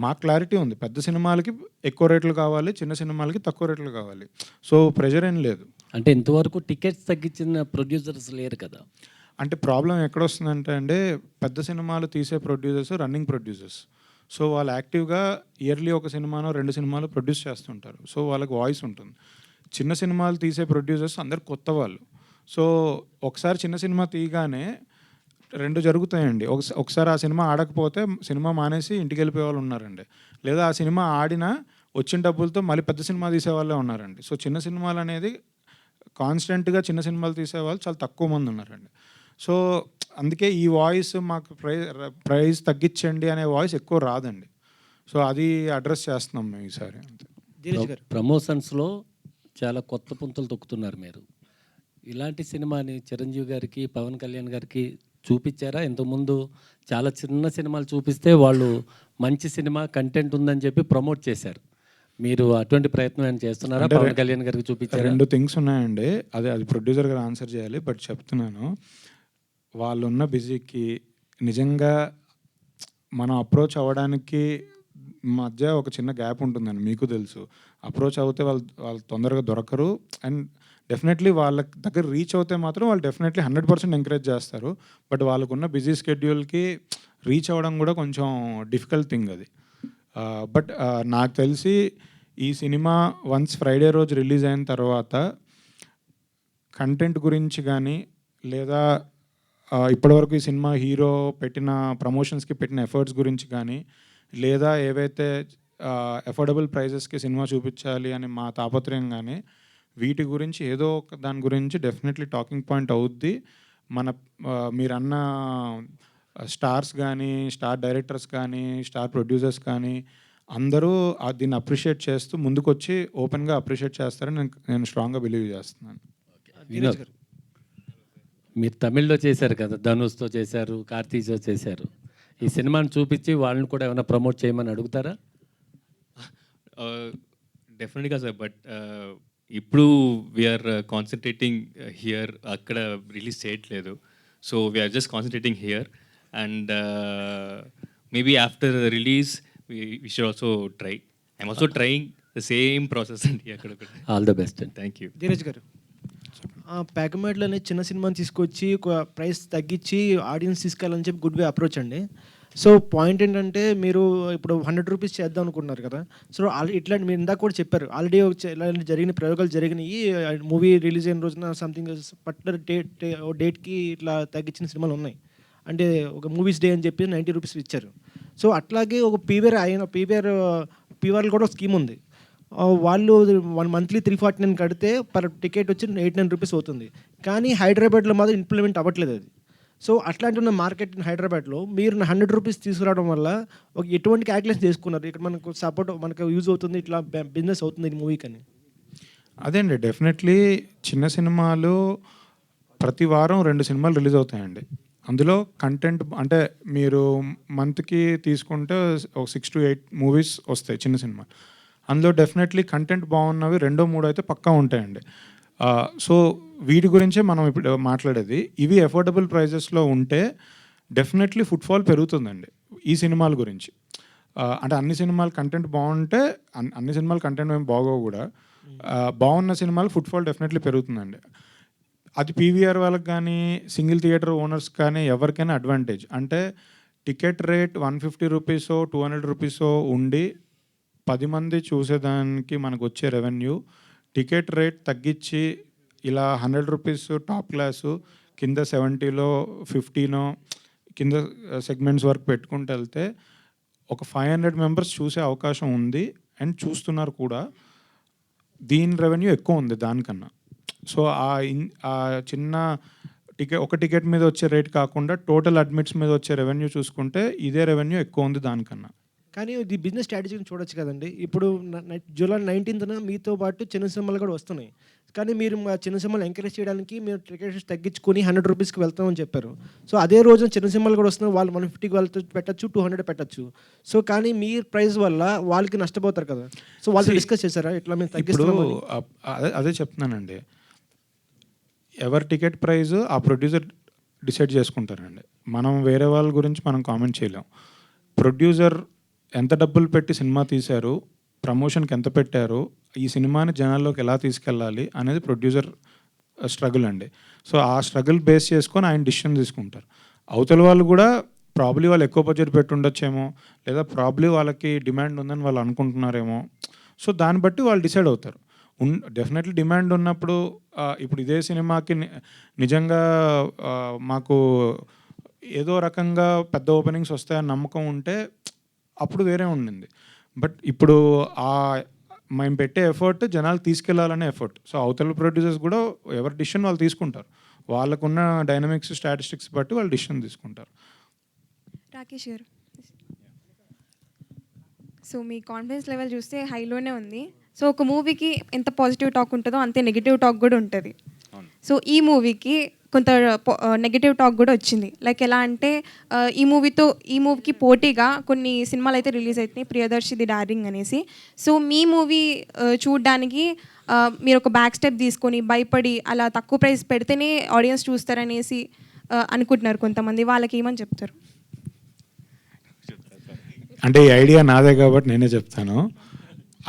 మాకు క్లారిటీ ఉంది, పెద్ద సినిమాలకి ఎక్కువ రేట్లు కావాలి, చిన్న సినిమాలకి తక్కువ రేట్లు కావాలి. సో ప్రెషర్ ఏం లేదు. అంటే ఇంతవరకు టికెట్స్ తగ్గించిన ప్రొడ్యూసర్స్ లేరు కదా. అంటే ప్రాబ్లం ఎక్కడొస్తుందంటే అండి, పెద్ద సినిమాలు తీసే ప్రొడ్యూసర్స్ రన్నింగ్ ప్రొడ్యూసర్స్. సో వాళ్ళు యాక్టివ్గా ఇయర్లీ ఒక సినిమానో 2 సినిమాలు ప్రొడ్యూస్ చేస్తుంటారు. సో వాళ్ళకి వాయిస్ ఉంటుంది. చిన్న సినిమాలు తీసే ప్రొడ్యూసర్స్ అందరు కొత్త వాళ్ళు. సో ఒకసారి చిన్న సినిమా తీయగానే 2 జరుగుతాయండి. ఒకసారి ఆ సినిమా ఆడకపోతే సినిమా మానేసి ఇంటికి వెళ్ళిపోయే వాళ్ళు ఉన్నారండి. లేదా ఆ సినిమా ఆడినా వచ్చిన డబ్బులతో మళ్ళీ పెద్ద సినిమా తీసేవాళ్ళే ఉన్నారండి. సో చిన్న సినిమాలు అనేది కాన్స్టెంట్గా చిన్న సినిమాలు తీసేవాళ్ళు చాలా తక్కువ మంది ఉన్నారండి. సో అందుకే ఈ వాయిస్ మాకు ప్రైస్ తగ్గించండి అనే వాయిస్ ఎక్కువ రాదండి. సో అది అడ్రస్ చేస్తున్నాం మేము ఈసారి. ప్రమోషన్స్లో చాలా కొత్త పుంతలు తొక్కుతున్నారు మీరు. ఇలాంటి సినిమాని చిరంజీవి గారికి, పవన్ కళ్యాణ్ గారికి చూపించారా? ఇంతకుముందు చాలా చిన్న సినిమాలు చూపిస్తే వాళ్ళు మంచి సినిమా కంటెంట్ ఉందని చెప్పి ప్రమోట్ చేశారు. మీరు అటువంటి ప్రయత్నం ఏమైనా చేస్తున్నారా? పవన్ కళ్యాణ్ గారికి చూపించారు. 2 థింగ్స్ ఉన్నాయండి. అది ప్రొడ్యూసర్ గారు ఆన్సర్ చేయాలి. బట్ చెప్తున్నాను, వాళ్ళున్న బిజీకి నిజంగా మనం అప్రోచ్ అవ్వడానికి మధ్య ఒక చిన్న గ్యాప్ ఉంటుందండి, మీకు తెలుసు. అప్రోచ్ అవుతే వాళ్ళు తొందరగా దొరకరు. అండ్ డెఫినెట్లీ వాళ్ళ దగ్గర రీచ్ అవుతే మాత్రం వాళ్ళు డెఫినెట్లీ 100% ఎంకరేజ్ చేస్తారు. బట్ వాళ్ళకున్న బిజీ స్కెడ్యూల్కి రీచ్ అవ్వడం కూడా కొంచెం డిఫికల్ట్ థింగ్ అది. బట్ నాకు తెలిసి ఈ సినిమా వన్స్ ఫ్రైడే రోజు రిలీజ్ అయిన తర్వాత కంటెంట్ గురించి కానీ, లేదా ఇప్పటివరకు ఈ సినిమా హీరో పెట్టిన ప్రమోషన్స్కి పెట్టిన ఎఫర్ట్స్ గురించి కానీ, లేదా ఏవైతే అఫోర్డబుల్ ప్రైజెస్కి సినిమా చూపించాలి అని మా తాపత్రయం కానీ, వీటి గురించి ఏదో ఒక దాని గురించి డెఫినెట్లీ టాకింగ్ పాయింట్ అవుద్ది. మీరన్న స్టార్స్ కానీ, స్టార్ డైరెక్టర్స్ కానీ, స్టార్ ప్రొడ్యూసర్స్ కానీ అందరూ దీన్ని అప్రిషియేట్ చేస్తూ ముందుకొచ్చి ఓపెన్గా అప్రిషియేట్ చేస్తారని నేను స్ట్రాంగ్గా బిలీవ్ చేస్తున్నాను. మీరు తమిళ్లో చేశారు కదా, ధనుష్తో చేశారు, కార్తీక్తో చేశారు. ఈ సినిమాని చూపించి వాళ్ళని కూడా ఏమైనా ప్రమోట్ చేయమని అడుగుతారా? డెఫినెట్గా సార్. బట్ ఇప్పుడు వీఆర్ కాన్సన్ట్రేటింగ్ హియర్, అక్కడ రిలీజ్ చేయట్లేదు. So we're just concentrating here. And maybe after release we should also try. I'm also trying the same process అండి అక్కడ. All the best. Thank you. Dheeraj గారు, ప్యాకమేడ్లో అనేది చిన్న సినిమాని తీసుకొచ్చి ఒక ప్రైస్ తగ్గించి ఆడియన్స్ తీసుకెళ్ళాలని చెప్పి గుడ్ వే అప్రోచ్ అండి. సో పాయింట్ ఏంటంటే మీరు ఇప్పుడు 100 రూపీస్ చేద్దాం అనుకున్నారు కదా. సో ఇట్లాంటి మీరు ఇందాక కూడా చెప్పారు ఆల్రెడీ ఇలాంటి జరిగిన ప్రయోగాలు జరిగినాయి. మూవీ రిలీజ్ అయిన రోజున సంథింగ్ పర్టికులర్ డేట్కి ఇట్లా తగ్గించిన సినిమాలు ఉన్నాయి. అంటే ఒక మూవీస్ డే అని చెప్పి 90 రూపీస్ ఇచ్చారు. సో అట్లాగే ఒక పీవీఆర్ కూడా ఒక స్కీమ్ ఉంది. వాళ్ళు 1 మంత్లీ 349 కడితే పర్ టికెట్ వచ్చి 89 రూపీస్ అవుతుంది. కానీ హైదరాబాద్లో మాత్రం ఇంప్లిమెంట్ అవ్వట్లేదు అది. సో అట్లాంటి ఉన్న మార్కెట్ హైదరాబాద్లో మీరు 100 రూపీస్ తీసుకురావడం వల్ల ఒక ఎటువంటి క్యాల్కులేషన్ చేసుకున్నారు ఇక్కడ మనకు సపోర్ట్ మనకు యూజ్ అవుతుంది ఇట్లా బిజినెస్ అవుతుంది ఈ మూవీకి అని? అదే అండి, డెఫినెట్లీ చిన్న సినిమాలు ప్రతి వారం 2 సినిమాలు రిలీజ్ అవుతాయండి. అందులో కంటెంట్ అంటే మీరు మంత్కి తీసుకుంటే ఒక 6 to 8 మూవీస్ వస్తాయి చిన్న సినిమా. అందులో డెఫినెట్లీ కంటెంట్ బాగున్నవి 2 3 అయితే పక్కా ఉంటాయండి. సో వీటి గురించే మనం ఇప్పుడు మాట్లాడేది. ఇవి అఫోర్డబుల్ ప్రైజెస్లో ఉంటే డెఫినెట్లీ ఫుట్ఫాల్ పెరుగుతుందండి ఈ సినిమాల గురించి. అంటే అన్ని సినిమాలు కంటెంట్ బాగుంటే అన్ని సినిమాలు కంటెంట్ ఏమి బాగోవు కూడా, బాగున్న సినిమాలు ఫుట్ఫాల్ డెఫినెట్లీ పెరుగుతుందండి. అది పీవీఆర్ వాళ్ళకి కానీ సింగిల్ థియేటర్ ఓనర్స్ కానీ ఎవరికైనా అడ్వాంటేజ్. అంటే టికెట్ రేట్ 150 రూపీసో 200 రూపీసో ఉండి 10 మంది చూసేదానికి మనకు వచ్చే రెవెన్యూ, టికెట్ రేట్ తగ్గించి ఇలా 100 రూపీస్ టాప్ క్లాసు కింద 70లో 15 కింద సెగ్మెంట్స్ వరకు పెట్టుకుంటూ వెళ్తే ఒక 500 మెంబర్స్ చూసే అవకాశం ఉంది అండ్ చూస్తున్నారు కూడా. దీని రెవెన్యూ ఎక్కువ ఉంది దానికన్నా. సో ఆ చిన్న ఒక టికెట్ మీద వచ్చే రేట్ కాకుండా టోటల్ అడ్మిట్స్ మీద వచ్చే రెవెన్యూ చూసుకుంటే ఇదే రెవెన్యూ ఎక్కువ ఉంది దానికన్నా. కానీ ఇది బిజినెస్ స్ట్రాటజీని చూడొచ్చు కదండి. ఇప్పుడు జూలై 19న మీతో పాటు చిన్న సినిమాలు కూడా వస్తున్నాయి. కానీ మీరు మా చిన్న సినిమాలు ఎంకరేజ్ చేయడానికి మీరు టికెట్స్ తగ్గించుకొని 100 రూపీస్కి వెళ్తామని చెప్పారు. సో అదే రోజున చిన్న సినిమాలు కూడా వస్తున్నాయి. వాళ్ళు 150కి పెట్టచ్చు, 200 పెట్టచ్చు. సో కానీ మీ ప్రైస్ వల్ల వాళ్ళకి నష్టపోతారు కదా. సో వాళ్ళతో డిస్కస్ చేశారా ఇట్లా మేము తగ్గిస్తున్నాము? అదే చెప్తున్నానండి, ఎవరి టికెట్ ప్రైస్ ఆ ప్రొడ్యూసర్ డిసైడ్ చేసుకుంటారండి. మనం వేరే వాళ్ళ గురించి మనం కామెంట్ చేయలేం. ప్రొడ్యూసర్ ఎంత డబ్బులు పెట్టి సినిమా తీశారు, ప్రమోషన్కి ఎంత పెట్టారు, ఈ సినిమాని జనాల్లోకి ఎలా తీసుకెళ్ళాలి అనేది ప్రొడ్యూసర్ స్ట్రగుల్ అండి. సో ఆ స్ట్రగుల్ బేస్ చేసుకొని ఆయన డిసిషన్ తీసుకుంటారు. అవతల వాళ్ళు కూడా ప్రాబ్లీ వాళ్ళు ఎక్కువ బడ్జెట్ పెట్టి ఉండొచ్చేమో, లేదా ప్రాబ్లీ వాళ్ళకి డిమాండ్ ఉందని వాళ్ళు అనుకుంటున్నారేమో. సో దాన్ని బట్టి వాళ్ళు డిసైడ్ అవుతారు. డెఫినెట్లీ డిమాండ్ ఉన్నప్పుడు ఇప్పుడు ఇదే సినిమాకి నిజంగా మాకు ఏదో రకంగా పెద్ద ఓపెనింగ్స్ వస్తాయని నమ్మకం ఉంటే అప్పుడు వేరే ఉండింది. బట్ ఇప్పుడు మేము పెట్టే ఎఫర్ట్ జనాలు తీసుకెళ్లాలనే ఎఫర్ట్. సో అవతల ప్రొడ్యూసర్స్ కూడా ఎవరి డిసిషన్ వాళ్ళు తీసుకుంటారు. వాళ్ళకున్న డైనమిక్స్ స్టాటిస్టిక్స్ బట్టి వాళ్ళు డిసిషన్ తీసుకుంటారు. రాకేష్ గారు, సో మీ కాన్ఫిడెన్స్ లెవెల్ చూస్తే హైలోనే ఉంది. సో ఒక మూవీకి ఎంత పాజిటివ్ టాక్ ఉంటుందో అంతే నెగిటివ్ టాక్ కూడా ఉంటుంది. సో ఈ మూవీకి కొంత నెగిటివ్ టాక్ కూడా వచ్చింది. లైక్ ఎలా అంటే ఈ మూవీకి పోటీగా కొన్ని సినిమాలు అయితే రిలీజ్ అవుతున్నాయి, ప్రియదర్శిది డార్లింగ్ అనేసి. సో మీ మూవీ చూడడానికి మీరు ఒక బ్యాక్ స్టెప్ తీసుకొని భయపడి అలా తక్కువ ప్రైస్ పెడితేనే ఆడియన్స్ చూస్తారనేసి అనుకుంటున్నారు కొంతమంది. వాళ్ళకి ఏమని చెప్తారు? అంటే ఈ ఐడియా నాదే కాబట్టి నేనే చెప్తాను.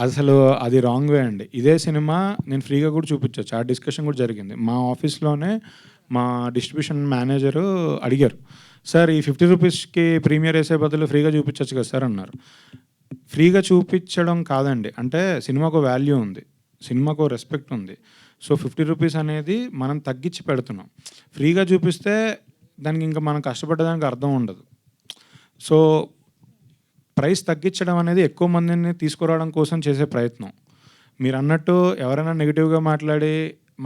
అసలు అది రాంగ్ వే అండి. ఇదే సినిమా నేను ఫ్రీగా కూడా చూపించవచ్చు. ఆ డిస్కషన్ కూడా జరిగింది. మా ఆఫీస్లోనే మా డిస్ట్రిబ్యూషన్ మేనేజరు అడిగారు, సార్ ఈ 50 రూపీస్కి ప్రీమియర్ వేసే బదులు ఫ్రీగా చూపించవచ్చు కదా సార్ అన్నారు. ఫ్రీగా చూపించడం కాదండి, అంటే సినిమాకు వాల్యూ ఉంది, సినిమాకు రెస్పెక్ట్ ఉంది. సో 50 రూపీస్ అనేది మనం తగ్గించి పెడుతున్నాం. ఫ్రీగా చూపిస్తే దానికి ఇంకా మనం కష్టపడడానికి అర్థం ఉండదు. సో ప్రైస్ తగ్గించడం అనేది ఎక్కువ మందిని తీసుకురావడం కోసం చేసే ప్రయత్నం. మీరు అన్నట్టు ఎవరైనా నెగిటివ్గా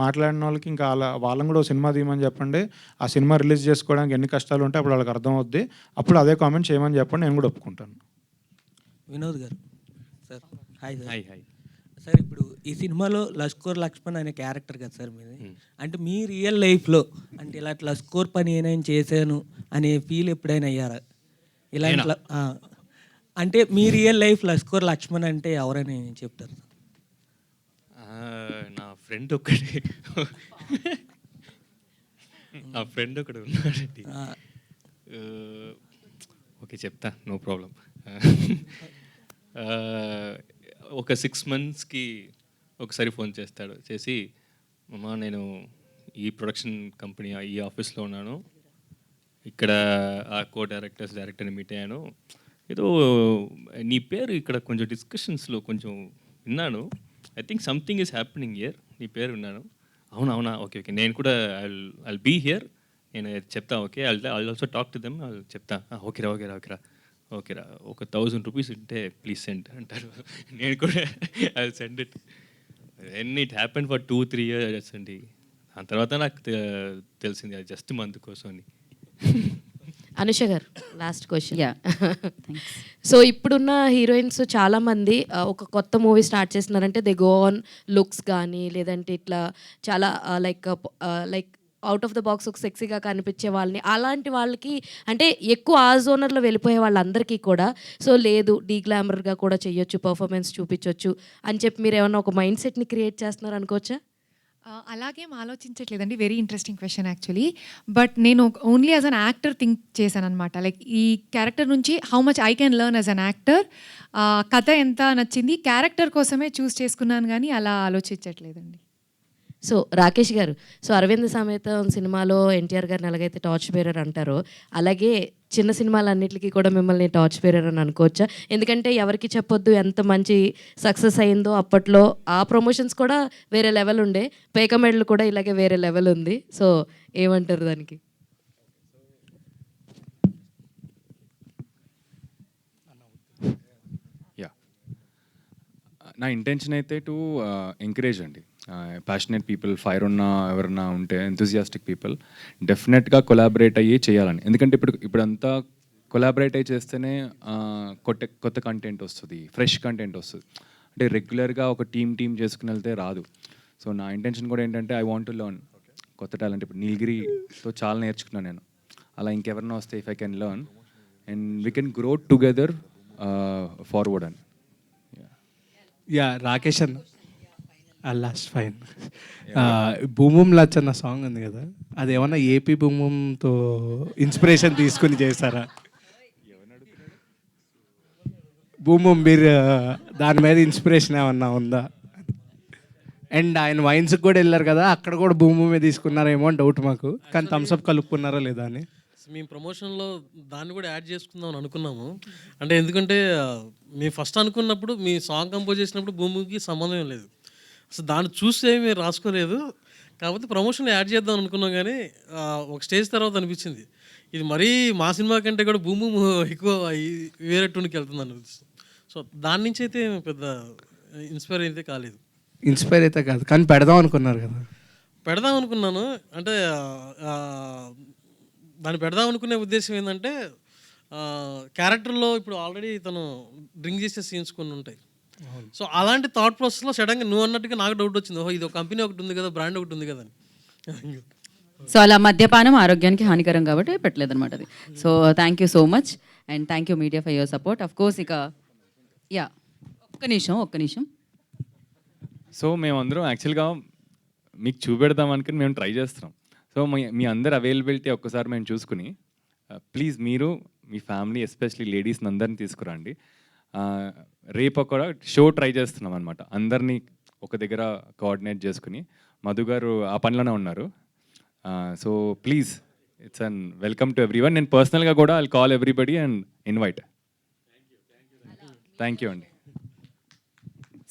మాట్లాడిన వాళ్ళకి ఇంకా వాళ్ళని కూడా సినిమా తీయమని చెప్పండి. ఆ సినిమా రిలీజ్ చేసుకోవడానికి ఎన్ని కష్టాలు ఉంటే అప్పుడు వాళ్ళకి అర్థం అవుద్ది. అప్పుడు అదే కామెంట్ చేయమని చెప్పండి, నేను కూడా ఒప్పుకుంటాను. వినోద్ గారు సార్, హాయ్ సార్. సార్ ఇప్పుడు ఈ సినిమాలో లస్కోర్ లక్ష్మణ్ అనే క్యారెక్టర్ కదా సార్ మీది. అంటే మీ రియల్ లైఫ్లో అంటే ఇలా లస్కోర్ పని ఏమైనా చేశాను అనే ఫీల్ ఎప్పుడైనా అయ్యారా? ఇలా అంటే మీ రియల్ లైఫ్ లస్కోర్ లక్ష్మణ్ అంటే ఎవరని చెప్తారు? నా ఫ్రెండ్ ఒకటి ఉన్నాడండి. ఓకే చెప్తా, నో ప్రాబ్లం. ఒక 6 monthsకి ఒకసారి ఫోన్ చేస్తాడు. చేసి, అమ్మా నేను ఈ ప్రొడక్షన్ కంపెనీ ఈ ఆఫీస్లో ఉన్నాను, ఇక్కడ ఆ డైరెక్టర్ని మీట్ అయ్యాను, ఏదో నీ పేరు ఇక్కడ కొంచెం డిస్కషన్స్లో కొంచెం విన్నాను, I think something is happening here, నీ పేరు విన్నాను. అవునా ఓకే ఓకే, నేను కూడా ఐల్ బీ హియర్, నేను చెప్తా, okay I also talk to them, చెప్తా, ఓకేరా ఒక 1000 రూపీస్ ఉంటే ప్లీజ్ సెండ్ అంటారు. నేను కూడా I send it. And it happen for 2-3 years అండి. దాని తర్వాత నాకు తెలిసింది అది జస్ట్ మంత్ కోసం అని. అనుష గారు లాస్ట్ క్వశ్చన్. సో ఇప్పుడున్న హీరోయిన్స్ చాలామంది ఒక కొత్త మూవీ స్టార్ట్ చేస్తున్నారంటే దే గో ఆన్ లుక్స్ కానీ, లేదంటే ఇట్లా చాలా like out of the box ఒక సెక్సీగా కనిపించే వాళ్ళని, అలాంటి వాళ్ళకి అంటే ఎక్కువ ఆ జోనర్లో వెళ్ళిపోయే వాళ్ళందరికీ కూడా సో లేదు డీగ్లామర్గా కూడా చేయొచ్చు, పర్ఫార్మెన్స్ చూపించవచ్చు అని చెప్పి మీరు ఏమన్నా ఒక మైండ్ సెట్ని క్రియేట్ చేస్తున్నారు అనుకోవచ్చా? అలాగేం ఆలోచించట్లేదండి. Very interesting question actually. But నేను only as an actor think చేశాను అనమాట. లైక్ ఈ క్యారెక్టర్ నుంచి how much I can learn as an actor, కథ ఎంత నచ్చింది, క్యారెక్టర్ కోసమే చూస్ చేసుకున్నాను, కానీ అలా ఆలోచించట్లేదండి. సో రాకేష్ గారు, సో అరవింద్ సమేతం సినిమాలో ఎన్టీఆర్ గారిని ఎలాగైతే టార్చ్ బేరర్ అంటారో, అలాగే చిన్న సినిమాలన్నిటికీ కూడా మిమ్మల్ని టార్చ్ బేరర్ అని అనుకోవచ్చా? ఎందుకంటే ఎవరికి చెప్పొద్దు ఎంత మంచి సక్సెస్ అయిందో అప్పట్లో, ఆ ప్రమోషన్స్ కూడా వేరే లెవెల్ ఉండే, పేక మెడల్ కూడా ఇలాగే వేరే లెవెల్ ఉంది. సో ఏమంటారు దానికి? నా ఇంటెన్షన్ అయితే టు ఎంకరేజ్ అండి, ప్యాషనేట్ పీపుల్, ఫైర్ ఉన్న ఎవరన్నా ఉంటే, ఎంతూజియాస్టిక్ పీపుల్ డెఫినెట్గా కొలాబరేట్ అయ్యి చేయాలని. ఎందుకంటే ఇప్పుడంతా కొలాబరేట్ అయ్యి చేస్తేనే కొత్త కంటెంట్ వస్తుంది, ఫ్రెష్ కంటెంట్ వస్తుంది. అంటే రెగ్యులర్గా ఒక టీమ్ చేసుకుని వెళ్తే రాదు. సో నా ఇంటెన్షన్ కూడా ఏంటంటే ఐ వాంట్ టు లెర్న్ కొత్త టాలెంట్. ఇప్పుడు నీలగిరితో చాలా నేర్చుకున్నాను నేను, అలా ఇంకెవరన్నా వస్తే if I can learn and we can grow together forward అని. రాకేష్ అన్న లాస్ట్ ఫైన్ బూమ్ లచ్ అన్న సాంగ్ ఉంది కదా, అది ఏమన్నా ఏపీ బూమ్తో ఇన్స్పిరేషన్ తీసుకుని చేస్తారా? బూమ్ మీరు దాని మీద ఇన్స్పిరేషన్ ఏమన్నా ఉందా? అండ్ ఆయన వైన్స్కి కూడా వెళ్ళారు కదా, అక్కడ కూడా భూమి తీసుకున్నారేమో అని డౌట్ మాకు, కానీ థమ్స్అప్ కలుపుకున్నారా లేదా అని. మేము ప్రమోషన్లో దాన్ని కూడా యాడ్ చేసుకుందాం అని అనుకున్నాము. అంటే ఎందుకంటే మేము ఫస్ట్ అనుకున్నప్పుడు మీ సాంగ్ కంపోజ్ చేసినప్పుడు భూమికి సంబంధం లేదు, అసలు దాన్ని చూస్తే మేము రాసుకోలేదు. కాకపోతే ప్రమోషన్లో యాడ్ చేద్దాం అనుకున్నాం, కానీ ఒక స్టేజ్ తర్వాత అనిపించింది ఇది మరీ మా సినిమా కంటే కూడా భూమి ఎక్కువ వేరే టూన్కి వెళ్తుంది అనిపిస్తుంది. సో దాని నుంచి అయితే పెద్ద ఇన్స్పైర్ అయితే కాలేదు. ఇన్స్పైర్ అయితే కాదు, కానీ పెడదాం అనుకున్నారు కదా? పెడదాం అనుకున్నాను. అంటే దాన్ని పెడదాం అనుకునే ఉద్దేశం ఏంటంటే క్యారెక్టర్లో ఇప్పుడు ఆల్రెడీ తను డ్రింక్ చేసే సీన్స్ కొన్ని ఉంటాయి. సో అలాంటి థాట్ ప్రాసెస్లో సడన్గా నువ్వు అన్నట్టుగా నాకు డౌట్ వచ్చింది, ఓహో ఇది ఒక కంపెనీ ఒకటి ఉంది కదా, బ్రాండ్ ఒకటి ఉంది కదా అని. సో అలా మద్యపానం ఆరోగ్యానికి హానికరం కాబట్టి పెట్టలేదన్నమాట అది. So thank you so much and thank you media for your support. Of course ఇక ఒక్క నిమిషం. సో మేమందరం యాక్చువల్గా మీకు చూపెడదాం అనుకుని మేము ట్రై చేస్తున్నాం. సో మీ అందరు అవైలబిలిటీ ఒక్కసారి మేము చూసుకుని ప్లీజ్ మీరు మీ ఫ్యామిలీ ఎస్పెషలీ లేడీస్ని అందరినీ తీసుకురండి. రేపు ఒక షో ట్రై చేస్తున్నాం అనమాట, అందరినీ ఒక దగ్గర కోఆర్డినేట్ చేసుకుని. మధు గారు ఆ పనిలోనే ఉన్నారు. So please it's an welcome to every one. నేను పర్సనల్గా కూడా I'll call everybody and invite. Thank you అండి.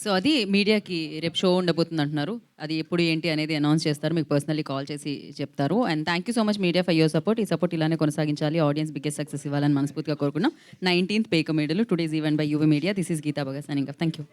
సో అది మీడియాకి రేపు షో ఉండబోతుంది అంటున్నారు, అది ఎప్పుడు ఏంటి అనేది అనౌన్స్ చేస్తారు, మీకు పర్సనల్లీ కాల్ చేసి చెప్తారు. And thank you so much media for your support. ఈ సపోర్ట్ ఇలానే కొనసాగించాలి, ఆడియన్స్ బిగ్గెస్ట్ సక్సెస్ ఇవ్వాలని మనస్ఫూర్తిగా కోరుకున్నాం. 19th Peka Medalu today's event by UV media. This is Geetha Bhagat signing off. Thank you.